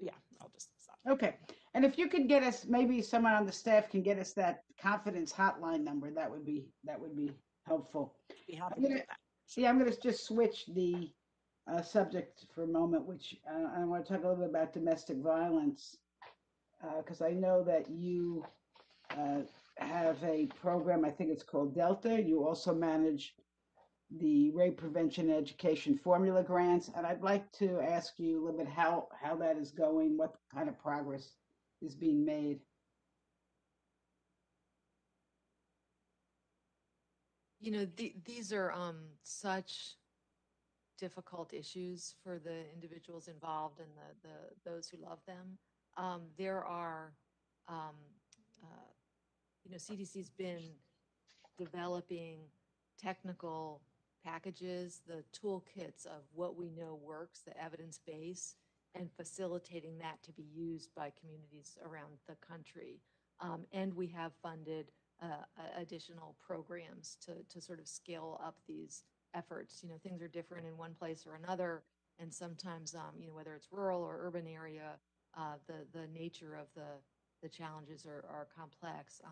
S3: Yeah, I'll just stop.
S10: Okay. And if you could get us, maybe someone on the staff can get us that confidence hotline number, that would be helpful.
S3: Be happy to do that.
S10: Yeah, I'm going to just switch the subject for a moment, which I want to talk a little bit about domestic violence, because I know that you have a program, I think it's called Delta. You also manage the Rape Prevention Education Formula Grants, and I'd like to ask you a little bit how that is going, what kind of progress is being made.
S4: These are such difficult issues for the individuals involved and those who love them. There are, CDC's been developing technical packages, the toolkits of what we know works, the evidence base, and facilitating that to be used by communities around the country. And we have funded additional programs to sort of scale up these efforts. Things are different in one place or another, and sometimes, whether it's rural or urban area, the nature of the challenges are complex.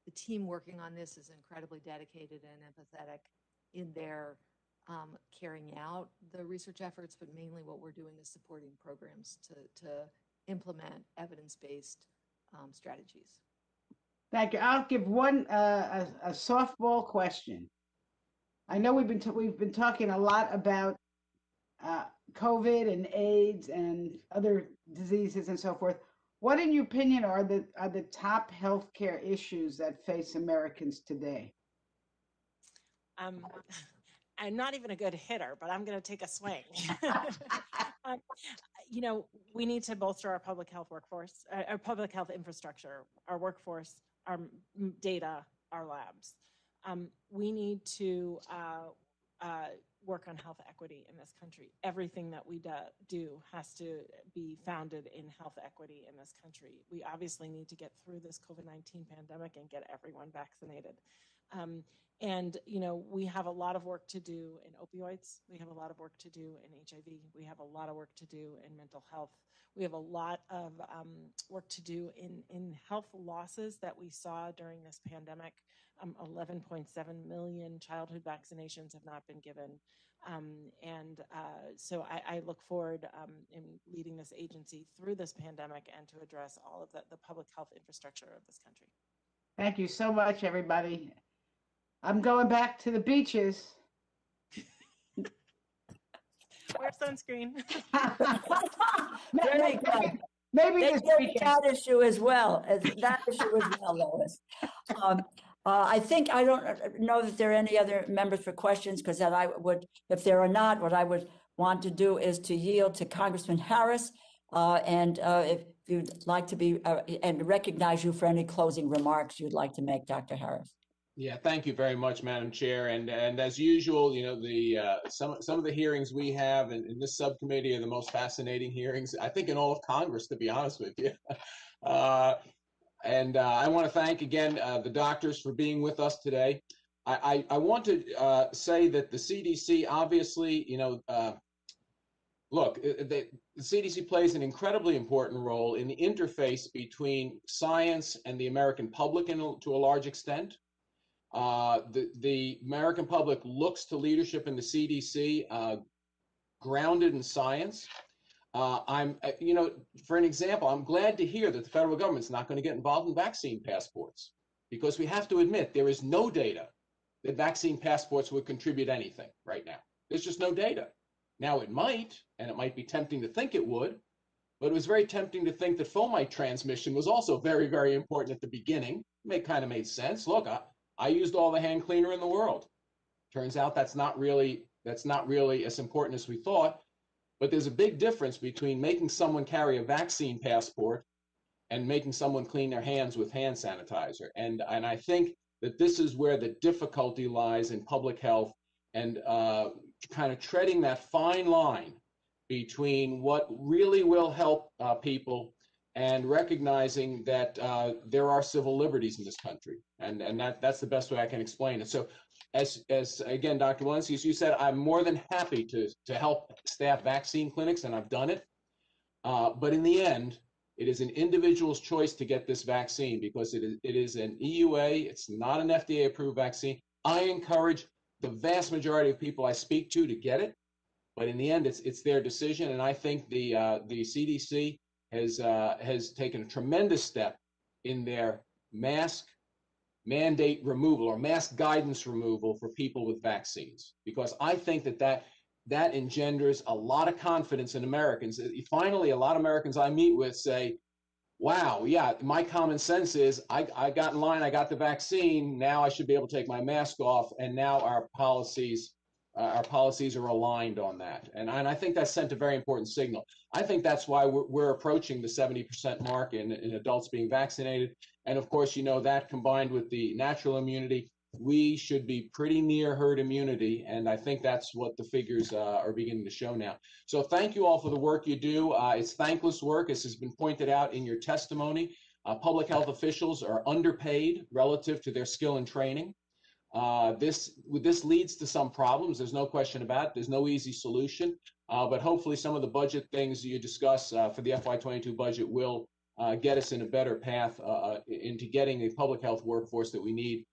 S4: The team working on this is incredibly dedicated and empathetic in their carrying out the research efforts, but mainly what we're doing is supporting programs to implement evidence-based strategies.
S10: Thank you. I'll give one a softball question. I know we've been talking a lot about COVID and AIDS and other diseases and so forth. What, in your opinion, are the top healthcare issues that face Americans today?
S3: I'm not even a good hitter, but I'm going to take a swing. We need to bolster our public health workforce, our public health infrastructure, our workforce, our data, our labs. We need to work on health equity in this country. Everything that we do has to be founded in health equity in this country. We obviously need to get through this COVID-19 pandemic and get everyone vaccinated. And we have a lot of work to do in opioids. We have a lot of work to do in HIV. We have a lot of work to do in mental health. We have a lot of work to do in health losses that we saw during this pandemic. 11.7 million childhood vaccinations have not been given. So I look forward in leading this agency through this pandemic and to address all of the public health infrastructure of this country.
S10: Thank you so much, everybody. I'm going back to the beaches.
S3: Wear sunscreen.
S1: Very good.
S10: Maybe
S1: they
S10: this
S1: get
S10: weekend.
S1: That issue as well, Lois. I don't know that there are any other members for questions, because then I would, if there are not, what I would want to do is to yield to Congressman Harris. And if if you'd like to be, and recognize you for any closing remarks you'd like to make, Dr. Harris.
S2: Yeah, thank you very much, Madam Chair. And as usual, you know, the some of the hearings we have in this subcommittee are the most fascinating hearings, I think, in all of Congress, to be honest with you. I want to thank again the doctors for being with us today. I want to say that the CDC, obviously, you know, look, the CDC plays an incredibly important role in the interface between science and the American public to a large extent. The American public looks to leadership in the CDC grounded in science. You know, for an example, I'm glad to hear that the federal government's not going to get involved in vaccine passports, because we have to admit there is no data that vaccine passports would contribute anything right now. There's just no data. Now it might, and it might be tempting to think it would, but it was very tempting to think that fomite transmission was also very, very important at the beginning. It kind of made sense. Look, I used all the hand cleaner in the world. Turns out that's not really as important as we thought. But there's a big difference between making someone carry a vaccine passport and making someone clean their hands with hand sanitizer. And I think that this is where the difficulty lies in public health, and kind of treading that fine line between what really will help people and recognizing that there are civil liberties in this country. And that's the best way I can explain it. So as again, Dr. Walensky, as you said, I'm more than happy to help staff vaccine clinics, and I've done it. But in the end, it is an individual's choice to get this vaccine, because it is an EUA. It's not an FDA-approved vaccine. I encourage the vast majority of people I speak to get it, but in the end, it's their decision. And I think the CDC has taken a tremendous step in their mask mandate removal or mask guidance removal for people with vaccines, because I think that engenders a lot of confidence in Americans. Finally, a lot of Americans I meet with say, wow, yeah, my common sense is I got in line, I got the vaccine, now I should be able to take my mask off, and now our policies are aligned on that. And I think that sent a very important signal. I think that's why we're approaching the 70% mark in adults being vaccinated. And of course, you know, that combined with the natural immunity, we should be pretty near herd immunity. And I think that's what the figures are beginning to show now. So thank you all for the work you do. It's thankless work, as has been pointed out in your testimony. Public health officials are underpaid relative to their skill and training. This leads to some problems. There's no question about it. There's no easy solution. But hopefully some of the budget things you discuss for the FY22 budget will get us in a better path into getting the public health workforce that we need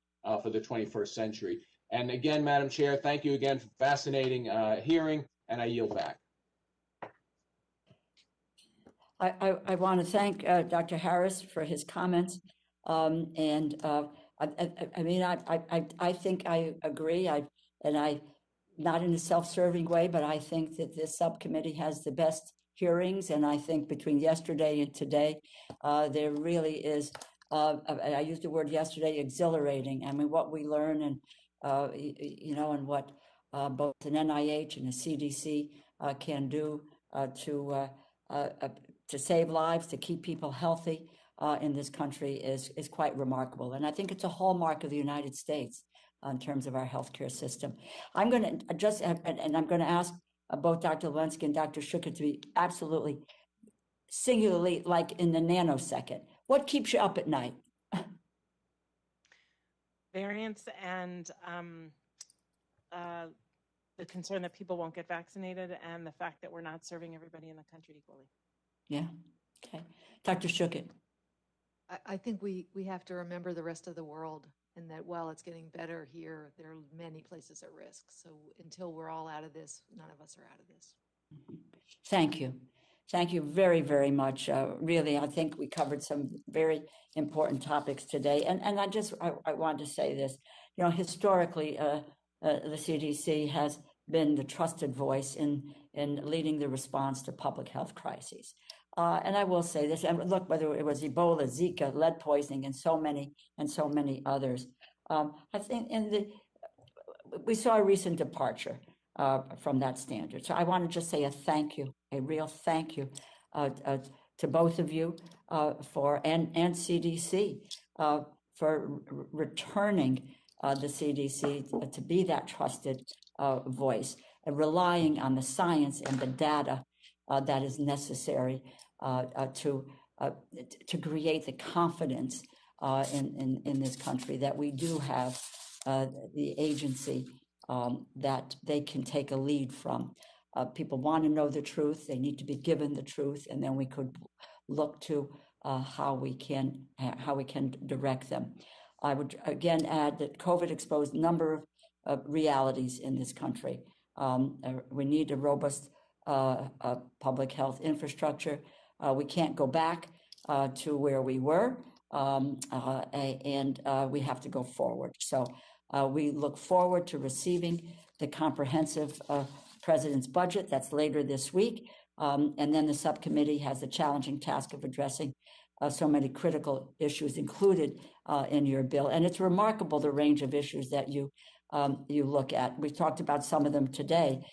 S2: for the 21st century. And again, Madam Chair, thank you again for fascinating hearing, and I yield back.
S1: I want to thank Dr. Harris for his comments. I mean, I think I agree. Not in a self-serving way, but I think that this subcommittee has the best hearings. And I think between yesterday and today, there really is, I used the word yesterday, exhilarating. I mean, what we learn and, you know, and what both an NIH and a CDC can do to save lives, to keep people healthy in this country is quite remarkable. And I think it's a hallmark of the United States in terms of our healthcare system. I'm going to just, and I'm going to ask both Dr. Walensky and Dr. Schuchat to be absolutely singularly, like in the nanosecond. What keeps you up at night?
S3: Variants and the concern that people won't get vaccinated, and the fact that we're not serving everybody in the country equally.
S1: Yeah. Okay. Dr. Schuchat.
S4: I think we have to remember the rest of the world, and that while it's getting better here, there are many places at risk. So until we're all out of this, none of us are out of this.
S1: Thank you. Thank you very, very much. Really, I think we covered some very important topics today. And I wanted to say this, you know, historically, the CDC has been the trusted voice in leading the response to public health crises. And I will say this, and look, whether it was Ebola, Zika, lead poisoning, and so many others. I think we saw a recent departure from that standard. So I want to just say a thank you, a real thank you to both of you and CDC for returning the CDC to be that trusted voice, and relying on the science and the data that is necessary to create the confidence in this country that we do have the agency that they can take a lead from. People want to know the truth. They need to be given the truth, and then we could look to how we can direct them. I would again add that COVID exposed a number of realities in this country. We need a robust public health infrastructure. We can't go back to where we were, and we have to go forward. So we look forward to receiving the comprehensive President's budget. That's later this week. And then the subcommittee has the challenging task of addressing so many critical issues included in your bill. And it's remarkable the range of issues that you look at. We've talked about some of them today.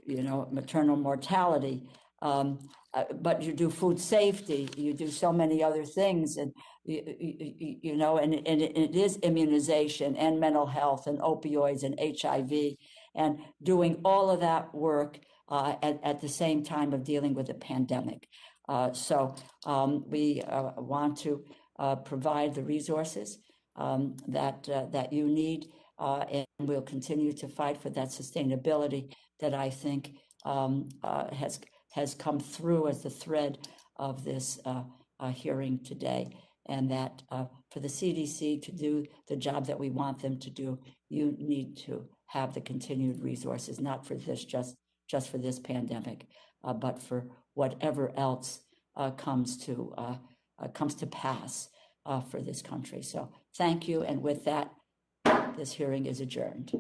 S1: Maternal mortality, but you do food safety, you do so many other things, and and it is immunization and mental health and opioids and HIV, and doing all of that work at the same time of dealing with a pandemic. So we want to provide the resources that you need, and we'll continue to fight for that sustainability that I think has come through as the thread of this hearing today, and that for the CDC to do the job that we want them to do, you need to have the continued resources, not for this, just for this pandemic, but for whatever else comes to pass for this country. So thank you, and with that, this hearing is adjourned.